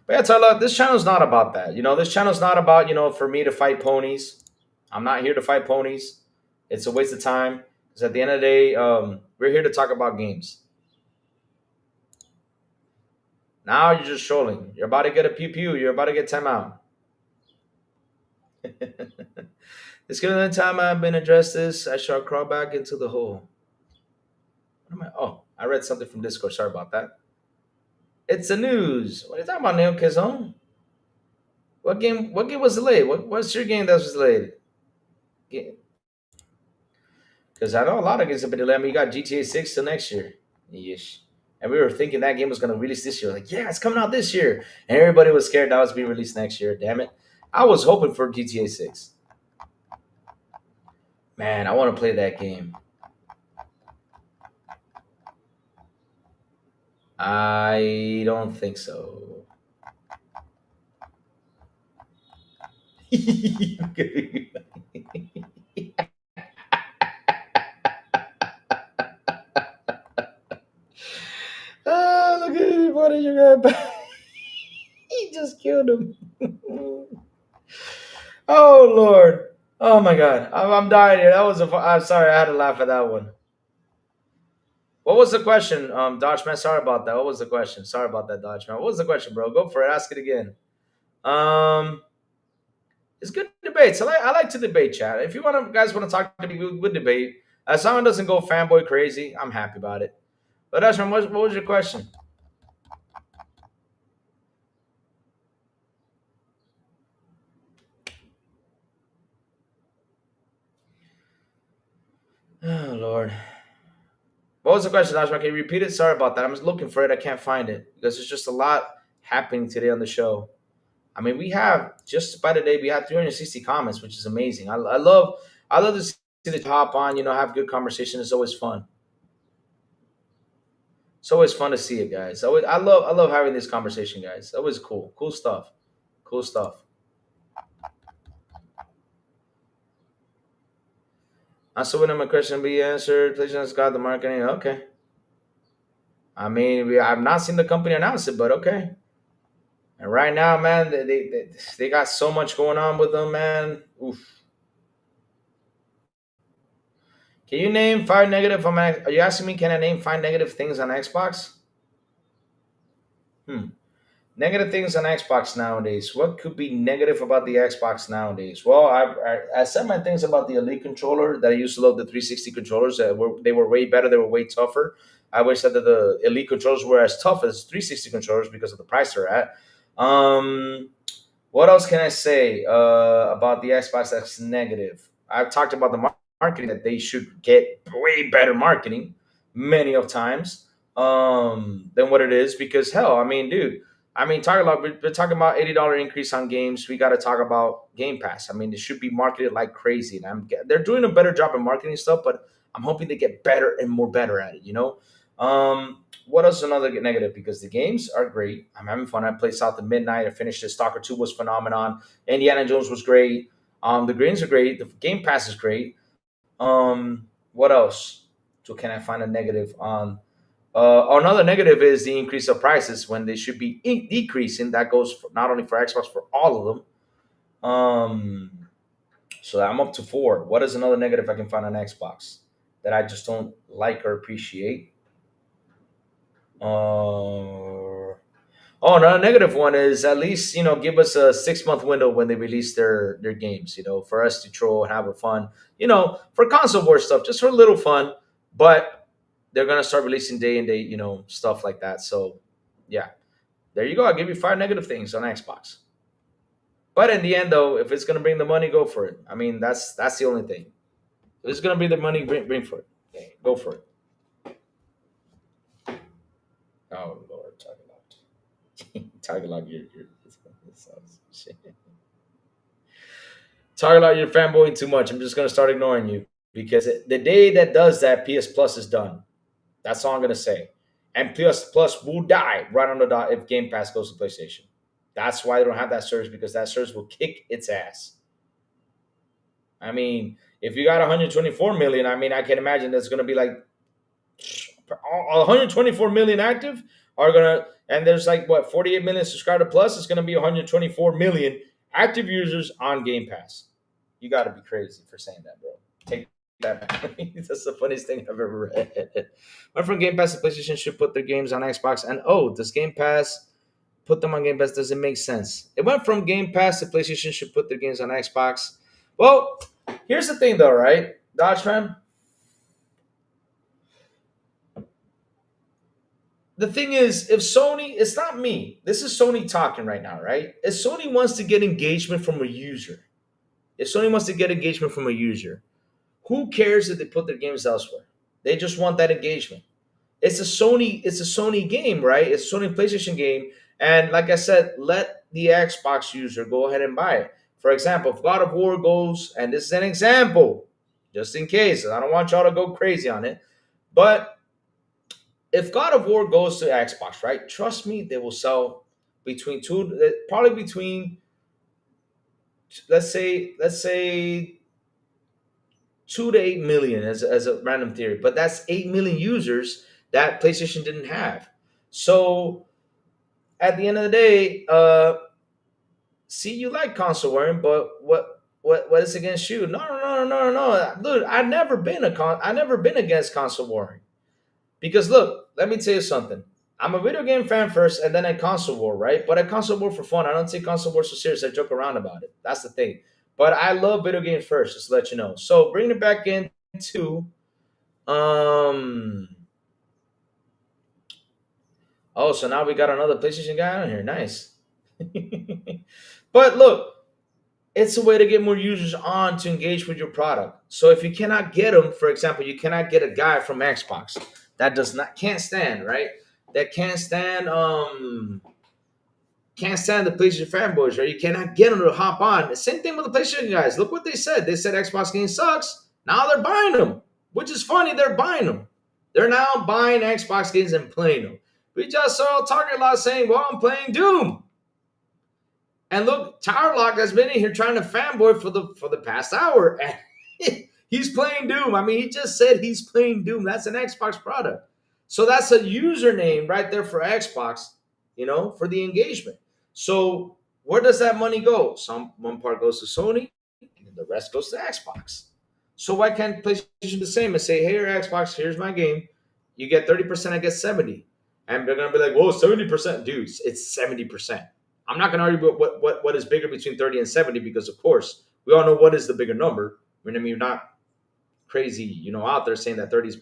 yeah, Tyler, this channel's not about that. This channel's not about, for me to fight ponies. I'm not here to fight ponies. It's a waste of time. Because at the end of the day, we're here to talk about games. Now you're just trolling. You're about to get a pew pew. You're about to get time out. It's good the time I've been addressed this. I shall crawl back into the hole. What am I? Oh, I read something from Discord. Sorry about that. It's the news. What are you talking about, Neo Kizone? What game? What game was delayed? What's your game that was delayed? Because I know a lot of games have been delayed. I mean, you got GTA 6 till next year. Yeesh. And we were thinking that game was going to release this year. Like, yeah, it's coming out this year. And everybody was scared that was being released next year. Damn it. I was hoping for GTA 6. Man, I want to play that game. I don't think so. Ah, look at him. What did you got back? He just killed him. Oh, Lord. Oh, my God. I'm dying here. I'm sorry. I had to laugh at that one. What was the question, Dodge man? Sorry about that. What was the question? Sorry about that, Dodge man. What was the question, bro? Go for it. Ask it again. Um, it's good debates. I like to debate, chat. If you guys want to talk to me, we'll debate. As long as it doesn't go fanboy crazy, I'm happy about it. But Dodge man, what was your question? Oh Lord. What was the question, Dodge man? Can you repeat it? Sorry about that. I'm just looking for it. I can't find it because there's just a lot happening today on the show. I mean, we have just by the day we have 360 comments, which is amazing. I love to see the hop on, have good conversation. It's always fun. It's always fun to see it, guys. I love having this conversation, guys. It's always cool. Cool stuff. Cool stuff. So when my question be answered, please just got the marketing. Okay. I mean, I've not seen the company announce it, but okay. And right now, man, they got so much going on with them, man. Oof. Can you name five negative? Are you asking me? Can I name five negative things on Xbox? Hmm. Negative things on Xbox nowadays. What could be negative about the Xbox nowadays? Well, I said my things about the Elite controller that I used to love the 360 controllers. They were way better. They were way tougher. I always said that the Elite controllers were as tough as 360 controllers because of the price they're at. What else can I say about the Xbox that's negative? I've talked about the marketing that they should get way better marketing many of times than what it is because hell, I mean, dude, I mean, we're talking about $80 increase on games. We got to talk about Game Pass. I mean, it should be marketed like crazy, and they're doing a better job of marketing stuff, but I'm hoping they get better and more better at it. What else is another negative? Because the games are great. I'm having fun. I played South of Midnight. I finished it. Stalker 2 was phenomenon. Indiana Jones was great. The greens are great. The Game Pass is great. What else? So can I find a negative on? Another negative is the increase of prices when they should be decreasing. That goes not only for Xbox, for all of them. So I'm up to four. What is another negative I can find on Xbox that I just don't like or appreciate? Another negative one is at least give us a 6 month window when they release their games. For us to troll and have a fun. For console war stuff, just for a little fun, but they're gonna start releasing day and day, stuff like that. So, yeah. There you go. I'll give you 5 negative things on Xbox. But in the end, though, if it's gonna bring the money, go for it. I mean, that's the only thing. If it's gonna bring the money, bring for it. Okay, go for it. Oh Lord, talk about your talk about your fanboying too much. I'm just gonna start ignoring you because the day that does that, PS Plus is done. That's all I'm gonna say. And PS Plus will die right on the dot if Game Pass goes to PlayStation. That's why they don't have that service because that service will kick its ass. I mean, if you got 124 million, I mean, I can imagine that's going to be like 124 million active are going to, and there's like what 48 million subscriber plus. It's going to be 124 million active users on Game Pass. You got to be crazy for saying that, bro. Take that back. That's the funniest thing I've ever read. Went from Game Pass to PlayStation should put their games on Xbox, and does Game Pass put them on Game Pass? Does it make sense? It went from Game Pass to PlayStation should put their games on Xbox. Well, here's the thing, though, right, Dodge fan? The thing is, if Sony, it's not me. This is Sony talking right now, right? If Sony wants to get engagement from a user, who cares if they put their games elsewhere? They just want that engagement. It's a Sony game, right? It's a Sony PlayStation game. And like I said, let the Xbox user go ahead and buy it. For example, if God of War goes, and this is an example, just in case, I don't want y'all to go crazy on it, but if God of War goes to Xbox, right? Trust me, they will sell probably between, let's say 2 to 8 million as a random theory, but that's 8 million users that PlayStation didn't have. So at the end of the day, see, you like console warring, but what is against you? No. Dude, I've never been against console warring. Because look, let me tell you something. I'm a video game fan first, and then I console war, right? But I console war for fun. I don't take console war so serious. I joke around about it. That's the thing. But I love video games first, just to let you know. So bringing it back into so now we got another PlayStation guy on here. Nice. But look, it's a way to get more users on to engage with your product. So if you cannot get them, for example, you cannot get a guy from Xbox that can't stand, right? That can't stand the PlayStation fanboys, right? You cannot get them to hop on. The same thing with the PlayStation guys. Look what they said. They said Xbox game sucks. Now they're buying them, which is funny. They're buying them. They're now buying Xbox games and playing them. We just saw Target Lot saying, well, I'm playing Doom. And look, Towerlock has been in here trying to fanboy for the past hour. And he's playing Doom. I mean, he just said he's playing Doom. That's an Xbox product. So that's a username right there for Xbox, for the engagement. So where does that money go? One part goes to Sony, and the rest goes to Xbox. So why can't PlayStation the same and say, hey, Xbox, here's my game. You get 30%, I get 70%. And they're going to be like, whoa, 70%. Dudes, it's 70%. I'm not going to argue about what is bigger between 30 and 70 because, of course, we all know what is the bigger number. I mean, you're not crazy, out there saying that 30 is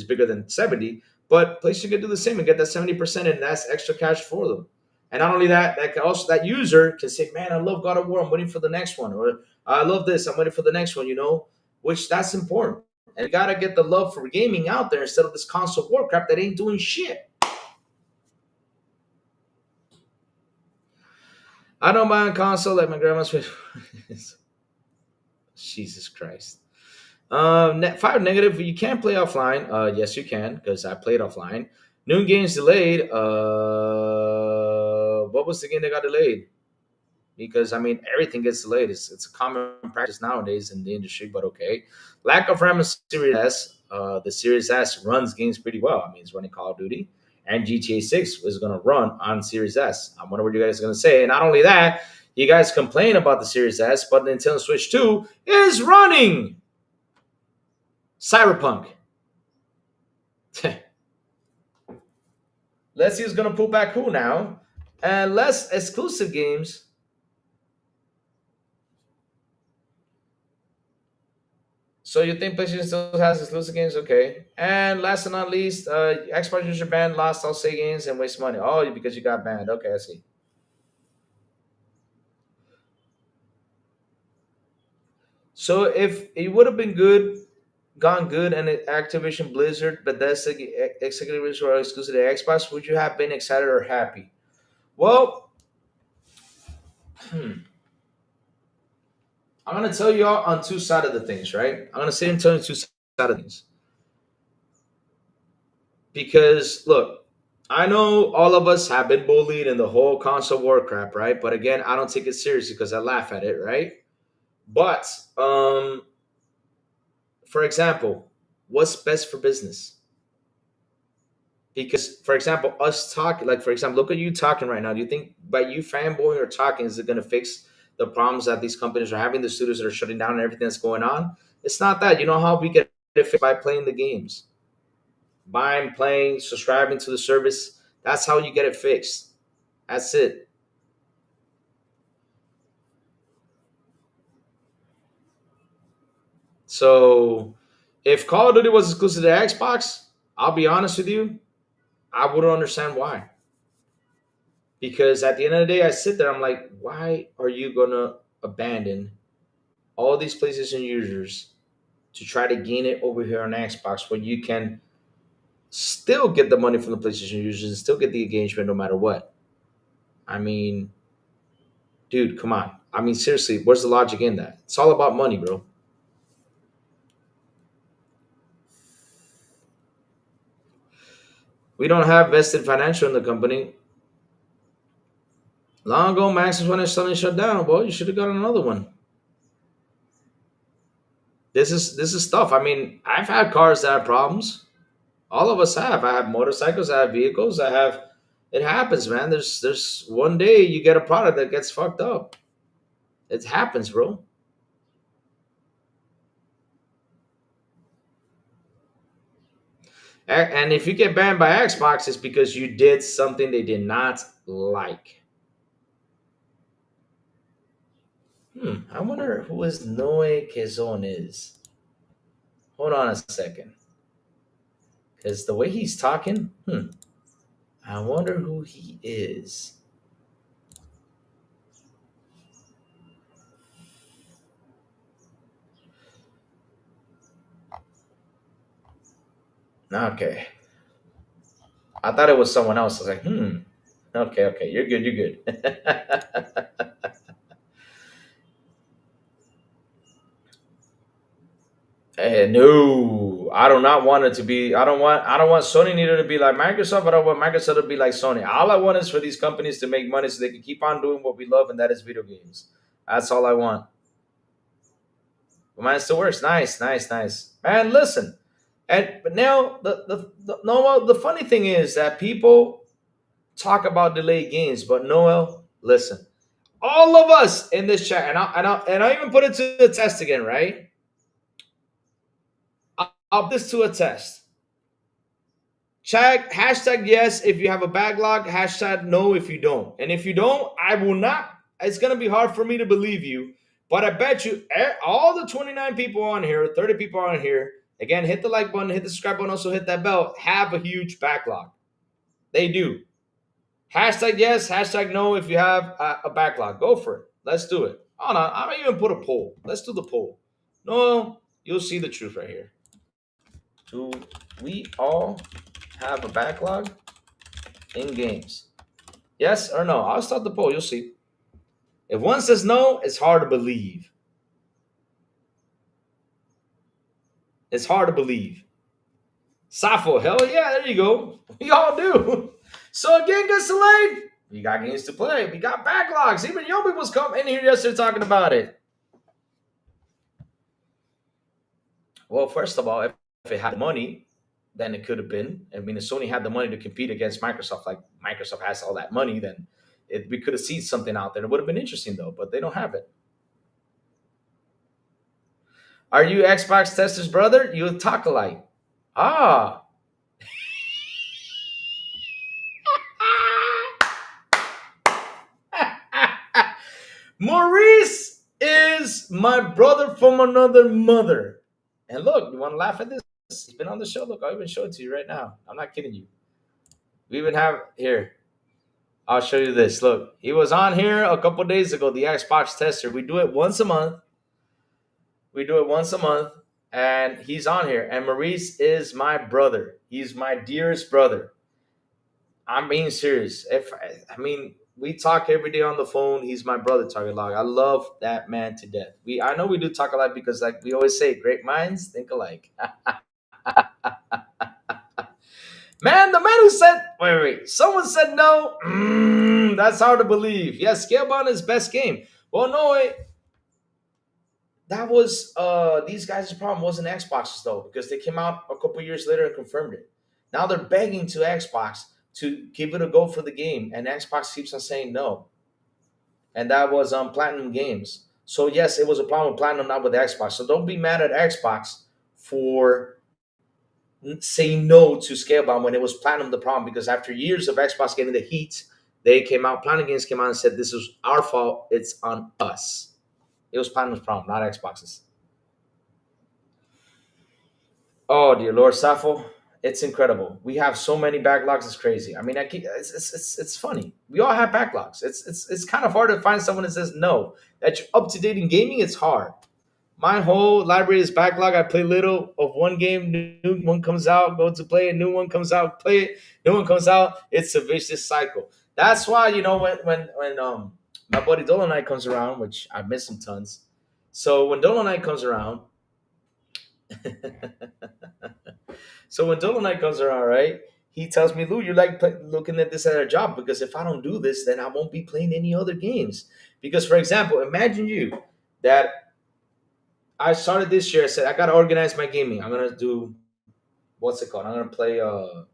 bigger than 70. But PlayStation can do the same and get that 70%, and that's extra cash for them. And not only that, that user can say, man, I love God of War. I'm waiting for the next one. Or I love this. I'm waiting for the next one, which that's important. And you got to get the love for gaming out there instead of this console war crap that ain't doing shit. I don't buy a console like my grandma's. Jesus Christ. 5 negative. You can't play offline. Yes, you can, because I played offline. Noon games delayed. What was the game that got delayed? Because, I mean, everything gets delayed. It's a common practice nowadays in the industry, but okay. Lack of RAM in Series S. The Series S runs games pretty well. I mean, it's running Call of Duty. And GTA 6 is going to run on Series S. I wonder what you guys are going to say. And not only that, you guys complain about the Series S, but Nintendo Switch 2 is running Cyberpunk. Let's see who's going to pull back who now. And less exclusive games. So you think PlayStation still has exclusive games? Okay. And last but not least, Xbox user banned, lost all say games, and waste money. Oh, because you got banned. Okay, I see. So if it would have been good, gone good, and Activision Blizzard, Bethesda executives were exclusive to Xbox, would you have been excited or happy? Well, hmm, I'm gonna tell you all on two sides of the things, right? I'm gonna sit and tell you two sides of things because look, I know all of us have been bullied in the whole console war crap, right? But again, I don't take it seriously because I laugh at it, right? But for example, what's best for business? Because, for example, us talking, like for example, look at you talking right now. Do you think by you fanboying or talking is it going to fix the problems that these companies are having, the studios that are shutting down, and everything that's going on? It's not that. You know how we get it fixed by playing the games, buying, playing, subscribing to the service. That's how you get it fixed. That's it. So, if Call of Duty was exclusive to Xbox, I'll be honest with you, I wouldn't understand why. Because at the end of the day, I sit there, I'm like, why are you gonna abandon all these PlayStation users to try to gain it over here on Xbox when you can still get the money from the PlayStation users and still get the engagement no matter what? I mean, dude, come on. I mean, seriously, where's the logic in that? It's all about money, bro. We don't have vested financial in the company. Long ago, Max is when it's suddenly shut down. Well, you should have gotten another one. This is stuff. I mean, I've had cars that have problems. All of us have. I have motorcycles. I have vehicles. I have. It happens, man. There's one day you get a product that gets fucked up. It happens, bro. And if you get banned by Xbox, it's because you did something they did not like. I wonder who is Noe Quezon is. Hold on a second. Because the way he's talking, I wonder who he is. Okay. I thought it was someone else. I was like. Okay, okay. You're good, you're good. No, I do not want it to be. I don't want Sony neither to be like Microsoft. I don't want Microsoft to be like Sony. All I want is for these companies to make money so they can keep on doing what we love, and that is video games. That's all I want. But mine still works. Nice, nice, nice. Man, listen. But now the Noel, the funny thing is that people talk about delayed games, but Noel, listen. All of us in this chat, and I even put it to the test again, right? I'll put this to a test. Chat hashtag yes if you have a backlog, hashtag no if you don't. And if you don't, I will not. It's gonna be hard for me to believe you, but I bet you all the 29 people on here, 30 people on here, again, hit the like button, hit the subscribe button, also hit that bell, have a huge backlog. They do. Hashtag yes, hashtag no if you have a backlog. Go for it. Let's do it. Hold on. I'm going to even put a poll. Let's do the poll. No, you'll see the truth right here. Do we all have a backlog in games? Yes or no? I'll start the poll. You'll see. If one says no, it's hard to believe. It's hard to believe. Safo, hell yeah, there you go. We all do. So again, gets delayed. We got games to play. We got backlogs. Even young people's come in here yesterday talking about it. Well, first of all, if it had money, then it could have been. I mean, if Sony had the money to compete against Microsoft, like Microsoft has all that money, then we could have seen something out there. It would have been interesting, though, but they don't have it. Are you Xbox Tester's brother? You talk alike. Ah. Maurice is my brother from another mother. And look, you want to laugh at this? He's been on the show. Look, I'll even show it to you right now. I'm not kidding you. We even have here. I'll show you this. Look, he was on here a couple days ago. The Xbox tester. We do it once a month. We do it once a month, and he's on here. And Maurice is my brother. He's my dearest brother. I'm being serious. If I mean, we talk every day on the phone. He's my brother, Target Log. I love that man to death. I know we do talk a lot because, like we always say, great minds think alike. Man, the man who said, wait, someone said no. That's hard to believe. Yes, Scalebound is best game. Well, no, that was these guys' problem wasn't Xbox's though, because they came out a couple years later and confirmed it. Now they're begging to Xbox to give it a go for the game, and Xbox keeps on saying no. And that was Platinum Games. So yes, it was a problem with Platinum, not with Xbox. So don't be mad at Xbox for saying no to Scalebound when it was Platinum the problem, because after years of Xbox getting the heat, they came out, Platinum Games came out and said, this is our fault, it's on us. It was Platinum's problem, not Xbox's. Oh dear Lord, Safo, it's incredible. We have so many backlogs, it's crazy. I mean, it's funny. We all have backlogs. It's kind of hard to find someone that says no. That you're up to date in gaming, it's hard. My whole library is backlog. I play little of one game, new one comes out, go to play, a new one comes out, play it, new one comes out. It's a vicious cycle. That's why when my buddy Dolomite comes around, which I miss him tons. So when Dolomite comes around, so when Dolomite comes around, right? He tells me, Lou, you're like looking at this at a job, because if I don't do this, then I won't be playing any other games. Because, for example, imagine you that I started this year. I said I gotta organize my gaming. I'm gonna do what's it called? I'm gonna play. I'm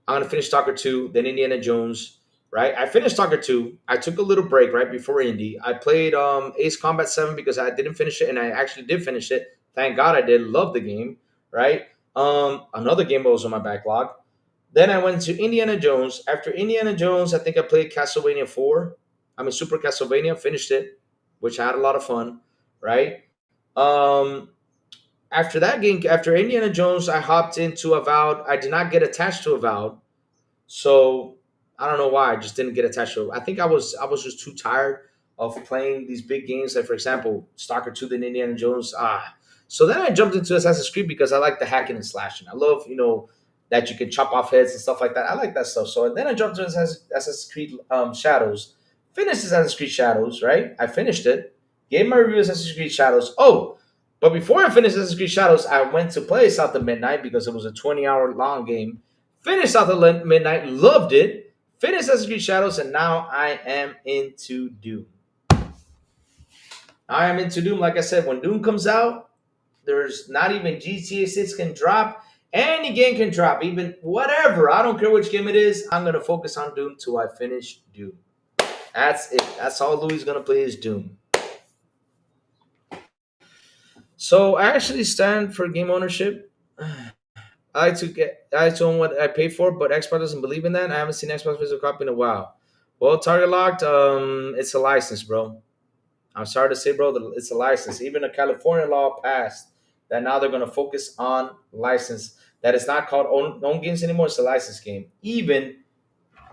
gonna finish Stalker 2, then Indiana Jones. Right? I finished Stalker 2. I took a little break right before Indy. I played Ace Combat 7 because I didn't finish it, and I actually did finish it. Thank God I did. Love the game. Right? Another game that was on my backlog. Then I went to Indiana Jones. After Indiana Jones, I think I played Castlevania 4. I mean Super Castlevania. Finished it, which I had a lot of fun. Right? Um, After that game, after Indiana Jones, I hopped into Avowed. I did not get attached to Avowed, so I don't know why. I just didn't get attached to it. I was just too tired of playing these big games, like for example, Stalker 2, then Indiana Jones. So then I jumped into Assassin's Creed because I like the hacking and slashing. I love that you can chop off heads and stuff like that. I like that stuff. So then I jumped into Assassin's Creed Shadows. Finished Assassin's Creed Shadows, right? I finished it. Gave my review of Assassin's Creed Shadows. Oh, but before I finished Assassin's Creed Shadows, I went to play South of Midnight because it was a 20-hour long game. Finished South of Midnight, loved it. Finished Assassin's Creed Shadows, and now I am into Doom. I am into Doom. Like I said, when Doom comes out, there's not even GTA 6 can drop. Any game can drop, even whatever. I don't care which game it is. I'm going to focus on Doom till I finish Doom. That's it. That's all Louis is going to play is Doom. So I actually stand for game ownership. I like to own what I pay for, but Xbox doesn't believe in that. I haven't seen Xbox physical copy in a while. Well, Target Locked, it's a license, bro. I'm sorry to say, bro, it's a license. Even a California law passed that now they're going to focus on license. That it's not called own games anymore. It's a license game. Even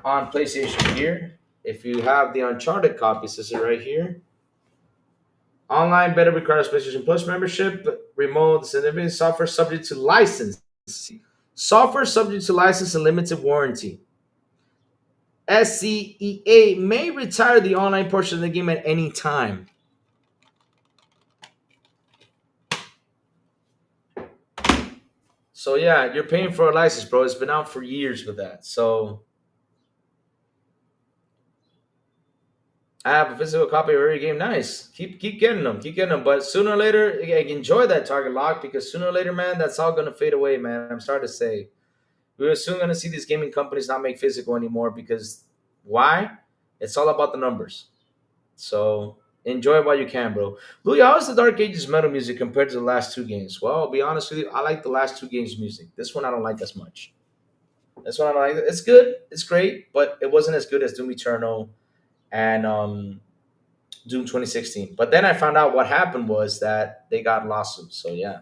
on PlayStation here, if you have the Uncharted copies, this is right here. Online beta requires PlayStation Plus membership, remote significant software subject to license. Software subject to license and limited warranty. SCEA may retire the online portion of the game at any time. So yeah, you're paying for a license, bro. It's been out for years with that. So I have a physical copy of every game. Nice. Keep getting them. Keep getting them. But sooner or later, enjoy that Target Lock, because sooner or later, man, that's all gonna fade away, man. I'm starting to say. We're soon gonna see these gaming companies not make physical anymore, because why? It's all about the numbers. So enjoy it while you can, bro. Louis, how is the Dark Ages metal music compared to the last two games? Well, I'll be honest with you, I like the last two games' music. This one I don't like as much. This one I don't like. It's good, it's great, but it wasn't as good as Doom Eternal and Doom 2016. But then I found out what happened was that they got lawsuits. So yeah.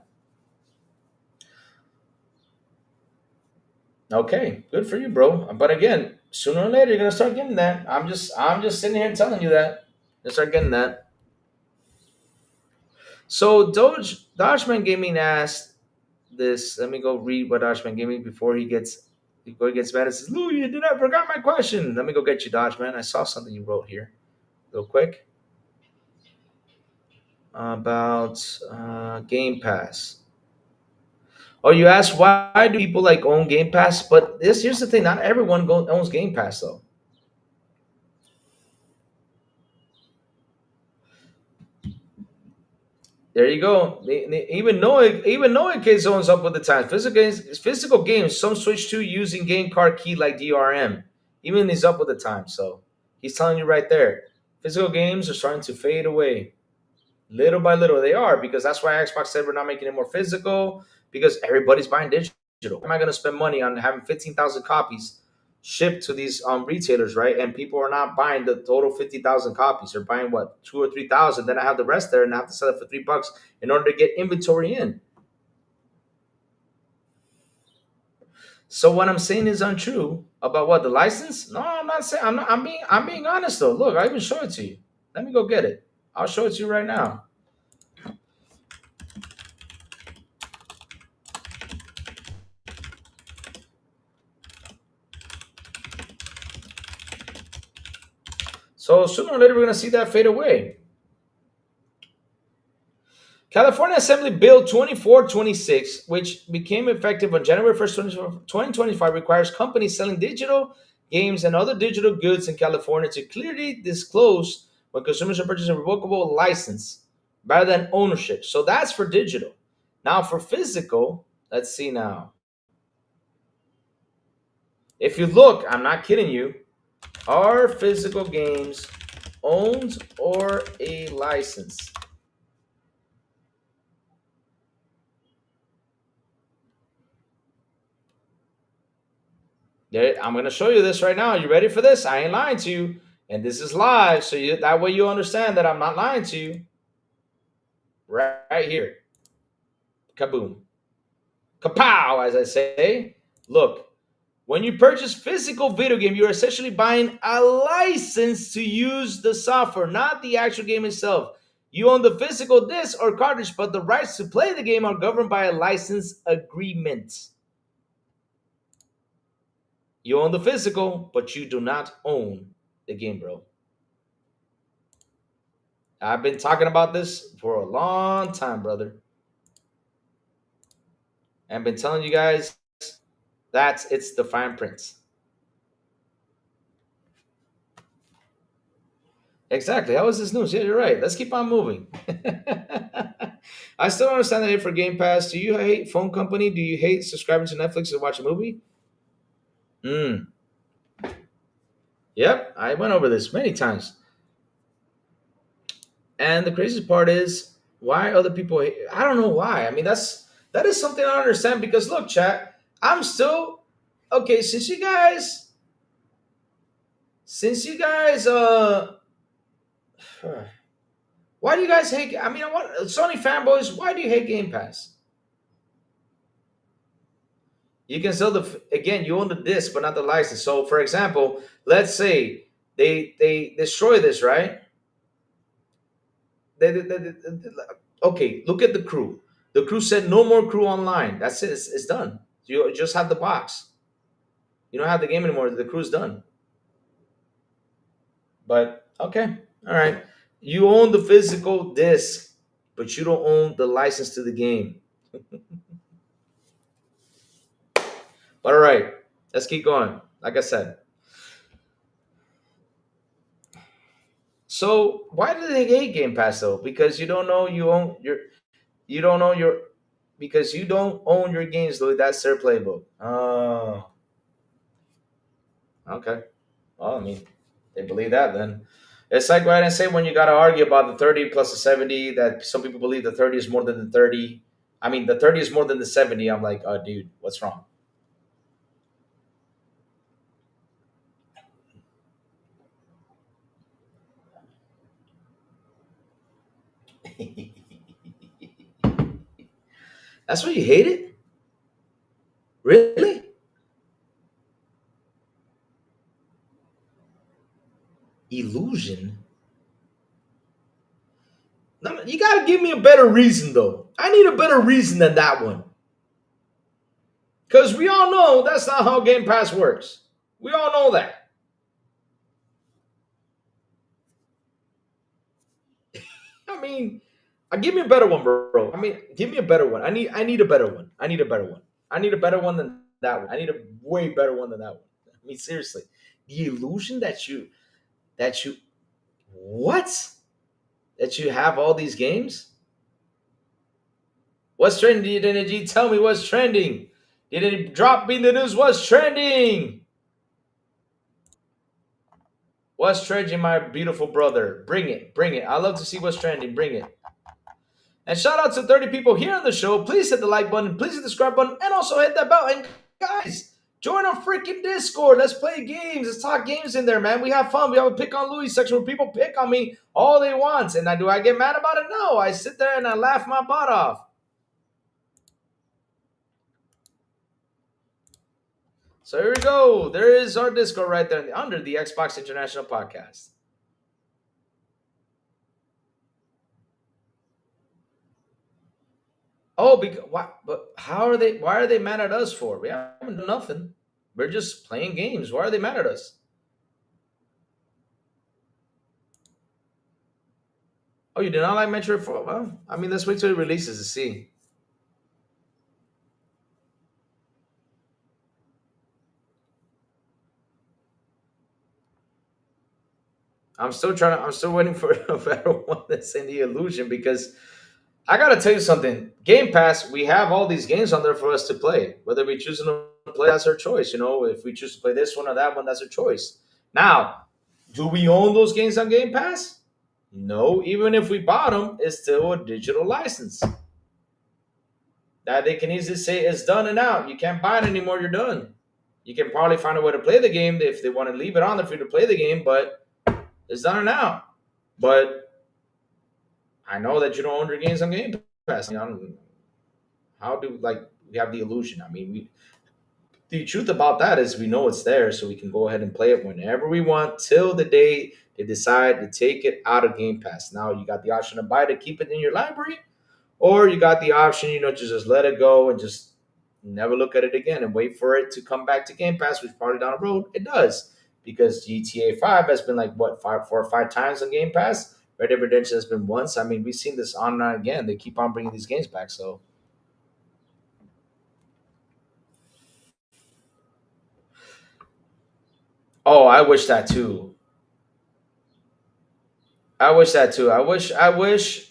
Okay, good for you, bro. But again, sooner or later you're gonna start getting that. I'm just sitting here telling you that. You start getting that. So Dodgeman Gaming asked this. Let me go read what Dodgeman gave me before he gets mad and says, Lou, you did not forgot my question. Let me go get you, Dodgeman. I saw something you wrote here real quick about Game Pass. Oh, you asked why do people like own Game Pass? But here's the thing: not everyone owns Game Pass though. There you go. Even Noah kids owns up with the times. Physical games. Some switch to using game card key like DRM. Even he's up with the times. So he's telling you right there. Physical games are starting to fade away. Little by little, they are because that's why Xbox said we're not making it more physical because everybody's buying digital. Am I going to spend money on having 15,000 copies shipped to these retailers, right? And people are not buying the total 50,000 copies. They're buying what 2 or 3,000. Then I have the rest there, and I have to sell it for $3 in order to get inventory in. So what I'm saying is untrue about what the license. No, I'm not saying. I'm being honest though. Look, I even show it to you. Let me go get it. I'll show it to you right now. So sooner or later, we're going to see that fade away. California Assembly Bill 2426, which became effective on January 1st, 2025, requires companies selling digital games and other digital goods in California to clearly disclose when consumers are purchasing a revocable license rather than ownership. So that's for digital. Now, for physical, let's see now. If you look, I'm not kidding you, are physical games owned or a license? There, I'm going to show you this right now. You ready for this? I ain't lying to you. And this is live. So that way you understand that I'm not lying to you. Right here. Kaboom. Kapow, as I say. Look, when you purchase physical video game, you're essentially buying a license to use the software, not the actual game itself. You own the physical disc or cartridge, but the rights to play the game are governed by a license agreement. You own the physical, but you do not own the game, bro. I've been talking about this for a long time, brother. And I've been telling you guys that it's the fine print. Exactly. How is this news? Yeah, you're right. Let's keep on moving. I still don't understand the hate for Game Pass. Do you hate phone company? Do you hate subscribing to Netflix to watch a movie? Hmm. Yep, I went over this many times. And the craziest part is why other people hate. I don't know why. I mean, that is something I don't understand because look, chat, I'm still okay. Since you guys, why do you guys hate? I mean, what Sony fanboys? Why do you hate Game Pass? You can sell again. You own the disc, but not the license. So, for example, let's say they destroy this, right? Okay, look at the crew. The crew said no more crew online. That's it. It's done. You just have the box. You don't have the game anymore. The crew's done. But okay, all right. You own the physical disc, but you don't own the license to the game. But all right, let's keep going. Like I said. So why do they hate Game Pass though? Because you don't know you don't know your because you don't own your games though. That's their playbook. Oh, okay. Well, I mean, they believe that then. It's like what I say when you got to argue about the 30 plus the 70, that some people believe the 30 is more than the 30. I mean, the 30 is more than the 70. I'm like, oh, dude, what's wrong? That's why you hate it? Really? Illusion? You got to give me a better reason, though. I need a better reason than that one. Because we all know that's not how Game Pass works. We all know that. I mean, give me a better one, bro. I mean, give me a better one. I need a better one. I need a better one. I need a better one than that one. I need a way better one than that one. I mean, seriously. The illusion that you what? That you have all these games? What's trending, Energy? Tell me what's trending. Did it drop me the news? What's trending? What's trending, my beautiful brother? Bring it. Bring it. I love to see what's trending. Bring it. And shout out to 30 people here on the show. Please hit the like button. Please hit the subscribe button. And also hit that bell. And guys, join our freaking Discord. Let's play games. Let's talk games in there, man. We have fun. We have a Pick on Louis section where people pick on me all they want. And do I get mad about it? No. I sit there and I laugh my butt off. So here we go. There is our Discord right there under the Xbox International Podcast. Oh, because why? But how are they? Why are they mad at us for? We haven't done nothing. We're just playing games. Why are they mad at us? Oh, you did not like Metro 4? Well, I mean, let's wait till it releases to see. I'm still waiting for a better one that's in the illusion because I gotta tell you something. Game Pass, we have all these games on there for us to play. Whether we choose to play, that's our choice. You know, if we choose to play this one or that one, that's our choice. Now, do we own those games on Game Pass? No. Even if we bought them, it's still a digital license. That they can easily say it's done and out. You can't buy it anymore. You're done. You can probably find a way to play the game if they want to leave it on there for you to play the game, but it's done and out. But I know that you don't own your games on Game Pass. You know, how do we have the illusion? I mean, the truth about that is we know it's there, so we can go ahead and play it whenever we want till the day they decide to take it out of Game Pass. Now you got the option to buy to keep it in your library, or you got the option, to just let it go and just never look at it again and wait for it to come back to Game Pass, which probably down the road it does. Because GTA 5 has been 4 or 5 times on Game Pass. Red Dead Redemption has been once. I mean, we've seen this on and on again. They keep on bringing these games back. So, oh, I wish that too. I wish that too. I wish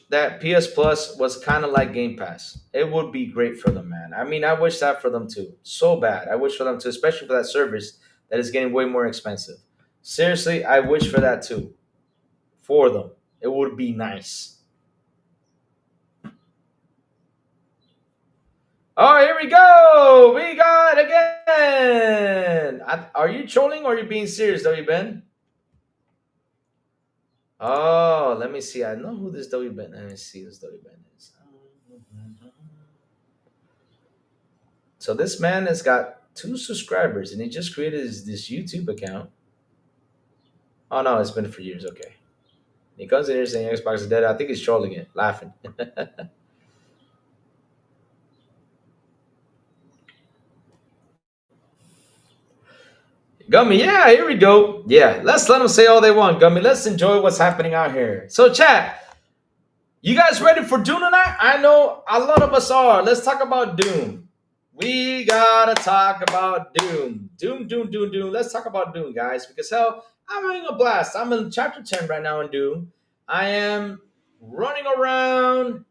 that PS Plus was kind of like Game Pass. It would be great for them, man. I mean, I wish that for them too. So bad. I wish for them too, especially for that service that is getting way more expensive. Seriously, I wish for that too. For them. It would be nice. Oh, here we go. We got it again. Are you trolling or are you being serious, W. Ben? Oh, let me see. I know who this W. Ben. Let me see who this W. Ben is. So this man has got 2 subscribers and he just created this YouTube account. Oh no, it's been for years. Okay. He comes in here saying Xbox is dead. I think he's trolling it, laughing. Gummy, yeah, here we go. Yeah, let's let them say all they want, Gummy. Let's enjoy what's happening out here. So, chat, you guys ready for Doom tonight? I know a lot of us are. Let's talk about Doom. We gotta talk about Doom. Doom. Let's talk about Doom, guys, because hell, I'm having a blast. I'm in chapter 10 right now in Doom. I am running around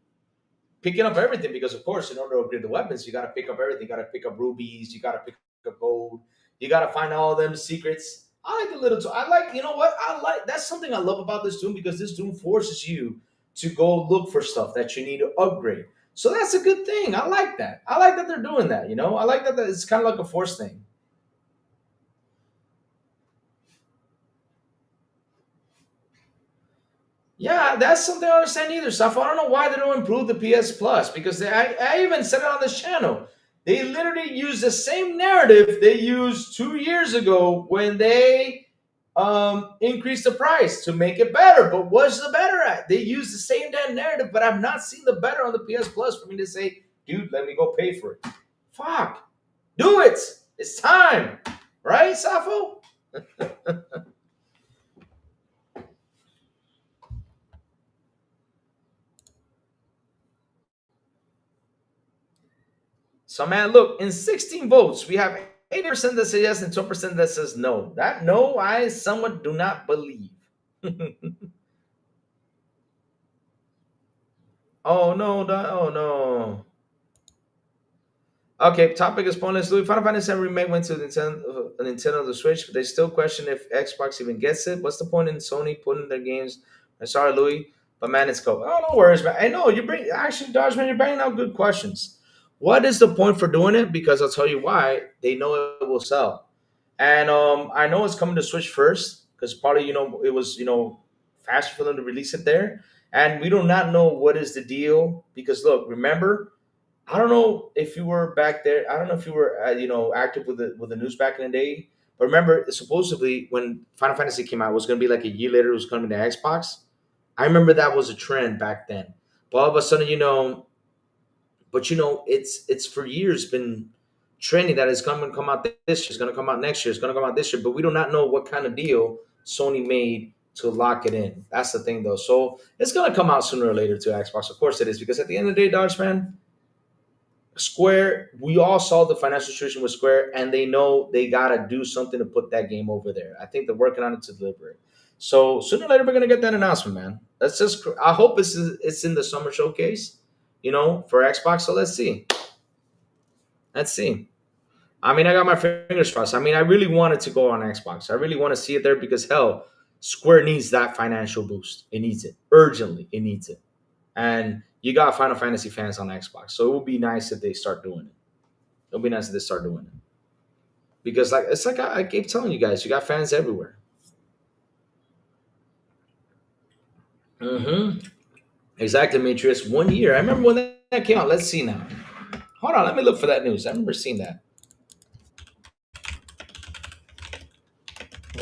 picking up everything because, of course, in order to upgrade the weapons, you got to pick up everything. You got to pick up rubies. You got to pick up gold. You got to find all them secrets. I like the little. I like, you know what? That's something I love about this Doom because this Doom forces you to go look for stuff that you need to upgrade. So that's a good thing. I like that. I like that they're doing that. I like that it's kind of like a force thing. Yeah, that's something I don't understand either, Safo. I don't know why they don't improve the PS Plus because I even said it on this channel. They literally use the same narrative they used 2 years ago when they increase the price to make it better. But what's the better at? They use the same damn narrative, but I've not seen the better on the PS Plus for me to say, dude, let me go pay for it. Fuck. Do it. It's time. Right, Safo? So, man, look, in 16 votes, we have 80% that say yes and 12% that says no. That no, I somewhat do not believe. Oh, no. Oh, no. Okay, topic is pointless. Louis, Final Fantasy VII Remake went to Nintendo the Switch, but they still question if Xbox even gets it. What's the point in Sony putting their games? I'm sorry, Louis, but man, it's cool. Oh, no worries, man. I know you bring actually, Dodge, man, you're bringing out good questions. What is the point for doing it? Because I'll tell you why. They know it will sell, and I know it's coming to Switch first because probably it was faster for them to release it there, and we do not know what is the deal because look, remember I don't know if you were back there. I don't know if you were, active with the news back in the day. But remember, supposedly when Final Fantasy came out, it was going to be like a year later. It was coming to Xbox. I remember that was a trend back then. But all of a sudden, but it's for years been trending that it's going to come out this year. It's going to come out next year. It's going to come out this year. But we do not know what kind of deal Sony made to lock it in. That's the thing, though. So it's going to come out sooner or later to Xbox. Of course, it is because at the end of the day, Dodge man. Square, we all saw the financial situation with Square, and they know they gotta do something to put that game over there. I think they're working on it to deliver it. So sooner or later, we're gonna get that announcement, man. That's just. I hope it's in the summer showcase, for Xbox. So let's see. Let's see. I mean, I got my fingers crossed. I mean, I really want it to go on Xbox. I really want to see it there because hell, Square needs that financial boost. It needs it urgently. It needs it. And you got Final Fantasy fans on Xbox, so it would be nice if they start doing it. It'll be nice if they start doing it because, like, it's like I keep telling you guys, you got fans everywhere. Mm-hmm. Exactly, Matrix. 1 year. I remember when that came out. Let's see now. Hold on, let me look for that news. I remember seeing that.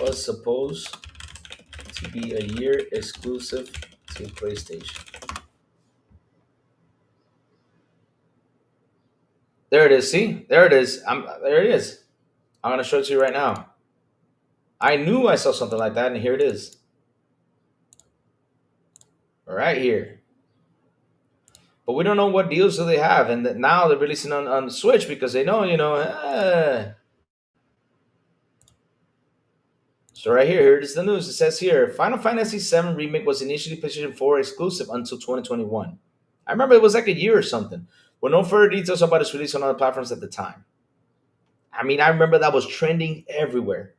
Was supposed to be a year exclusive to PlayStation. There it is. See, there it is. There it is. I'm gonna show it to you right now. I knew I saw something like that, and here it is, right here. But we don't know what deals do they have, and now they're releasing on Switch because they know, So right here it is the news. It says here, Final Fantasy VII Remake was initially PlayStation 4 exclusive until 2021. I remember it was like a year or something, with no further details about its release on other platforms at the time. I mean, I remember that was trending everywhere.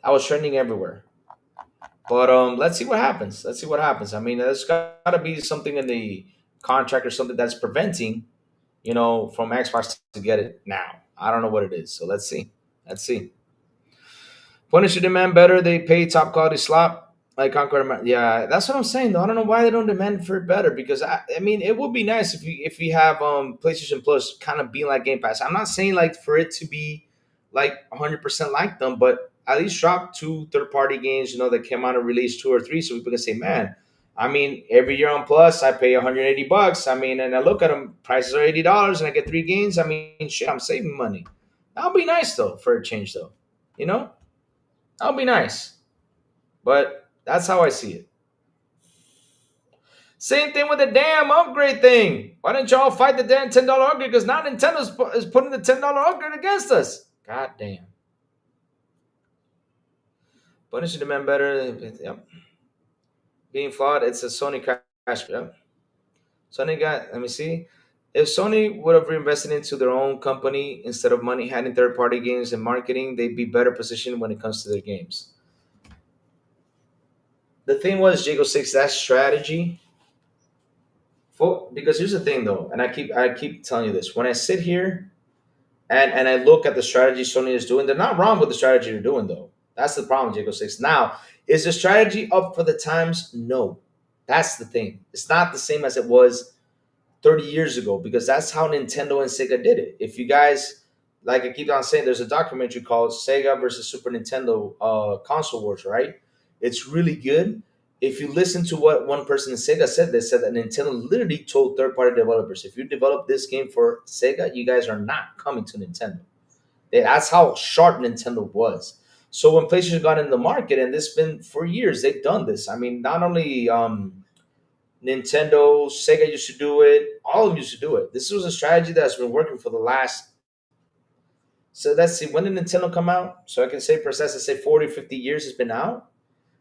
I was trending everywhere. But let's see what happens. Let's see what happens. I mean, there's got to be something in the contract or something that's preventing, from Xbox to get it now. I don't know what it is. So let's see. Let's see. Punisher demand better. They pay top quality slop like Conquer. Yeah, that's what I'm saying though. I don't know why they don't demand for it better because I mean it would be nice if we have PlayStation Plus kind of be like Game Pass. I'm not saying like for it to be like 100% like them, but at least drop two third party games that came out and released two or three, so people can say, man. I mean, every year on Plus, I pay $180. I mean, and I look at them, prices are $80, and I get three games. I mean, shit, I'm saving money. That'll be nice though for a change, though. That'll be nice. But that's how I see it. Same thing with the damn upgrade thing. Why don't y'all fight the damn $10 upgrade? Because now Nintendo is putting the $10 upgrade against us. God damn. Punisher demand better. Yep. Being flawed, it's a Sony crash. Yep. Sony got, let me see. If Sony would have reinvested into their own company instead of money handing third party games and marketing, they'd be better positioned when it comes to their games. The thing was, Jago 6, that strategy. Because here's the thing though, and I keep telling you this. When I sit here and I look at the strategy Sony is doing, they're not wrong with the strategy they're doing though. That's the problem, Jago 6. Now, is the strategy up for the times? No. That's the thing. It's not the same as it was 30 years ago because that's how Nintendo and Sega did it. If you guys like I keep on saying, there's a documentary called Sega versus Super Nintendo console wars, right? It's really good. If you listen to what one person in Sega said, they said that Nintendo literally told third-party developers, if you develop this game for Sega, you guys are not coming to Nintendo. That's how sharp Nintendo was. So when PlayStation got in the market, and this been for years, they've done this. I mean, not only Nintendo, Sega used to do it, all of them used to do it. This was a strategy that's been working for the last. So let's see, when did Nintendo come out? So I can say, process, say 40, 50 years it's been out.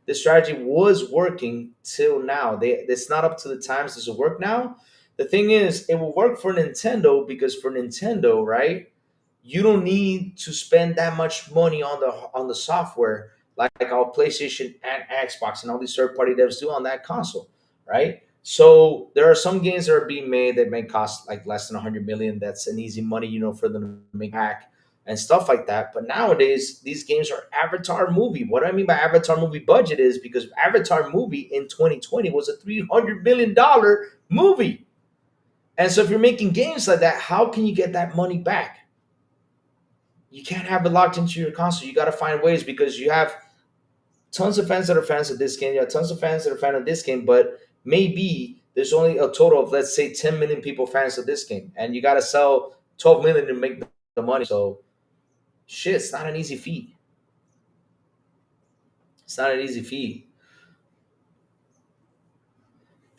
This strategy was working till now. It's not up to the times. Does it work now? The thing is, it will work for Nintendo because for Nintendo, right? You don't need to spend that much money on the software like our PlayStation and Xbox and all these third party devs do on that console, right? So there are some games that are being made that may cost like less than 100 million. That's an easy money, for them to make back and stuff like that. But nowadays, these games are Avatar movie. What I mean by Avatar movie budget is because Avatar movie in 2020 was a $300 million movie. And so if you're making games like that, how can you get that money back? You can't have it locked into your console. You got to find ways because you have tons of fans that are fans of this game. You have tons of fans that are fans of this game, but maybe there's only a total of, let's say, 10 million people fans of this game. And you got to sell 12 million to make the money. So, shit, it's not an easy feat. It's not an easy feat.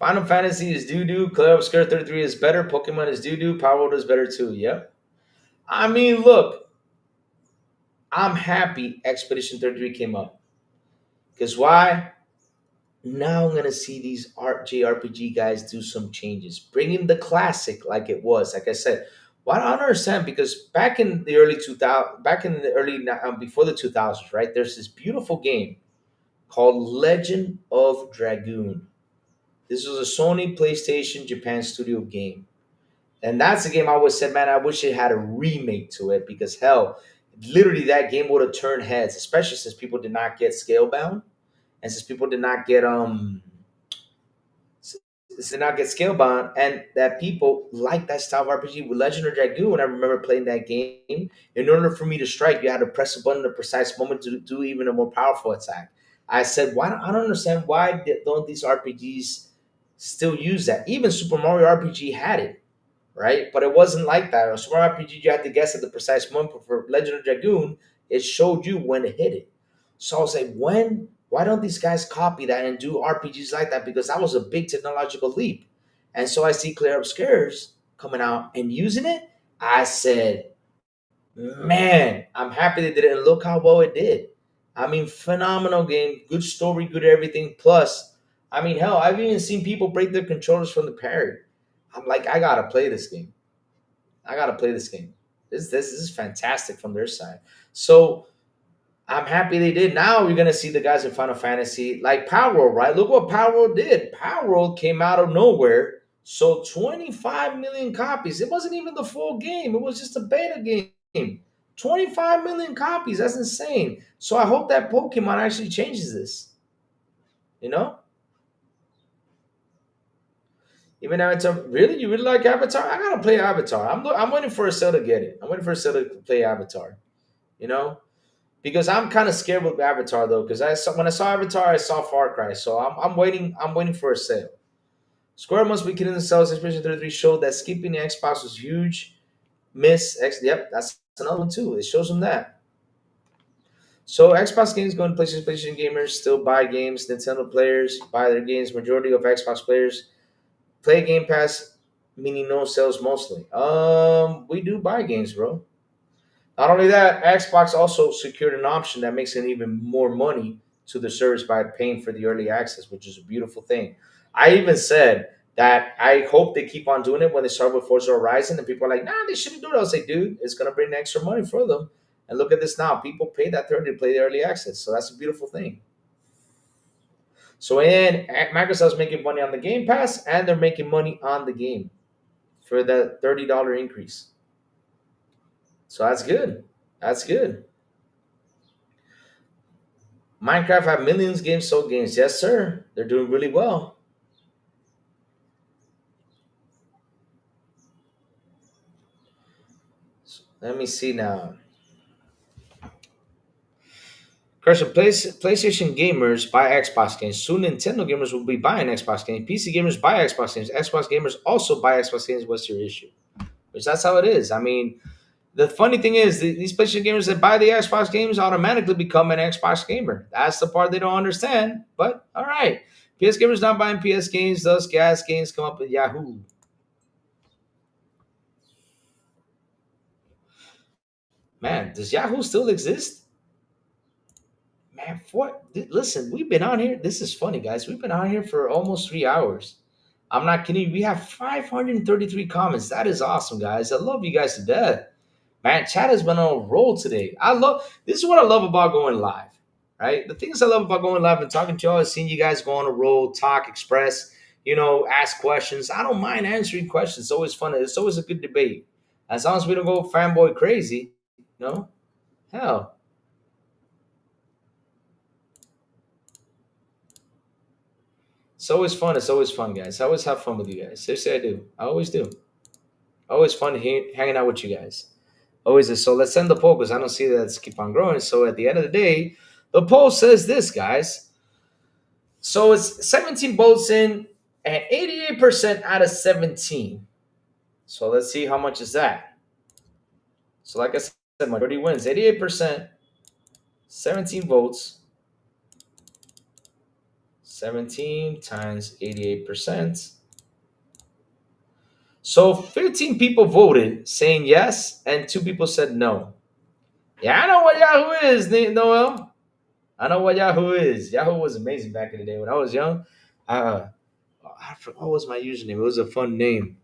Final Fantasy is doo-doo. Clair Obscure 33 is better. Pokemon is doo-doo. Power World is better too. Yep. I mean, look, I'm happy Expedition 33 came up. Because why? Now I'm going to see these JRPG guys do some changes. Bring in the classic like it was. Like I said, well, I don't understand because back in the early 2000s, back in the early, before the 2000s, right? There's this beautiful game called Legend of Dragoon. This was a Sony PlayStation Japan studio game. And that's the game I always said, man, I wish it had a remake to it because hell, literally that game would have turned heads, especially since people did not get Scalebound and since people did not get Scalebound, and that people like that style of RPG with Legend of Dragoon. I remember playing that game. In order for me to strike, you had to press a button at a precise moment to do even a more powerful attack. I said, why? I don't understand why don't these RPGs still use that? Even Super Mario RPG had it, right? But it wasn't like that. On Super Mario RPG, you had to guess at the precise moment. But for Legend of Dragoon, it showed you when to hit it. So I was like, when? Why don't these guys copy that and do RPGs like that? Because that was a big technological leap. And so I see Clair Obscures coming out and using it. I said, man, I'm happy they did it. And look how well it did. I mean, phenomenal game, good story, good everything. Plus, I mean, hell, I've even seen people break their controllers from the parry. I'm like, I gotta play this game. I gotta play this game. This is fantastic from their side. So I'm happy they did. Now we're gonna see the guys in Final Fantasy like Power World, right? Look what Power World did. Power World came out of nowhere, sold 25 million copies. It wasn't even the full game. It was just a beta game. 25 million copies. That's insane. So I hope that Pokemon actually changes this. You know? Even Avatar. Really? You really like Avatar? I gotta play Avatar. I'm waiting for a sale to get it. I'm waiting for a sale to play Avatar. You know? Because I'm kind of scared with Avatar though, because when I saw Avatar, I saw Far Cry, so I'm waiting. I'm waiting for a sale. Square must be kidding themselves. Expression 33 showed that skipping the Xbox was huge. Yep, that's another one too. It shows them that. So Xbox games going to PlayStation gamers still buy games. Nintendo players buy their games. Majority of Xbox players play Game Pass, meaning no sales mostly. We do buy games, bro. Not only that, Xbox also secured an option that makes it even more money to the service by paying for the early access, which is a beautiful thing. I even said that I hope they keep on doing it when they start with Forza Horizon, and people are like, nah, they shouldn't do it. I'll say, dude, it's going to bring extra money for them. And look at this now. People pay that 30 to play the early access, so that's a beautiful thing. So, and Microsoft's making money on the Game Pass, and they're making money on the game for that $30 increase. So that's good. That's good. Minecraft have millions of games sold games. Yes, sir. They're doing really well. Let me see now. Question: PlayStation gamers buy Xbox games. Soon, Nintendo gamers will be buying Xbox games. PC gamers buy Xbox games. Xbox gamers also buy Xbox games. What's your issue? Which that's how it is. I mean, the funny thing is, these PlayStation gamers that buy the Xbox games automatically become an Xbox gamer. That's the part they don't understand. But all right, PS gamers not buying PS games. Thus, gas games come up with Yahoo. Man, does Yahoo still exist? Man, listen, we've been on here. This is funny, guys. We've been on here for almost 3 hours. I'm not kidding you. We have 533 comments. That is awesome, guys. I love you guys to death. Man, chat has been on a roll today. This is what I love about going live, right? The things I love about going live and talking to y'all is seeing you guys go on a roll, talk, express, ask questions. I don't mind answering questions. It's always fun. It's always a good debate. As long as we don't go fanboy crazy, hell. It's always fun. It's always fun, guys. I always have fun with you guys. Seriously, I do. I always do. Always fun hanging out with you guys. Always is. So let's end the poll because I don't see that it's keep on growing. So at the end of the day, the poll says this, guys. So it's 17 votes in and 88% out of 17. So let's see how much is that. So like I said, majority wins. 88%, 17 votes. 17 times 88%. So 15 people voted saying yes, and 2 people said no. Yeah, I know what Yahoo is, Noel. I know what Yahoo is. Yahoo was amazing back in the day when I was young. I forgot what was my username. It was a fun name.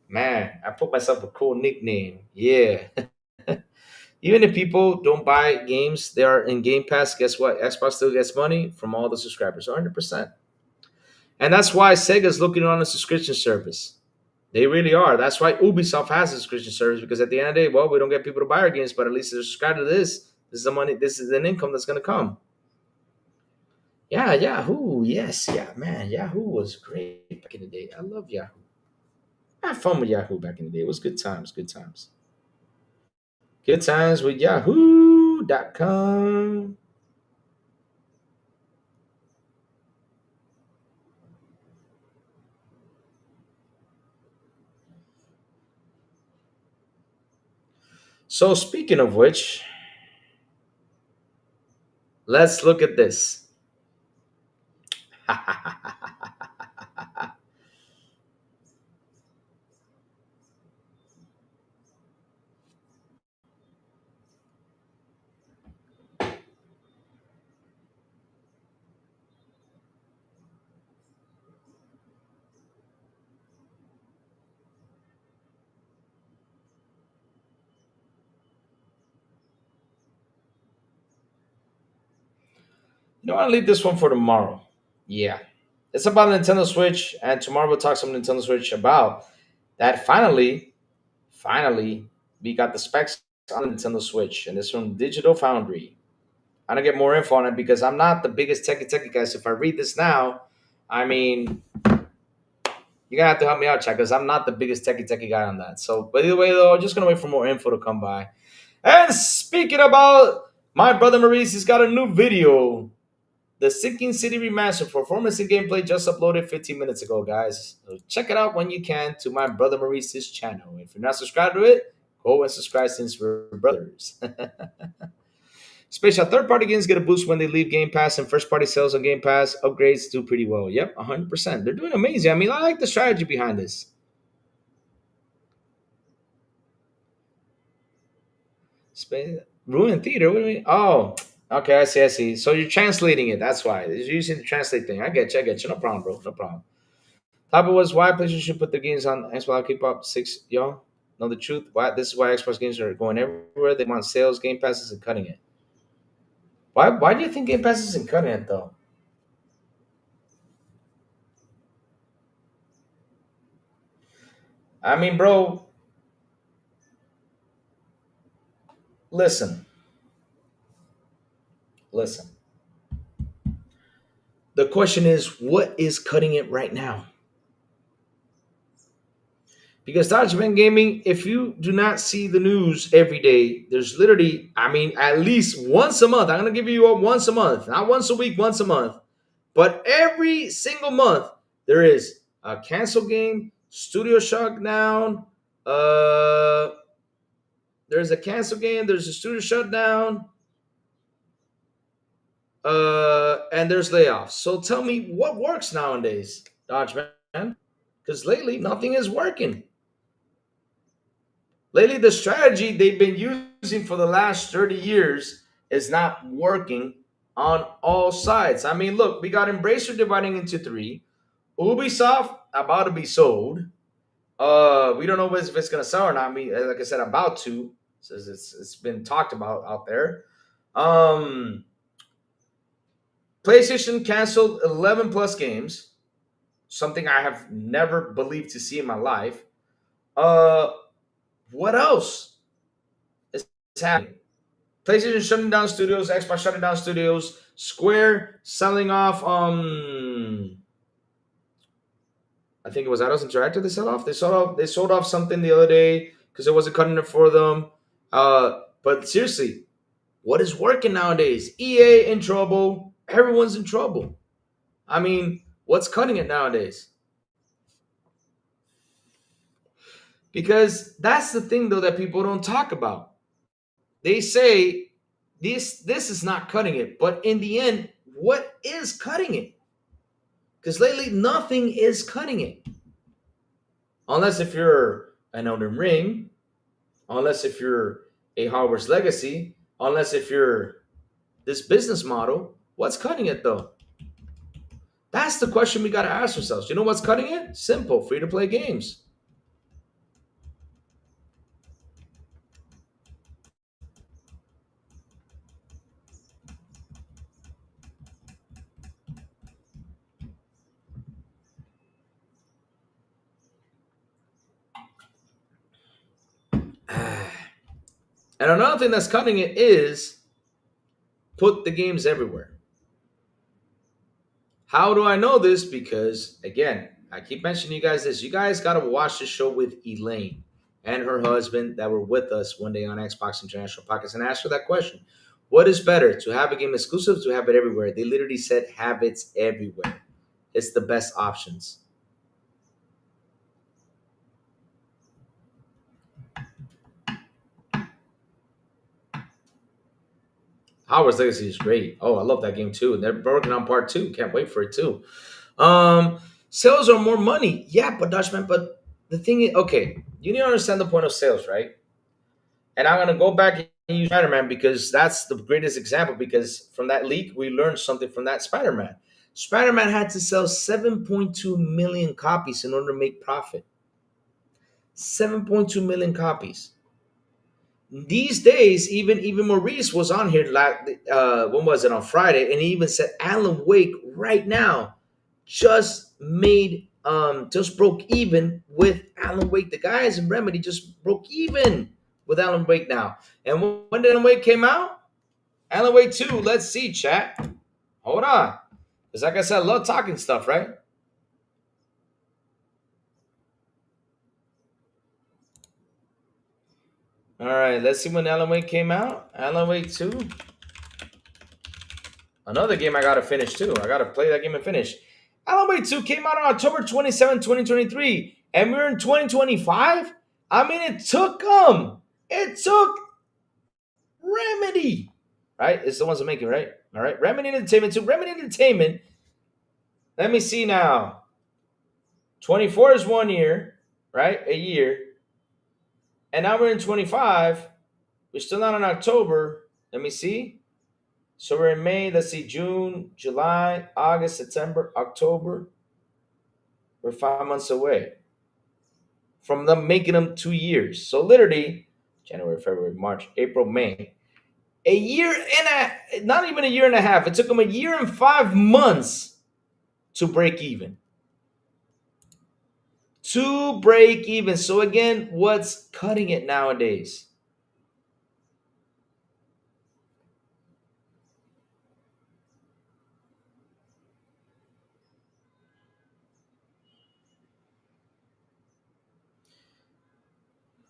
Man, I put myself a cool nickname. Yeah. Even if people don't buy games, they are in Game Pass. Guess what? Xbox still gets money from all the subscribers, 100%. And that's why Sega's looking on a subscription service. They really are. That's why Ubisoft has a subscription service because at the end of the day, well, we don't get people to buy our games, but at least they're subscribed to this. This is the money. This is an income that's going to come. Yeah, Yahoo. Yes, yeah, man. Yahoo was great back in the day. I love Yahoo. I had fun with Yahoo back in the day. It was good times. Good times. Good times with Yahoo.com. So speaking of which, let's look at this. I'll leave this one for tomorrow. Yeah. It's about Nintendo Switch, and tomorrow we'll talk some Nintendo Switch about that. Finally, we got the specs on the Nintendo Switch, and it's from Digital Foundry. I don't get more info on it because I'm not the biggest techie guy. So if I read this now, I mean, you're gonna have to help me out, chat, because I'm not the biggest techie guy on that. So, but either way, though, I'm just gonna wait for more info to come by. And speaking about my brother Maurice, he's got a new video. The Sinking City Remastered performance and gameplay just uploaded 15 minutes ago, guys. So check it out when you can to my brother Maurice's channel. If you're not subscribed to it, go and subscribe since we're brothers. Special third-party games get a boost when they leave Game Pass, and first-party sales on Game Pass upgrades do pretty well. Yep, 100%. They're doing amazing. I mean, I like the strategy behind this. Ruin Theater? What do you mean? Oh, okay, I see. So you're translating it. That's why. You're using the translate thing. I get you. No problem, bro. No problem. Topic was why PlayStation should put their games on Xbox Keep Up 6. Y'all know the truth. Why this is why Xbox games are going everywhere. They want sales, Game Passes, and cutting it. Why do you think Game Pass isn't cutting it though? I mean, bro, listen. Listen. The question is, what is cutting it right now? Because Dodgeman Gaming, if you do not see the news every day, there's literally, I mean, at least once a month. I'm gonna give you a once a month, not once a week, once a month. But every single month, there is a cancel game, studio shutdown. Uh, there's a cancel game. There's a studio shutdown. And there's layoffs. So tell me what works nowadays, Dodge man? Because lately nothing is working. Lately, the strategy they've been using for the last 30 years is not working on all sides. I mean, look, we got Embracer dividing into three. Ubisoft about to be sold. We don't know if it's gonna sell or not. I mean, like I said, about to. Says it's been talked about out there. Um, PlayStation canceled 11 plus games, something I have never believed to see in my life. Uh, what else is happening? PlayStation shutting down studios, Xbox shutting down studios, Square selling off. I think it was Atlas Interactive. They sold off. They sold off something the other day because it wasn't cutting it for them. But seriously, what is working nowadays? EA in trouble. Everyone's in trouble. I mean, what's cutting it nowadays? Because that's the thing though that people don't talk about. They say this is not cutting it, but in the end, what is cutting it? Because lately nothing is cutting it. Unless if you're an Elden Ring, unless if you're a Hogwarts Legacy, unless if you're this business model, what's cutting it though? That's the question we got to ask ourselves. You know what's cutting it? Simple, free to play games. And another thing that's cutting it is put the games everywhere. How do I know this? Because again, I keep mentioning you guys this. You guys got to watch the show with Elaine and her husband that were with us one day on Xbox International Podcast and ask her that question. What is better, to have a game exclusive, to have it everywhere? They literally said have it everywhere. It's the best options. Howard's Legacy is great. Oh, I love that game too. And they're working on part two. Can't wait for it too. Sales are more money. Yeah, but Dutchman, but the thing is, okay, you need to understand the point of sales, right? And I'm gonna go back and use Spider-Man because that's the greatest example. Because from that leak, we learned something from that Spider-Man. Spider-Man had to sell 7.2 million copies in order to make profit. 7.2 million copies. These days, even Maurice was on here. When was it, on Friday? And he even said Alan Wake right now just broke even with Alan Wake. The guys in Remedy just broke even with Alan Wake now. And when did Alan Wake came out? Alan Wake 2. Let's see, chat. Hold on. Because like I said, I love talking stuff, right? All right, let's see when Alan Wake came out. Alan Wake 2. Another game I gotta finish too. I gotta play that game and finish. Alan Wake 2 came out on October 27, 2023. And we're in 2025? I mean, it took them. It took Remedy. Right? It's the ones that make it, right? All right. Remedy Entertainment to Remedy Entertainment. Let me see now. 24 is 1 year, right? A year. And now we're in 25. We're still not in October. Let me see. So we're in May. Let's see. June, July, August, September, October. We're 5 months away from them making them 2 years. So literally, January, February, March, April, May. A year and not even a year and a half. It took them a year and 5 months to break even. To break even. So again, what's cutting it nowadays?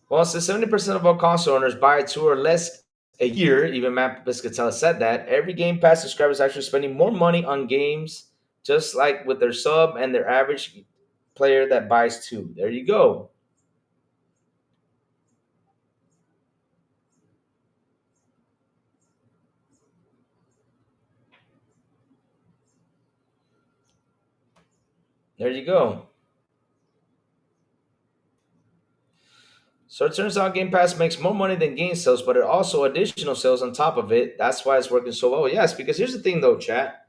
Well, since 70% of all console owners buy two or less a year, even Matt Piscatella said that, every Game Pass subscriber is actually spending more money on games, just like with their sub and their average player that buys two. There you go. There you go. So it turns out Game Pass makes more money than game sales, but it also additional sales on top of it. That's why it's working so well. Yes, because here's the thing though, chat.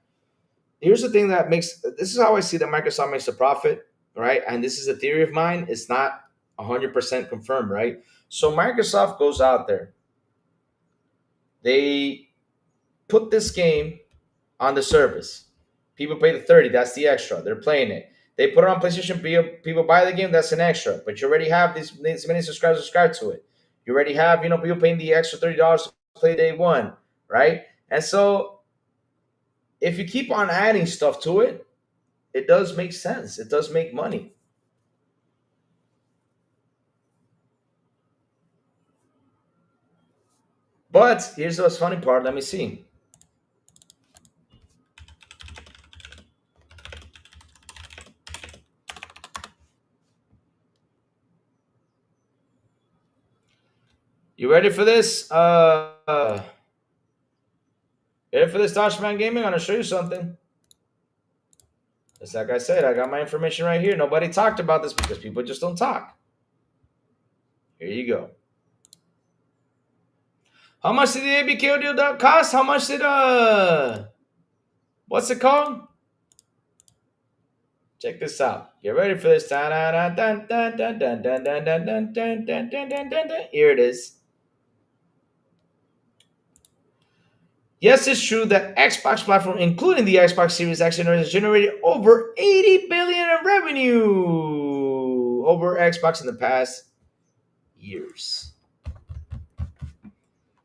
Here's the thing that makes this is how I see that Microsoft makes a profit, right? And this is a theory of mine. It's not 100% confirmed, right? So Microsoft goes out there. They put this game on the service. People pay the 30, that's the extra. They're playing it. They put it on PlayStation, people buy the game, that's an extra. But you already have this many subscribers subscribe to it. You already have, people paying the extra $30 to play day one, right? And so if you keep on adding stuff to it, it does make sense. It does make money. But here's the funny part. Let me see. You ready for this? Ready for this, Dashman Gaming? I'm gonna show you something. It's like I said, I got my information right here. Nobody talked about this because people just don't talk. Here you go. How much did the ABK deal cost? How much did what's it called? Check this out. Get ready for this. Here it is. Yes, it's true that Xbox platform, including the Xbox Series X, has generated over $80 billion in revenue over Xbox in the past years.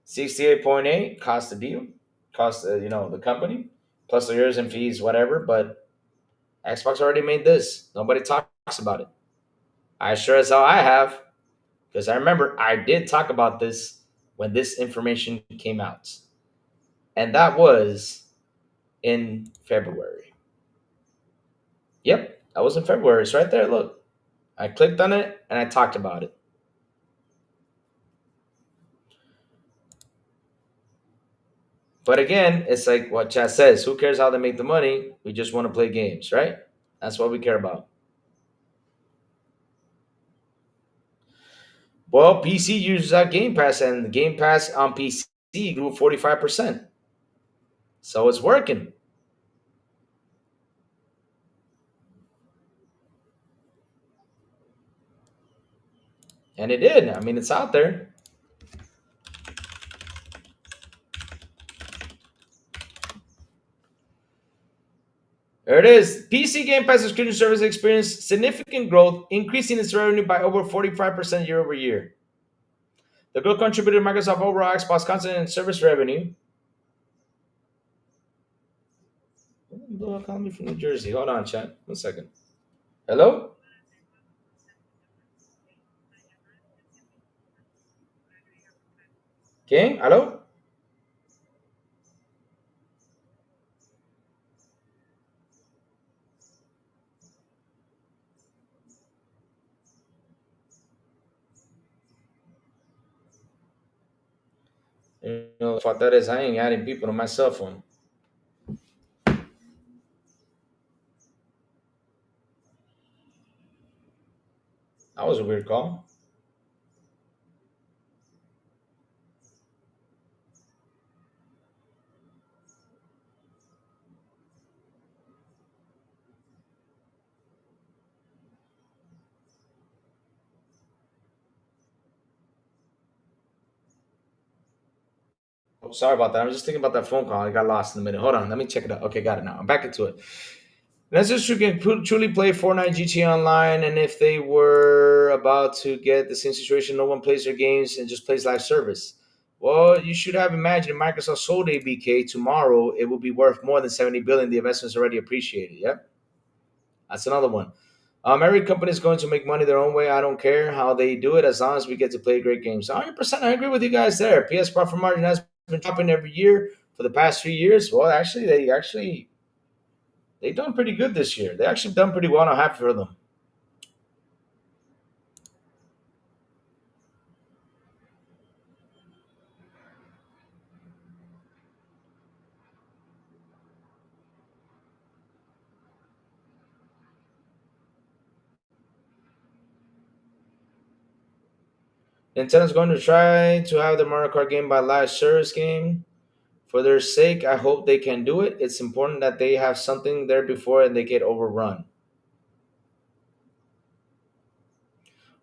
68.8 cost the deal, cost the company, plus the years and fees, whatever. But Xbox already made this. Nobody talks about it. I sure as hell I have, because I remember I did talk about this when this information came out. And that was in February. Yep, that was in February. It's right there. Look, I clicked on it and I talked about it. But again, it's like what chat says. Who cares how they make the money? We just want to play games, right? That's what we care about. Well, PC users have Game Pass, and the Game Pass on PC grew 45%. So it's working. And it did. I mean, it's out there. There it is. PC Game Pass subscription service experienced significant growth, increasing its revenue by over 45% year over year. The growth contributed to Microsoft overall Xbox content and service revenue. Call me from New Jersey. Hold on, chat. 1 second. Hello? ¿Quién? ¿Aló? The fact that is I ain't adding people to my cell phone. That was a weird call. Oh, sorry about that. I was just thinking about that phone call. I got lost in the minute. Hold on. Let me check it out. Okay, got it now. I'm back into it. Let's you can truly play Fortnite GTA Online, and if they were about to get the same situation, no one plays their games and just plays live service. Well, you should have imagined if Microsoft sold ABK tomorrow, it would be worth more than $70 billion. The investment's already appreciated. Yep. That's another one. Every company is going to make money their own way. I don't care how they do it as long as we get to play great games. 100%, I agree with you guys there. PS profit margin has been dropping every year for the past 3 years. Well, actually, they've done pretty good this year. They actually done pretty well. I'm happy for them. Nintendo's going to try to have the Mario Kart game by live service game. For their sake, I hope they can do it. It's important that they have something there before and they get overrun.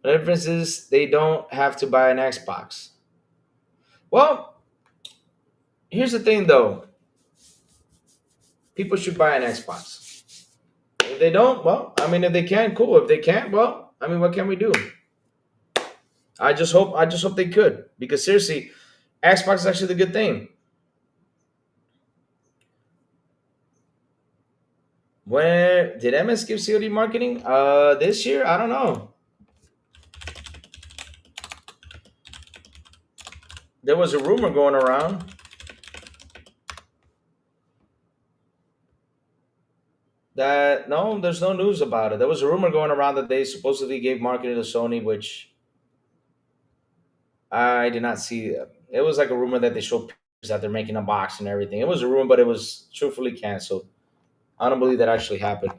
The difference is they don't have to buy an Xbox. Well, here's the thing though. People should buy an Xbox. If they don't, well, I mean if they can, cool. If they can't, well, I mean what can we do? I just hope they could. Because seriously, Xbox is actually the good thing. When did MS give COD marketing? This year? I don't know. There was a rumor going around that no, there's no news about it. There was a rumor going around that they supposedly gave marketing to Sony, which I did not see. It was like a rumor that they showed pictures that they're making a box and everything. It was a rumor, but it was truthfully canceled. I don't believe that actually happened.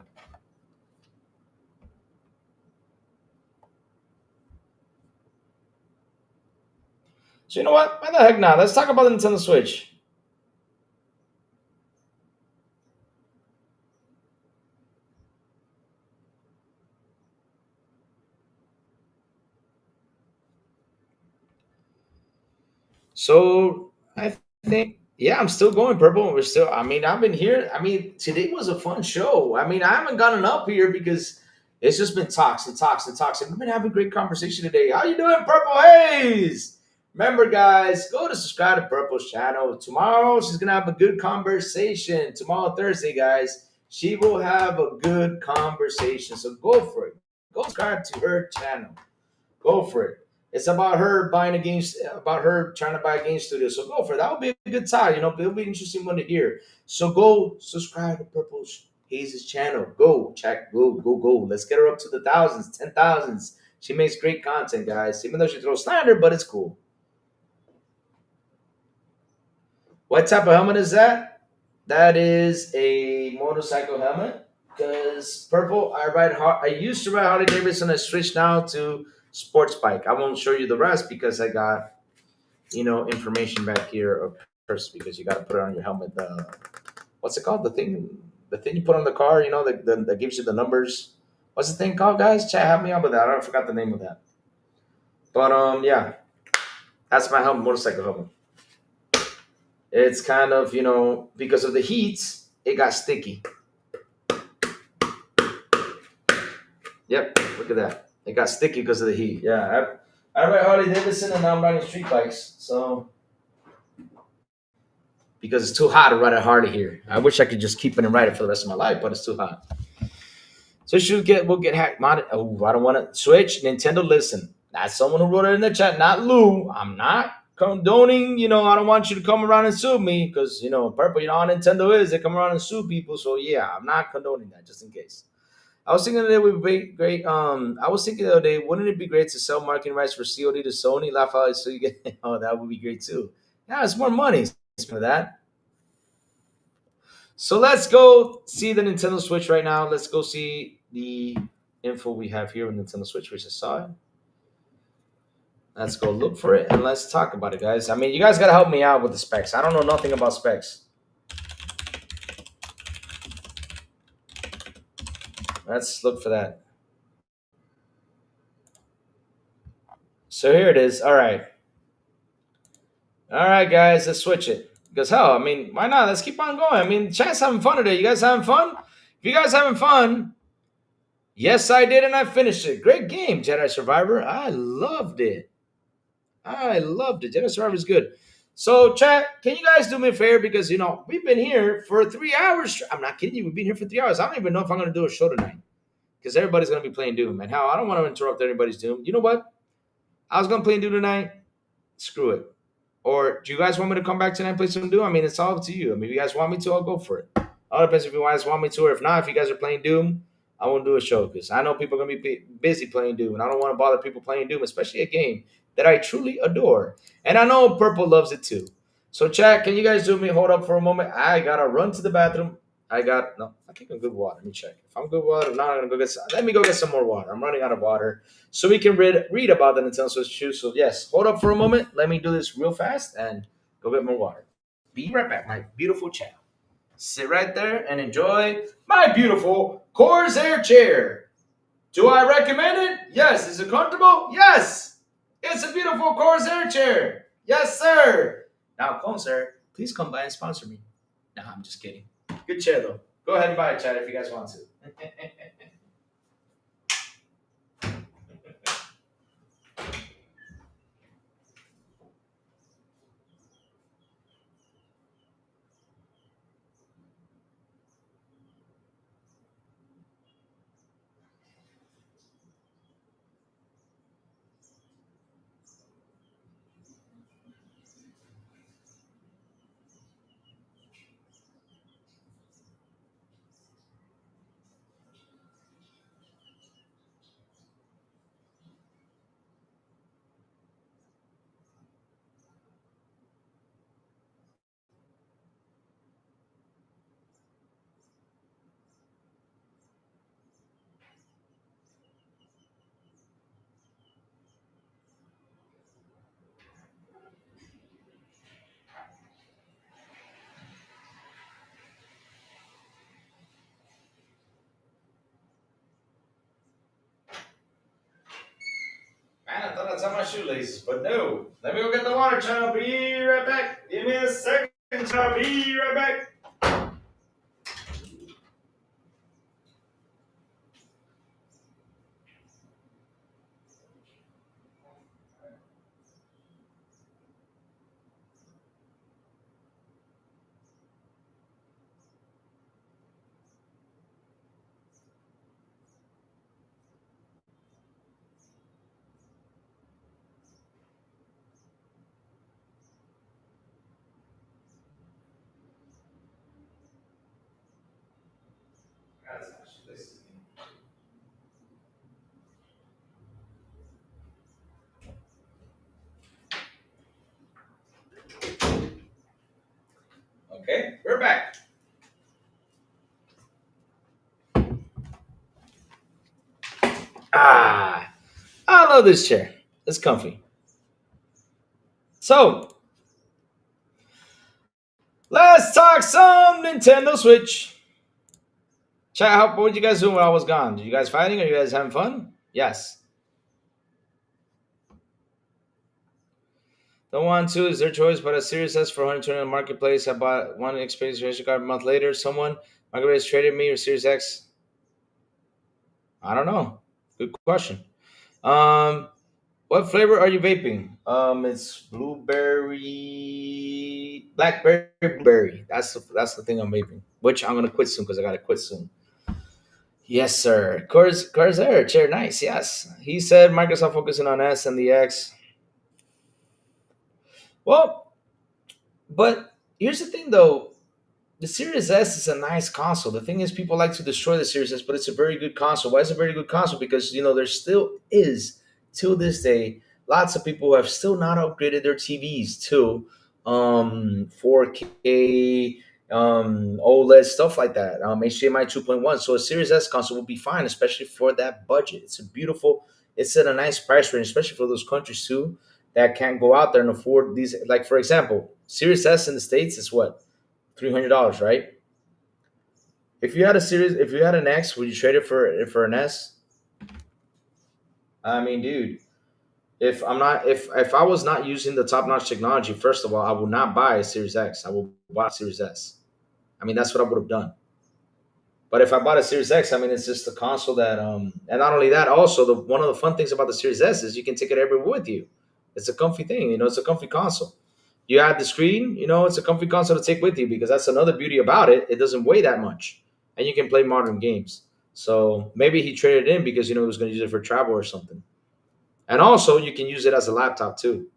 So you know what? Why the heck not? Let's talk about the Nintendo Switch. So I think, yeah, I'm still going purple. We're still. I mean, I've been here. I mean, today was a fun show. I mean, I haven't gotten up here because it's just been talks and talks and talks. And we've been having great conversation today. How you doing, Purple Haze? Remember, guys, go to subscribe to Purple's channel. Tomorrow, she's gonna have a good conversation. Tomorrow, Thursday, guys, she will have a good conversation. So go for it. Go subscribe to her channel. Go for it. It's about her buying a game, about her trying to buy a game studio. So go for it. That would be a good time. You know, it'll be an interesting one to hear. So go subscribe to Purple Haze's channel. Go check. Go. Let's get her up to the thousands, 10,000s. She makes great content, guys. Even though she throws slander, but it's cool. What type of helmet is that? That is a motorcycle helmet. Because Purple, I used to ride Harley Davidson. I switched now to sports bike. I won't show you the rest because I got, information back here of first because you got to put it on your helmet. What's it called? The thing you put on the car. That gives you the numbers. What's the thing called, guys? Chat, help me out with that. I forgot the name of that. But yeah, that's my helmet, motorcycle helmet. It's kind of because of the heat, it got sticky. Yep, look at that. It got sticky because of the heat. Yeah, I ride Harley Davidson and now I'm riding street bikes. So, because it's too hot to ride a Harley here. I wish I could just keep it and ride it for the rest of my life, but it's too hot. So we'll get hacked modded. Oh, I don't want to switch. Nintendo, listen. That's someone who wrote it in the chat, not Lou. I'm not condoning, I don't want you to come around and sue me because, Purple, how Nintendo is. They come around and sue people. So, yeah, I'm not condoning that just in case. I was thinking that it would be great. I was thinking the other day, wouldn't it be great to sell marketing rights for COD to Sony? Laugh out so you get. Oh, that would be great too. Yeah, it's more money for that. So let's go see the Nintendo Switch right now. Let's go see the info we have here on Nintendo Switch. We just saw it. Let's go look for it and let's talk about it, guys. I mean, you guys got to help me out with the specs. I don't know nothing about specs. Let's look for that. So here it is. All right. All right, guys, let's switch it. Because hell, I mean, why not? Let's keep on going. I mean, chat's having fun today. You guys having fun? If you guys having fun, yes, I did, and I finished it. Great game, Jedi Survivor. I loved it. Jedi Survivor is good. So, chat, can you guys do me a favor? Because, we've been here for 3 hours. I'm not kidding you. We've been here for 3 hours. I don't even know if I'm going to do a show tonight. because everybody's gonna be playing Doom. And how I don't want to interrupt anybody's Doom. You know what? I was gonna play Doom tonight. Screw it. Or do you guys want me to come back tonight and play some Doom? I mean, it's all up to you. I mean, if you guys want me to, I'll go for it. All depends if you guys want me to, or if not, if you guys are playing Doom, I won't do a show because I know people are gonna be busy playing Doom, and I don't want to bother people playing Doom, especially a game that I truly adore. And I know Purple loves it too. So, chat, can you guys do me hold up for a moment? I gotta run to the bathroom. I think I'm good with water. Let me check. If I'm good with water, if not, I'm gonna go get some. Let me go get some more water. I'm running out of water. So we can read about the Nintendo Switch 2. So yes, hold up for a moment. Let me do this real fast and go get more water. Be right back, my beautiful chat. Sit right there and enjoy my beautiful Corsair chair. Do I recommend it? Yes. Is it comfortable? Yes. It's a beautiful Corsair chair. Yes, sir. Now, Corsair, please come by and sponsor me. No, I'm just kidding. Good chair, though. Go ahead and buy it, chat, if you guys want to. Man, I thought I'd tie my shoelaces, but no. Let me go get the water, child. I'll be right back. Give me a second, child. I'll be right back. That's my shoelaces. Okay, we're back. I love this chair. It's comfy. So, let's talk some Nintendo Switch. Chat, what did you guys do when I was gone? Did you guys fighting? Are you guys having fun? Yes. The one, two is their choice, but a Series S for 120 on the marketplace. I bought one experience ratio card a month later. Someone marketplace traded me or Series X. I don't know. Good question. Um, what flavor are you vaping? It's blueberry, blackberry, blueberry. That's the thing I'm vaping. Which I'm gonna quit soon because I gotta quit soon. Yes, sir. Corsair chair, nice. Yes, he said Microsoft focusing on S and the X. Well, but here's the thing, though. The Series S is a nice console. The thing is, people like to destroy the Series S, but it's a very good console. Why is it a very good console? Because there still is, till this day, lots of people who have still not upgraded their TVs to 4K, OLED, stuff like that, HDMI 2.1. So a Series S console will be fine, especially for that budget. It's at a nice price range, especially for those countries too that can't go out there and afford these. Like, for example, Series S in the States is what? $300, right? If you had an X, would you trade it for an S? I mean, dude, if I was not using the top notch technology, first of all, I would not buy a Series X. I will buy a Series S. I mean, that's what I would have done. But if I bought a Series X, I mean, it's just a console that, and not only that, also one of the fun things about the Series S is you can take it everywhere with you. It's a comfy thing, it's a comfy console. You add the screen, it's a comfy console to take with you because that's another beauty about it. It doesn't weigh that much, and you can play modern games. So maybe he traded in because he was going to use it for travel or something. And also, you can use it as a laptop too.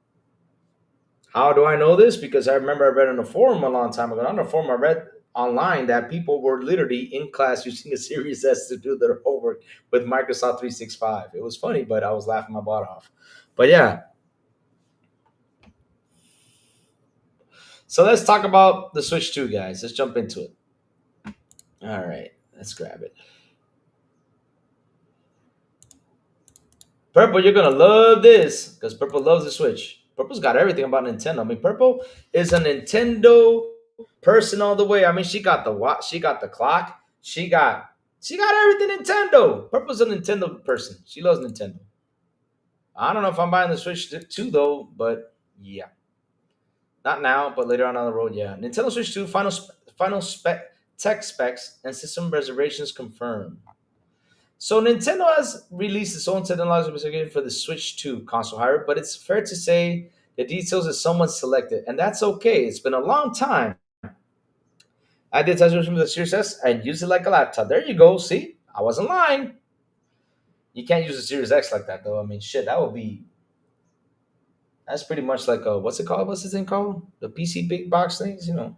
How do I know this? Because I remember I read on a forum a long time ago. On a forum, I read online that people were literally in class using a Series S to do their homework with Microsoft 365. It was funny, but I was laughing my butt off. But yeah, so let's talk about the Switch 2, guys. Let's jump into it. All right, let's grab it. Purple, you're gonna love this because Purple loves the Switch. Purple's got everything about Nintendo. I mean, Purple is a Nintendo person all the way. I mean, she got the watch, she got the clock, she got everything Nintendo. Purple's a Nintendo person. She loves Nintendo. I don't know if I'm buying the Switch 2 though, but yeah, not now, but later on the road. Yeah, Nintendo Switch 2 final tech specs and system reservations confirmed. So Nintendo has released its own technological specification for the Switch 2 console, however, but it's fair to say the details is somewhat selected, and that's okay. It's been a long time. I did touch with the Series S and use it like a laptop. There you go. See, I wasn't lying. You can't use the Series X like that, though. I mean, shit, that's pretty much like a, what's it called? What's this thing called? The PC big box things, That'll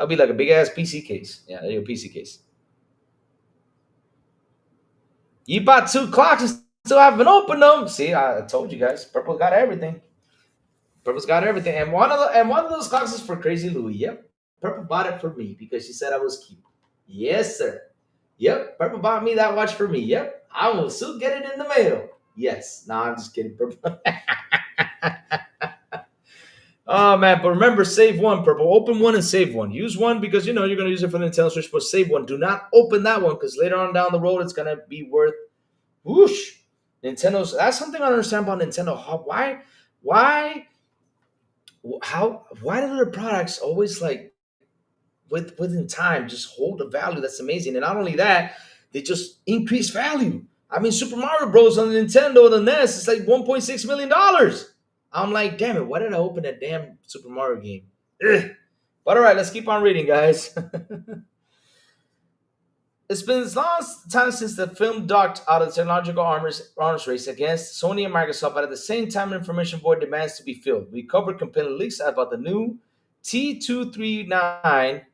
be like a big ass PC case. Yeah, there you go, PC case. You bought two clocks and still haven't opened them. See, I told you guys, Purple got everything. Purple's got everything, and one of those clocks is for Crazy Louie. Yep, Purple bought it for me because she said I was cute. Yes, sir. Yep, Purple bought me that watch for me. Yep, I will soon get it in the mail. Yes. No, I'm just kidding, Purple. Oh man, but remember, save one, Purple. Open one and save one. Use one because you're gonna use it for the Nintendo Switch, but save one. Do not open that one because later on down the road it's gonna be worth whoosh. Nintendo's that's something I don't understand about Nintendo. Why why do their products always like within time just hold a value that's amazing? And not only that, they just increase value. I mean, Super Mario Bros. On the Nintendo, the NES, it's like $1.6 million. I'm like, damn it, why did I open that damn Super Mario game? Ugh. But all right, let's keep on reading, guys. It's been a long time since the film docked out of the technological arms race against Sony and Microsoft, but at the same time, information void demands to be filled. We covered compelling leaks about the new T239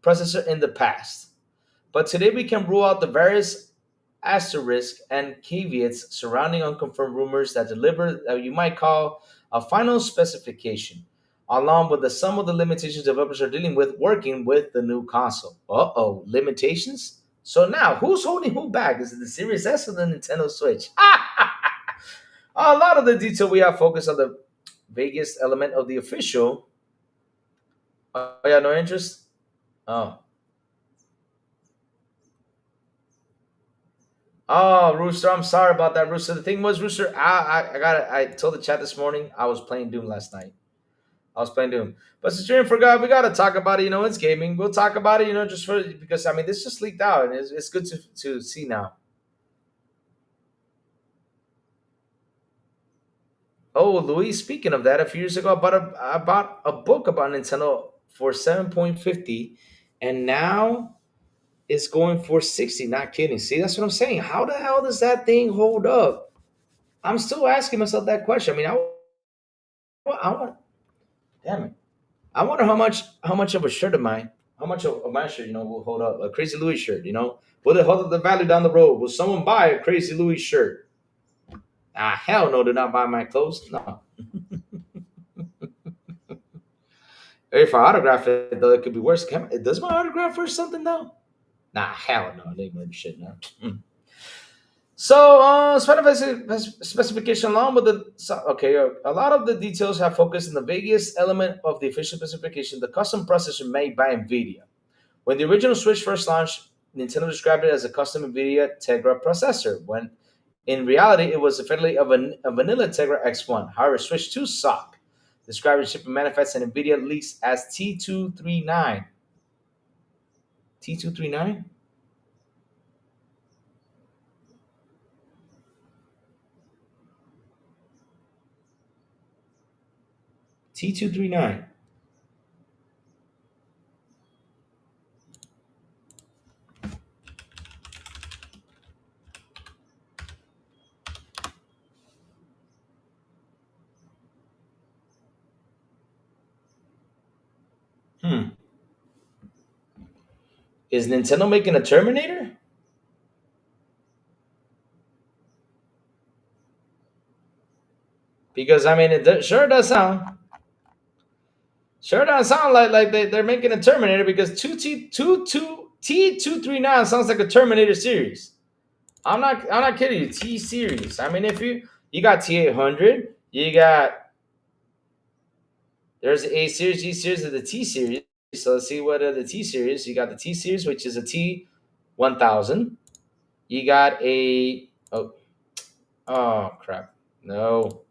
processor in the past, but today we can rule out the various asterisks and caveats surrounding unconfirmed rumors that deliver that you might call a final specification, along with some of the limitations developers are dealing with working with the new console. Uh-oh, limitations? So now, who's holding who back? Is it the Series S or the Nintendo Switch? A lot of the detail we have focused on the vaguest element of the official. Oh, yeah, no interest? Oh. Oh, Rooster, I'm sorry about that, Rooster. The thing was, Rooster, I told the chat this morning I was playing Doom last night. I was playing Doom. But since you're in for God, we got to talk about it. It's gaming. We'll talk about it, just for because, I mean, this just leaked out and it's good to see now. Oh, Louis, speaking of that, a few years ago, I bought a book about Nintendo for 7.50 and now it's going for 60. Not kidding. See, that's what I'm saying. How the hell does that thing hold up? I'm still asking myself that question. I mean, I want, damn it. I wonder how much of a shirt of mine, how much of my shirt, will hold up. A Crazy Louis shirt, Will it hold up the value down the road? Will someone buy a Crazy Louis shirt? Ah, hell no, do not buy my clothes. No. If I autograph it, though, it could be worse. Does my autograph worth something, though? Nah, hell no. They ain't shit now. So, specification along with a lot of the details have focused on the vaguest element of the official specification, the custom processor made by NVIDIA. When the original Switch first launched, Nintendo described it as a custom NVIDIA Tegra processor, when in reality it was effectively a vanilla Tegra X1. However, Switch 2 SOC described the chip manifests and NVIDIA leaks as T239. T239? T239. Hmm. Is Nintendo making a Terminator? Because I mean, sure does sound. Sure does sound like they're making a Terminator because T239 sounds like a Terminator series. I'm not kidding you. T series. I mean, if you got T800, you got there's the A series, G series, and the T series. So let's see what are the T series. You got the T series, which is a T1000. You got a oh crap. No.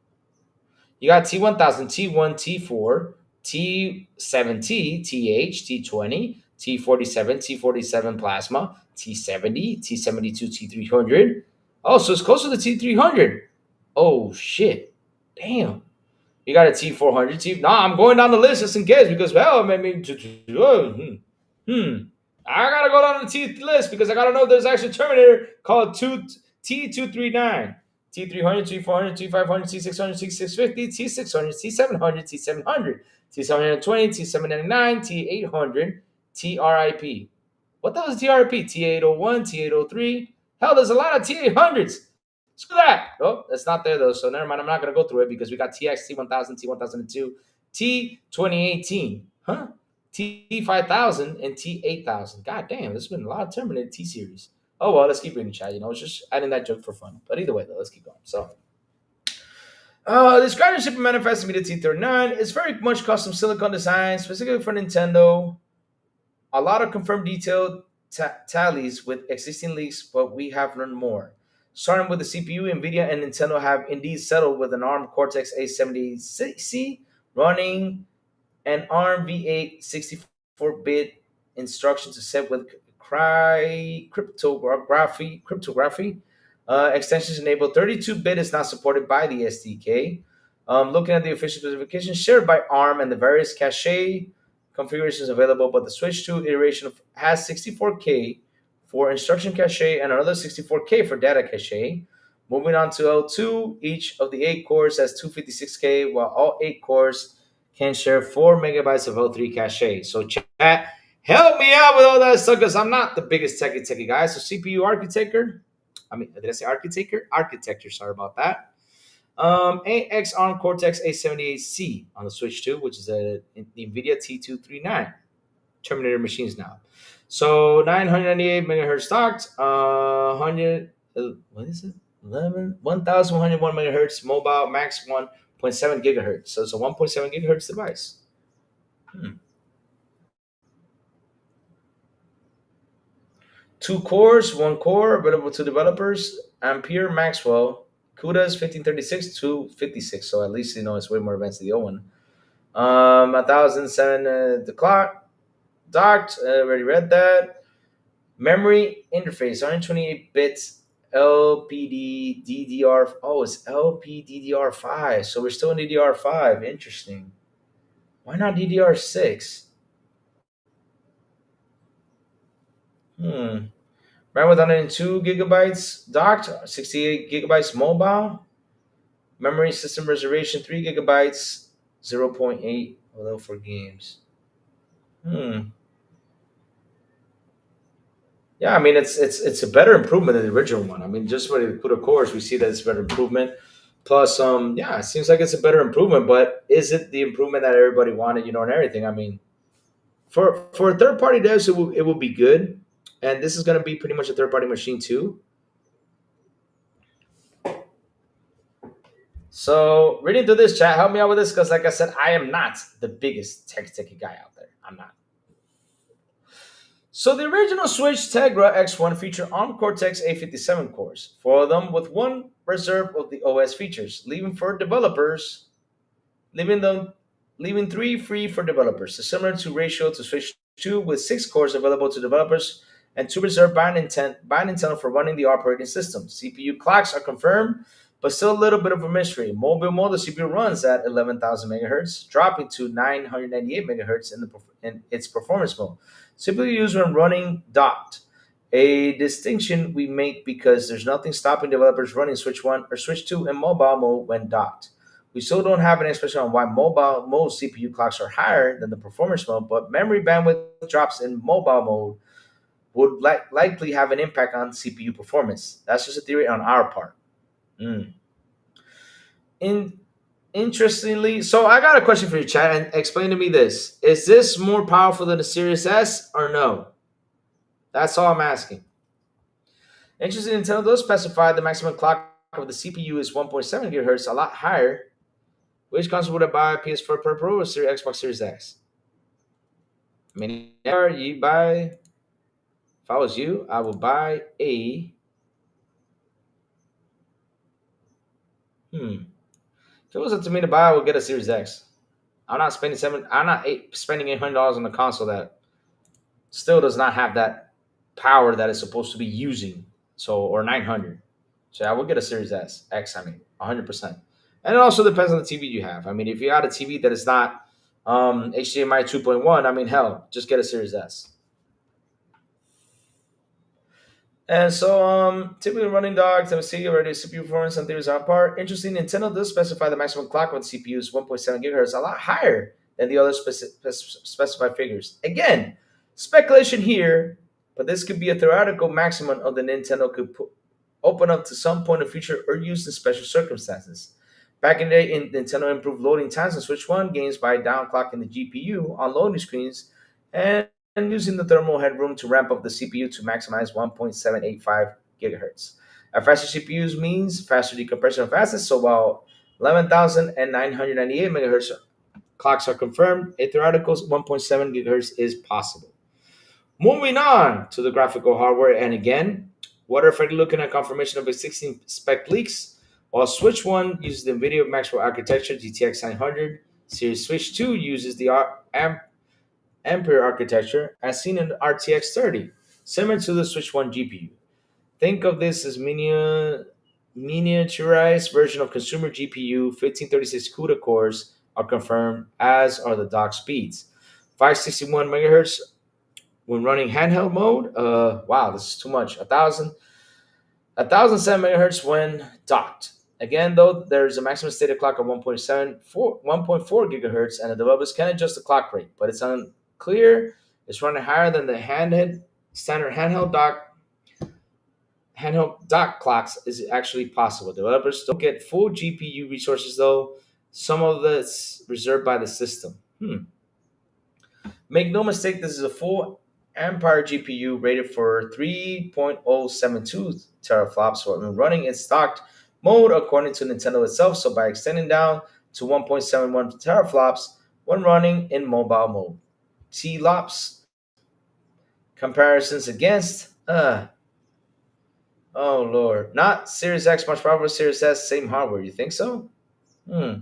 You got T1000, T1, T4, T70, TH, T20, T47, T47 plasma, T70, T72, T300. Oh, so it's close to the T300. Oh shit. Damn. You got a T400, Nah, I'm going down the list just in case because well, I mean, I gotta go down the T list because I gotta know if there's actually a Terminator called T239. T300, T400, T500, T600, T650, T600, T700, T700, T720, T799, T800, TRIP. What the hell is TRP? T801, T803. Hell, there's a lot of T800s. Screw that. Oh, that's not there though. So never mind. I'm not gonna go through it because we got TX, T1000, T1002, T2018, huh? T5000 and T8000. God damn, there's been a lot of Terminator T series. Oh well, let's keep reading chat. You know, it's just adding that joke for fun. But either way, though, let's keep going. So, this guided ship manifests to be the T39. It's very much custom silicon design, specifically for Nintendo. A lot of confirmed detailed tallies with existing leaks, but we have learned more. Starting with the CPU, Nvidia and Nintendo have indeed settled with an ARM Cortex A70C running an ARM V8 64-bit instruction to set with cryptography. Extensions enable 32-bit is not supported by the SDK. Looking at the official specifications shared by ARM and the various cache configurations available, but the Switch 2 iteration has 64K for instruction cache and another 64K for data cache. Moving on to L2, each of the 8 cores has 256K, while all 8 cores can share 4 megabytes of L3 cache. So chat, help me out with all that stuff because I'm not the biggest techie guy. So CPU architecture, did I say architecture? Architecture, sorry about that. AX ARM Cortex A78C on the Switch 2, which is a NVIDIA T239 Terminator machines now. So 998 megahertz stocked, 1101 megahertz mobile, max 1.7 gigahertz. So it's a 1.7 gigahertz device. 2 cores, 1 core available to developers. Ampere Maxwell, CUDA's 1536 to 56. So at least it's way more advanced than the old one. 1007 the clock. Docked, already read that. Memory interface, 128 bits LPD DDR. Oh, it's LPDDR5. So we're still in DDR5. Interesting. Why not DDR6? RAM with 102 gigabytes docked, 68 gigabytes mobile. Memory system reservation 3 gigabytes, 0.8 although for games. Yeah, I mean it's a better improvement than the original one. I mean, just for the CUDA cores, we see that it's a better improvement. Plus, yeah, it seems like it's a better improvement, but is it the improvement that everybody wanted? And everything. I mean, for third party devs, it will be good, and this is going to be pretty much a third party machine too. So reading through this chat, help me out with this because, like I said, I am not the biggest techie guy out there. I'm not. So the original Switch Tegra X1 featured ARM Cortex A57 cores, 4 of them with 1 reserve of the OS features, leaving 3 free for developers. A similar to ratio to Switch 2 with 6 cores available to developers and 2 reserved by Nintendo for running the operating system. CPU clocks are confirmed, but still a little bit of a mystery. Mobile mode, the CPU runs at 11,000 megahertz, dropping to 998 megahertz in its performance mode. Typically used when running docked. A distinction we make because there's nothing stopping developers running Switch 1 or Switch 2 in mobile mode when docked. We still don't have an explanation on why mobile mode CPU clocks are higher than the performance mode, but memory bandwidth drops in mobile mode would likely have an impact on CPU performance. That's just a theory on our part. Mm. In Interestingly, so I got a question for you, chat, and explain to me this: is this more powerful than the Series S or no? That's all I'm asking. Interesting, Nintendo does specify the maximum clock of the CPU is 1.7 gigahertz, a lot higher. Which console would I buy? PS4 Pro or Xbox Series X? I mean, you buy. If I was you, I would buy a. If it was up to me to buy, I would get a Series X. I'm not spending spending $800 on a console that still does not have that power that it's supposed to be using. So or 900. So I would get a Series S X. I mean, 100%. And it also depends on the TV you have. I mean, if you got a TV that is not HDMI 2.1, I mean, hell, just get a Series S. And so, typically running dogs, MSC already CPU performance and theories are apart. Interesting, Nintendo does specify the maximum clock on the CPU is 1.7 gigahertz, a lot higher than the other specified figures. Again, speculation here, but this could be a theoretical maximum of the Nintendo could open up to some point in the future or used in special circumstances. Back in the day, Nintendo improved loading times on Switch 1 games by downclocking the GPU on loading screens and using the thermal headroom to ramp up the CPU to maximize 1.785 gigahertz. A faster CPU means faster decompression of assets, so while 11,998 megahertz clocks are confirmed, a theoretical 1.7 gigahertz is possible. Moving on to the graphical hardware, and again, what if we're looking at confirmation of existing spec leaks? While Switch 1 uses the NVIDIA Maxwell architecture GTX 900, Series Switch 2 uses the Ampere architecture as seen in the RTX 30, similar to the Switch 1 GPU. Think of this as miniaturized version of consumer GPU. 1536 CUDA cores are confirmed, as are the dock speeds. 561 megahertz when running handheld mode. Wow, this is too much. 1007 megahertz when docked. Again, though, there's a maximum stated clock of 1.4 gigahertz, and the developers can adjust the clock rate, but it's unclear. It's running higher than the standard handheld dock clocks is actually possible. Developers don't get full GPU resources, though. Some of that's reserved by the system. Make no mistake, this is a full Ampere GPU rated for 3.072 teraflops when running in stocked mode, according to Nintendo itself. So by extending down to 1.71 teraflops when running in mobile mode. TLOPS comparisons against oh lord, not Series X much powerful, Series S same hardware. You think so? I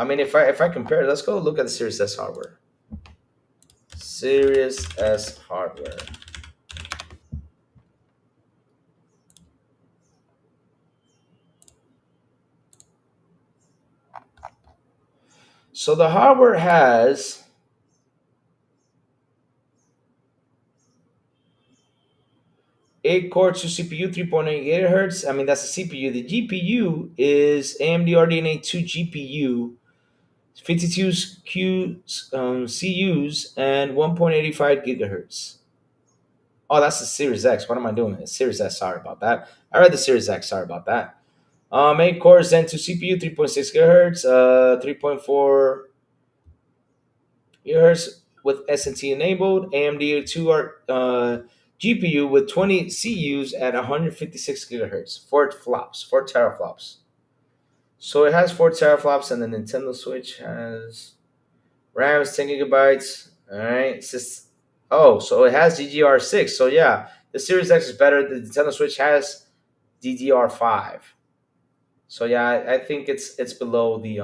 mean, if I compare, let's go look at the Series S hardware. Series S hardware. So the hardware has 8-core 2 CPU, 3.8 gigahertz. I mean, that's the CPU. The GPU is AMD RDNA 2 GPU, 52 CUs, and 1.85 gigahertz. Oh, that's the Series X. What am I doing? It's Series S. Sorry about that. I read the Series X. Sorry about that. 8 cores, Zen 2 CPU, 3.6 gigahertz, 3.4 gigahertz with SNT enabled. AMD 2 GPU with 20 CUs at 156 gigahertz. 4 teraflops. So it has 4 teraflops, and the Nintendo Switch has RAMs 10 gigabytes. All right. So it has DDR6. So yeah, the Series X is better. The Nintendo Switch has DDR5. So yeah, I think it's below the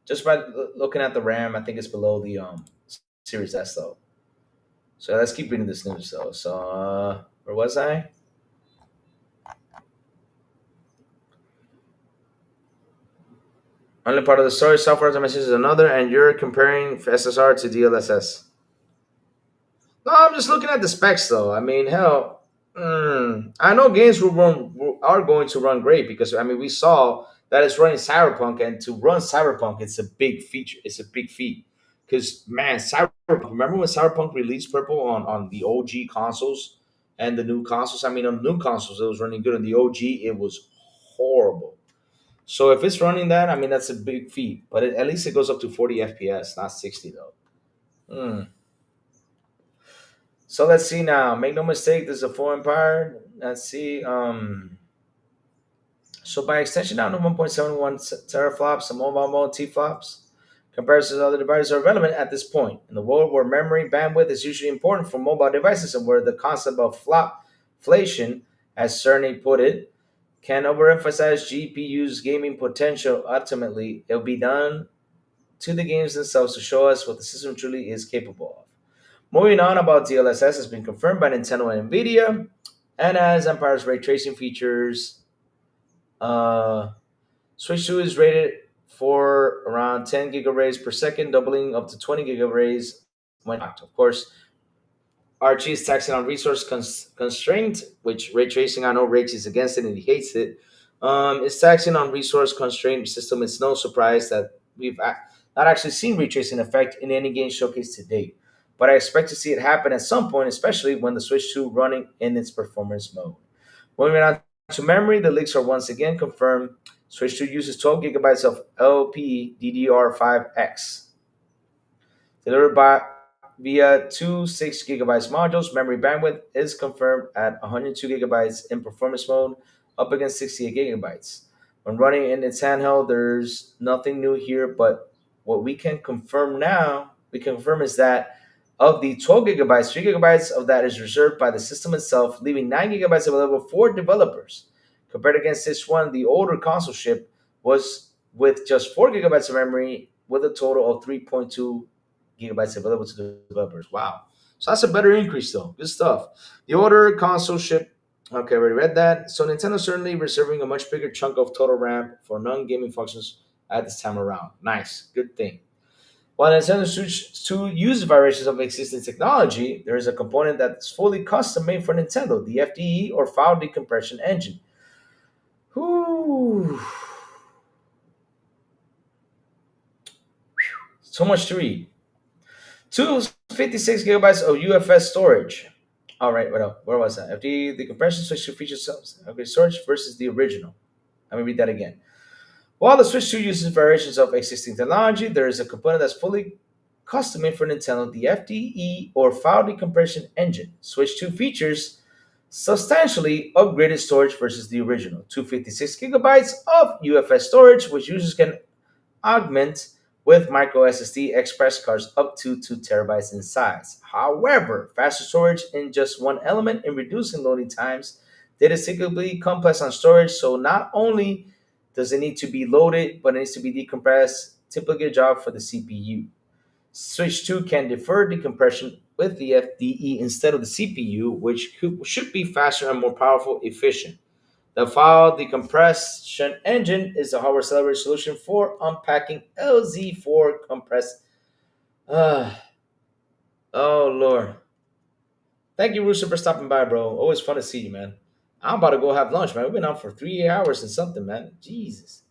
just by looking at the RAM, I think it's below the Series S though. So let's keep reading this news though. So where was I? Only part of the story, software automation is another, and you're comparing SSR to DLSS. No, I'm just looking at the specs though. I mean, hell, I know games are going to run great because I mean we saw that is running Cyberpunk, and to run Cyberpunk, it's a big feature. It's a big feat because man, Cyberpunk. Remember when Cyberpunk released purple on the OG consoles and the new consoles? I mean, on the new consoles, it was running good. On the OG, it was horrible. So if it's running that, I mean, that's a big feat. But at least it goes up to 40 FPS, not 60 though. Hmm. So let's see now. Make no mistake, this is a full empire. Let's see. So by extension, down to 1.71 teraflops and mobile mode T-flops, comparisons to other devices are relevant at this point. In the world where memory bandwidth is usually important for mobile devices and where the concept of flopflation, as Cerny put it, can overemphasize GPU's gaming potential, ultimately, it will be done to the games themselves to show us what the system truly is capable of. Moving on about DLSS has been confirmed by Nintendo and Nvidia, and as Empire's ray tracing features, uh, Switch 2 is rated for around 10 gigabaytes per second, doubling up to 20 gigabaytes when locked. Of course, RG is taxing on resource constraint, which ray tracing, I know Rage is against it and he hates it. It's taxing on resource constraint system. It's no surprise that we've not actually seen ray tracing effect in any game showcase to date. But I expect to see it happen at some point, especially when the Switch 2 running in its performance mode. Moving on to memory, the leaks are once again confirmed. Switch 2 uses 12 gigabytes of LPDDR5X, delivered by via two 6 gigabytes modules. Memory bandwidth is confirmed at 102 gigabytes in performance mode, up against 68 gigabytes. When running in its handheld, there's nothing new here, but what we can confirm is that of the 12 gigabytes, 3 gigabytes of that is reserved by the system itself, leaving 9 gigabytes available for developers. Compared against this one, the older console chip was with just 4 gigabytes of memory with a total of 3.2 gigabytes available to the developers. Wow. So that's a better increase though. Good stuff. The older console chip, okay, I already read that. So Nintendo certainly reserving a much bigger chunk of total RAM for non-gaming functions at this time around. Nice. Good thing. While Nintendo Switch 2 uses variations of existing technology, there is a component that's fully custom made for Nintendo, the FDE or file decompression engine. Whew. So much to read. 256 gigabytes of UFS storage. All right, where was that? FDE decompression Switch 2 features okay, storage versus the original. Let me read that again. While the Switch 2 uses variations of existing technology, there is a component that's fully custom made for Nintendo, the FDE or file decompression engine. Switch 2 features substantially upgraded storage versus the original. 256 gigabytes of UFS storage, which users can augment with micro SSD express cards up to 2 terabytes in size. However, faster storage in just one element in reducing loading times. Data is typically complex on storage, so not only does it need to be loaded, but it needs to be decompressed. Typically a job for the CPU. Switch 2 can defer decompression with the FDE instead of the CPU, which should be faster and more powerful, efficient. The file decompression engine is a hardware accelerated solution for unpacking LZ4 compressed. Oh, Lord. Thank you, Rooster, for stopping by, bro. Always fun to see you, man. I'm about to go have lunch, man. We've been on for 3 hours and something, man. Jesus.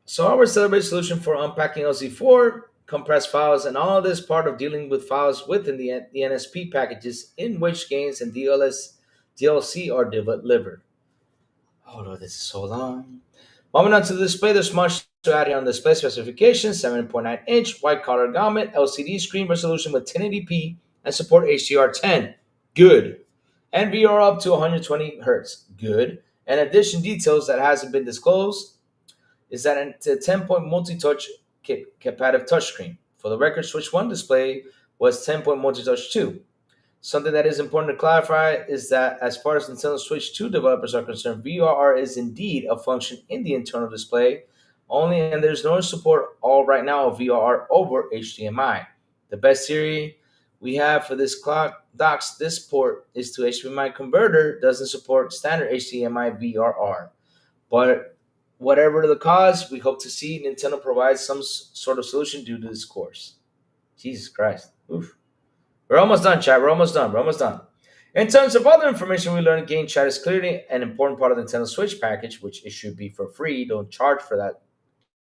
So our celebrate solution for unpacking LZ4 compressed files and all this part of dealing with files within the NSP packages in which games and DLC are delivered. Oh Lord, this is so long. Moving on to the display, there's much to add here on display specifications: 7.9-inch white color gamut LCD screen resolution with 1080p and support HDR10. Good. And VR up to 120 hertz. Good. And addition details that hasn't been disclosed is that it's a 10-point multi-touch capacitive touchscreen. For the record, Switch 1 display was 10-point multi-touch 2. Something that is important to clarify is that as far as Nintendo Switch 2 developers are concerned, VRR is indeed a function in the internal display only, and there's no support all right now of VRR over HDMI. The best theory we have for this clock docks this port is to HDMI converter doesn't support standard HDMI VRR. But whatever the cause, we hope to see Nintendo provide some sort of solution due to this course. Jesus Christ. Oof. We're almost done, chat. We're almost done. In terms of other information, we learned game chat is clearly an important part of the Nintendo Switch package, which it should be for free. Don't charge for that,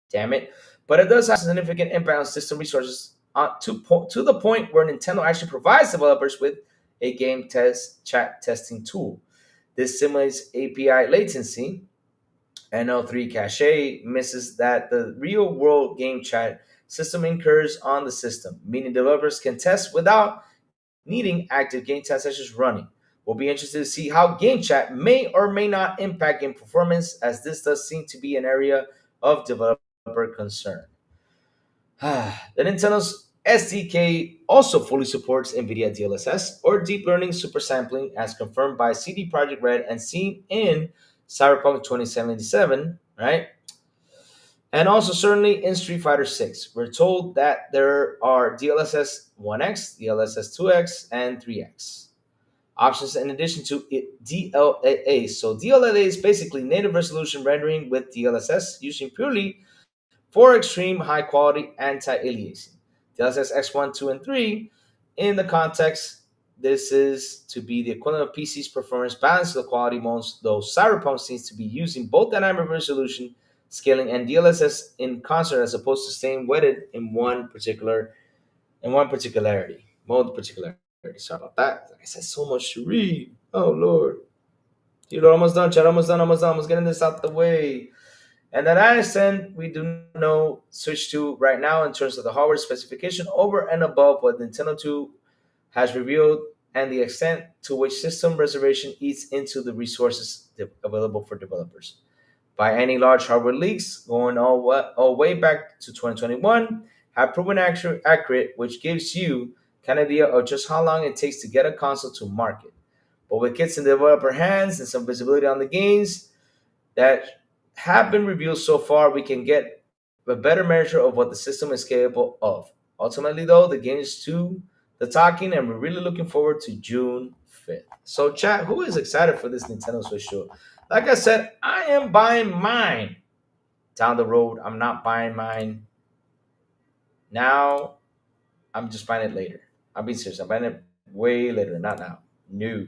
damn it. But it does have significant impact on system resources to the point where Nintendo actually provides developers with a game test chat testing tool. This simulates API latency. NL3 cache misses that the real world game chat system incurs on the system, meaning developers can test without needing active game test sessions running. We'll be interested to see how game chat may or may not impact game performance, as this does seem to be an area of developer concern. The Nintendo's SDK also fully supports NVIDIA DLSS or deep learning supersampling, as confirmed by CD Projekt Red and seen in Cyberpunk 2077, right? And also certainly in Street Fighter 6. We're told that there are DLSS 1X, DLSS 2X, and 3X options in addition to DLAA. So DLAA is basically native resolution rendering with DLSS using purely for extreme high quality anti-aliasing. DLSS X1, 2, and 3, in the context, this is to be the equivalent of PC's performance balance to the quality modes, though Cyberpunk seems to be using both dynamic resolution scaling and DLSS in concert as opposed to staying wedded in one particularity. Mode particularity. Sorry about that. Like I said, so much to read. Oh Lord. You're almost done, Chad. Almost done, almost done. Almost getting this out the way. And that ISN, we do know switch to right now in terms of the hardware specification over and above what Nintendo 2 has revealed and the extent to which system reservation eats into the resources available for developers. By any large hardware leaks going all way back to 2021 have proven accurate, which gives you an idea of just how long it takes to get a console to market. But with kits in developer hands and some visibility on the games that have been revealed so far, we can get a better measure of what the system is capable of. Ultimately, though, the game is to the talking, and we're really looking forward to June 5th. So, chat, who is excited for this Nintendo Switch show? Like I said, I am buying mine down the road. I'm not buying mine now. I'm just buying it later. I'll be serious. I'm buying it way later, not now. No,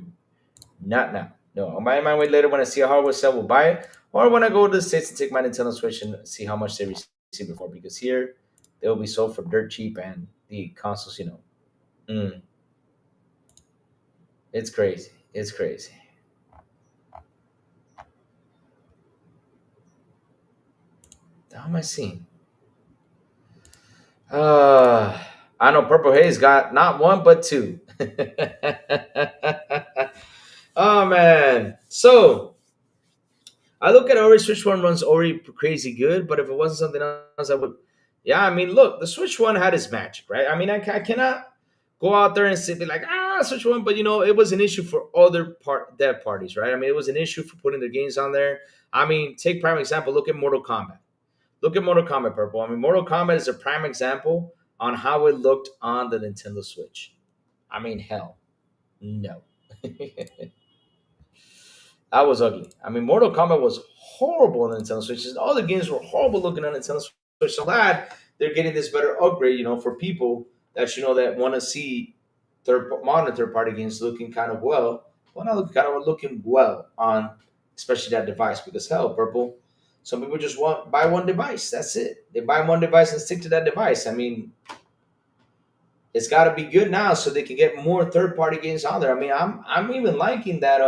not now. No, I'm buying mine way later when I see a hardware sale. We'll buy it, or when I go to the States and take my Nintendo Switch and see how much they receive before. Because here they will be sold for dirt cheap, and the consoles, it's crazy. It's crazy. How am I seeing? I know Purple Haze got not one but two. Oh man. So I look at Ori Switch One runs Ori crazy good, but if it wasn't something else, I would. Yeah, I mean, look, the Switch One had its magic, right? I mean, I cannot go out there and be like, Switch One, but it was an issue for other dev parties, right? I mean, it was an issue for putting their games on there. I mean, take prime example. Look at Mortal Kombat. Look at Mortal Kombat, Purple. I mean, Mortal Kombat is a prime example on how it looked on the Nintendo Switch. I mean, hell, no. That was ugly. I mean, Mortal Kombat was horrible on the Nintendo Switch. All the games were horrible looking on Nintendo Switch. So glad they're getting this better upgrade, for people that want to see modern third party games looking kind of well. Well, not looking kind of looking well on especially that device, because hell, Purple. Some people just buy one device. That's it. They buy one device and stick to that device. I mean, it's got to be good now so they can get more third party games on there. I mean, I'm even liking that.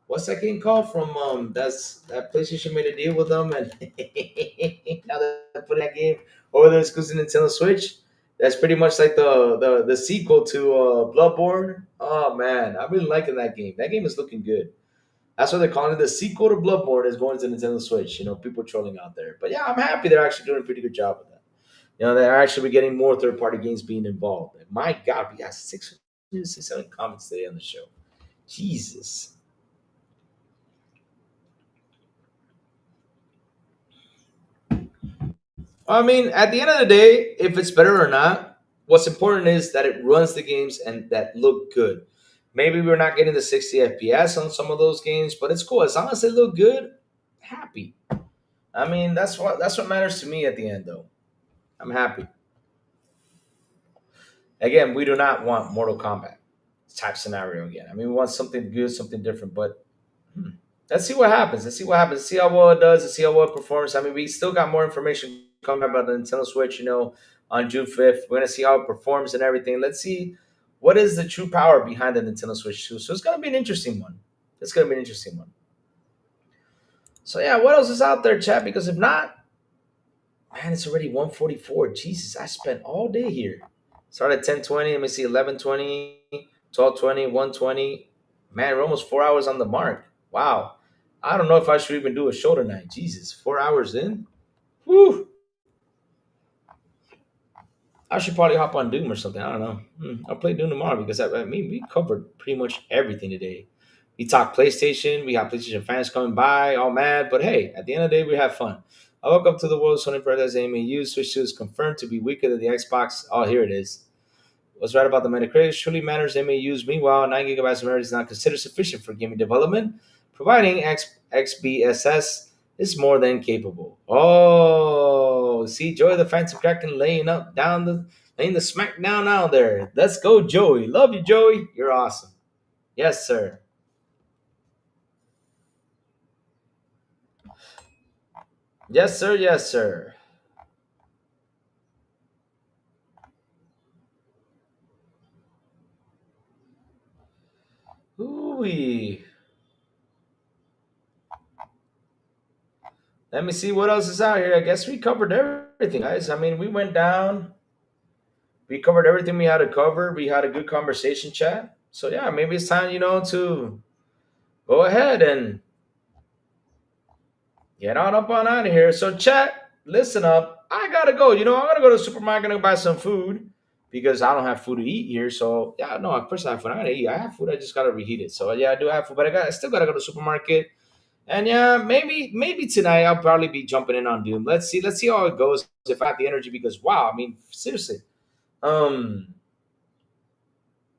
What's that game called from? That PlayStation made a deal with them, and now they're putting that game over there exclusive Nintendo Switch. That's pretty much like the sequel to Bloodborne. Oh man, I've been liking that game. That game is looking good. That's what they're calling it. The sequel to Bloodborne is going to Nintendo Switch. People trolling out there. But yeah, I'm happy they're actually doing a pretty good job with that. They're actually getting more third-party games being involved. And my God, we got 667 comments today on the show. Jesus. I mean, at the end of the day, if it's better or not, what's important is that it runs the games and that look good. Maybe we're not getting the 60 FPS on some of those games, but it's cool. As long as they look good, happy. I mean, that's what matters to me at the end, though. I'm happy. Again, we do not want Mortal Kombat. type scenario again. I mean, we want something good, something different, but hmm, let's see what happens. Let's see what happens. See how well it does. Let's see how well it performs. I mean, we still got more information coming about the Nintendo Switch, on June 5th. We're going to see how it performs and everything. Let's see what is the true power behind the Nintendo Switch 2. So it's going to be an interesting one. It's going to be an interesting one. So, yeah, what else is out there, chat? Because if not, man, it's already 1:44. Jesus, I spent all day here. Started at 10:20. Let me see, 11:20, 12:20, 1:20. Man, we're almost 4 hours on the mark. Wow. I don't know if I should even do a show tonight. Jesus, 4 hours in? Whew. I should probably hop on Doom or something. I don't know. I'll play Doom tomorrow because I mean we covered pretty much everything today. We talked PlayStation. We have PlayStation fans coming by, all mad. But hey, at the end of the day, we have fun. I welcome to the world. Sony Paradise AMAU Switch 2 is confirmed to be weaker than the Xbox. Oh, here it is. What's right about the Metacritic truly matters. MAUs. Meanwhile, 9 gigabytes of memory is not considered sufficient for gaming development, providing XBSS is more than capable. Oh, see, Joey the Phantom Kraken laying the smack down out there. Let's go, Joey. Love you, Joey. You're awesome. Yes, sir. Yes, sir. Yes, sir. Ooh. Let me see what else is out here. I guess we covered everything, guys. I mean, we went down. We covered everything we had to cover. We had a good conversation chat. So yeah, maybe it's time, to go ahead and get on up on out of here. So chat, listen up. I gotta go. I'm gonna go to the supermarket and buy some food because I don't have food to eat here. So yeah, no, of course I have food. I gotta eat. I have food. I just gotta reheat it. So yeah, I do have food, but I still gotta go to the supermarket. And yeah, maybe tonight I'll probably be jumping in on Doom. Let's see how it goes. If I have the energy, because wow, I mean seriously. Um.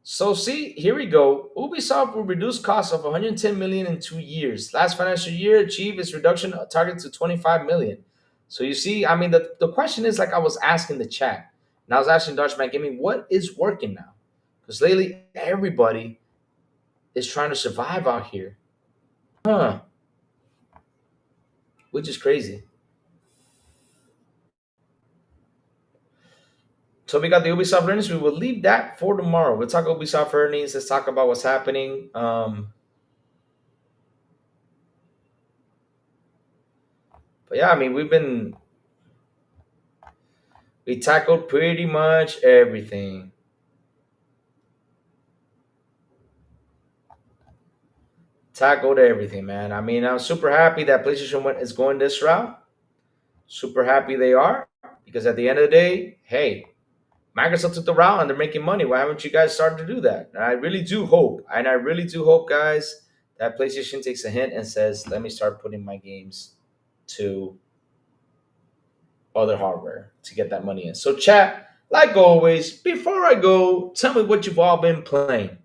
So see, here we go. Ubisoft will reduce costs of 110 million in 2 years. Last financial year achieved its reduction target to 25 million. So you see, I mean, the question is like I was asking the chat, and I was asking Dutchman Gaming, what is working now? Because lately everybody is trying to survive out here, huh? Which is crazy. So we got the Ubisoft earnings. We will leave that for tomorrow. We'll talk Ubisoft earnings. Let's talk about what's happening. But yeah, I mean, we tackled pretty much everything. Tackled everything, man. I mean, I'm super happy that is going this route. Super happy they are because at the end of the day, hey, Microsoft took the route and they're making money. Why haven't you guys started to do that? And I really do hope, guys, that PlayStation takes a hint and says, let me start putting my games to other hardware to get that money in. So, chat, like always, before I go, tell me what you've all been playing.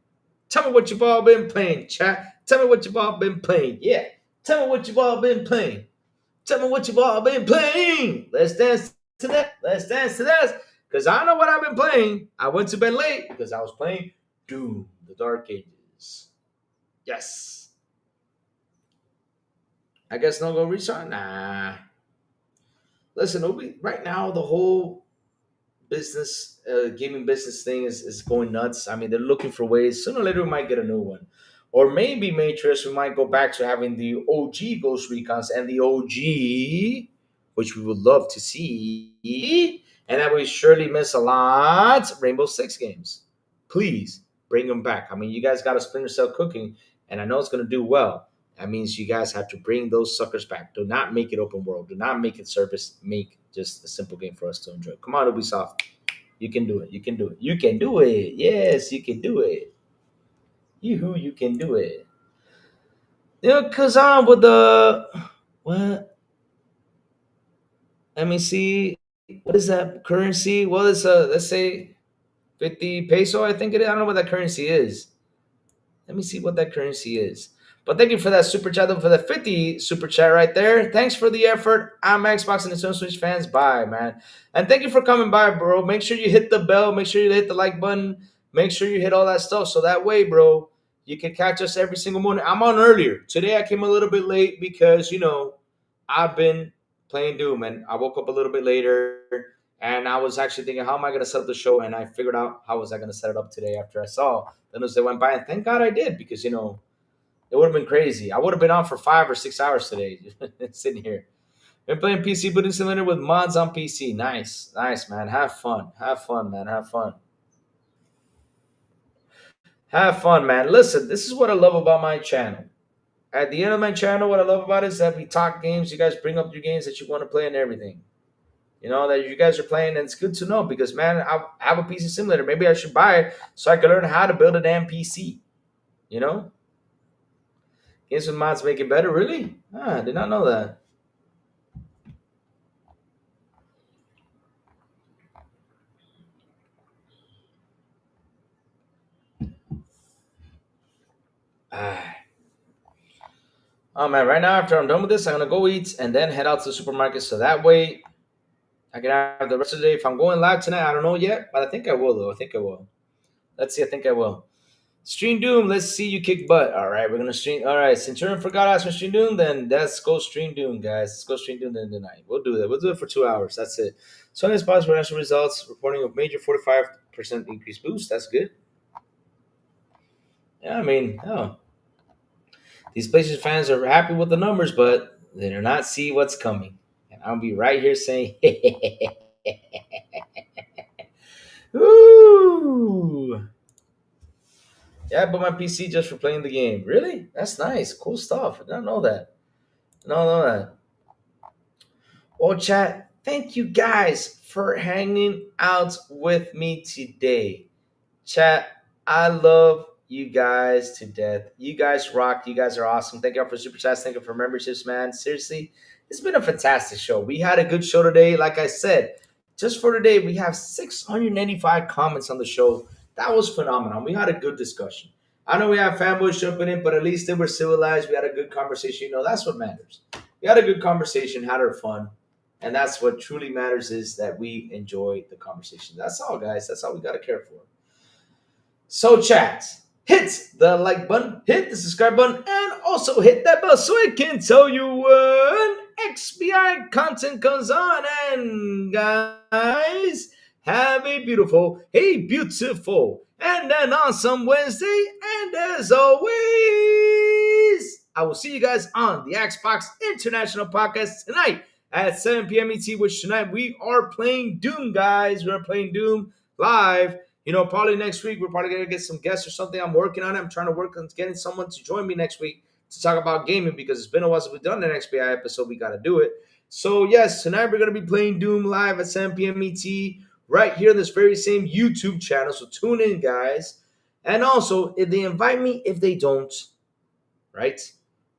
Tell me what you've all been playing, chat. Tell me what you've all been playing. Yeah. Tell me what you've all been playing. Tell me what you've all been playing. Let's dance to that. Let's dance to that. Because I know what I've been playing. I went to bed late because I was playing Doom, the Dark Ages. Yes. I guess no go restart? Nah. Listen, right now the whole gaming business thing is going nuts. I mean, they're looking for ways. Sooner or later, we might get a new one. Or maybe, Matrix, we might go back to having the OG Ghost Recons and the OG, which we would love to see. And that we surely miss a lot. Rainbow Six games. Please bring them back. I mean, you guys got a Splinter Cell cooking, and I know it's going to do well. That means you guys have to bring those suckers back. Do not make it open world. Do not make it service. Make just a simple game for us to enjoy. Come on, Ubisoft. You can do it. You can do it. You can do it. Yes, you can do it. You can do it. Cause I'm with the what? Let me see. What is that currency? Well, it's let's say 50 peso. I think it is. I don't know what that currency is. Let me see what that currency is. But thank you for that super chat, for the 50 super chat right there. Thanks for the effort. I'm Xbox and Nintendo Switch fans. Bye, man. And thank you for coming by, bro. Make sure you hit the bell. Make sure you hit the like button. Make sure you hit all that stuff so that way, bro, you can catch us every single morning. I'm on earlier. Today I came a little bit late because, I've been playing Doom and I woke up a little bit later and I was actually thinking, how am I going to set up the show? And I figured out how was I going to set it up today after I saw the news that went by. And thank God I did because, it would have been crazy. I would have been on for 5 or 6 hours today sitting here. Been playing PC Building Simulator with mods on PC. Nice. Nice, man. Have fun. Have fun, man. Have fun. Have fun, man. Listen, this is what I love about my channel. At the end of my channel, what I love about it is that we talk games. You guys bring up your games that you want to play and everything. That you guys are playing, and it's good to know because, man, I have a PC simulator. Maybe I should buy it so I can learn how to build a damn PC. You know? Games with mods make it better? Really? I did not know that. Ah. Oh, man, right now, after I'm done with this, I'm going to go eat and then head out to the supermarket so that way I can have the rest of the day. If I'm going live tonight, I don't know yet, but I think I will, though. I think I will. Let's see. I think I will. Stream Doom, let's see you kick butt. All right, we're going to stream. All right, Centurion forgot to ask for Stream Doom, then let's go Stream Doom, guys. Let's go Stream Doom then tonight. We'll do that. We'll do it for 2 hours. That's it. Sony's positive financial results, reporting a major 45% increase boost. That's good. Yeah, I mean, these PlayStation fans are happy with the numbers, but they do not see what's coming. And I'll be right here saying, ooh. Yeah, but my PC just for playing the game. Really? That's nice. Cool stuff. I didn't know that. Know that. Well, chat, thank you guys for hanging out with me today. Chat, I love you guys to death. You guys rock. You guys are awesome. Thank you all for super chats. Thank you for memberships, man. Seriously, it's been a fantastic show. We had a good show today. Like I said, just for today, we have 685 comments on the show. That was phenomenal. We had a good discussion. I know we have fanboys jumping in, but at least they were civilized. We had a good conversation. That's what matters. We had a good conversation, had our fun. And that's what truly matters is that we enjoy the conversation. That's all, guys. That's all we got to care for. So, chat, hit the like button, hit the subscribe button, and also hit that bell so I can tell you when XBI content comes on. And, guys, have a beautiful, and an awesome Wednesday. And as always, I will see you guys on the Xbox International Podcast tonight at 7 p.m. ET, which tonight we are playing Doom, guys. We're playing Doom live. Probably next week, we're probably going to get some guests or something. I'm working on it. I'm trying to work on getting someone to join me next week to talk about gaming because it's been a while since we've done an XBI episode. We got to do it. So, yes, tonight we're going to be playing Doom live at 7 p.m. ET right here on this very same YouTube channel. So, tune in, guys. And also, if they invite me, if they don't, right?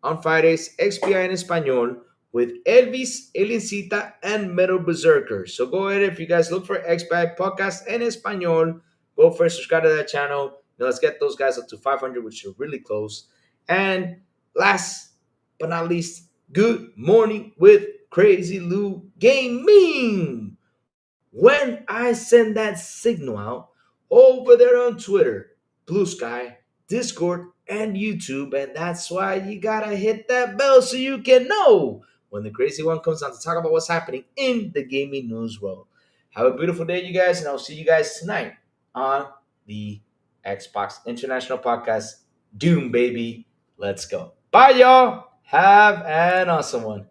On Fridays, XBI en Español with Elvis, Elincita, and Metal Berserker. So go ahead, if you guys look for XBI Podcast en Español, go first, subscribe to that channel. Let's get those guys up to 500, which are really close. And last but not least, good morning with Crazy Lou Gaming. When I send that signal out over there on Twitter, Blue Sky, Discord, and YouTube, and that's why you gotta hit that bell so you can know when the crazy one comes on to talk about what's happening in the gaming news world. Have a beautiful day, you guys, and I'll see you guys tonight on the Xbox International Podcast. Doom, baby. Let's go. Bye, y'all. Have an awesome one.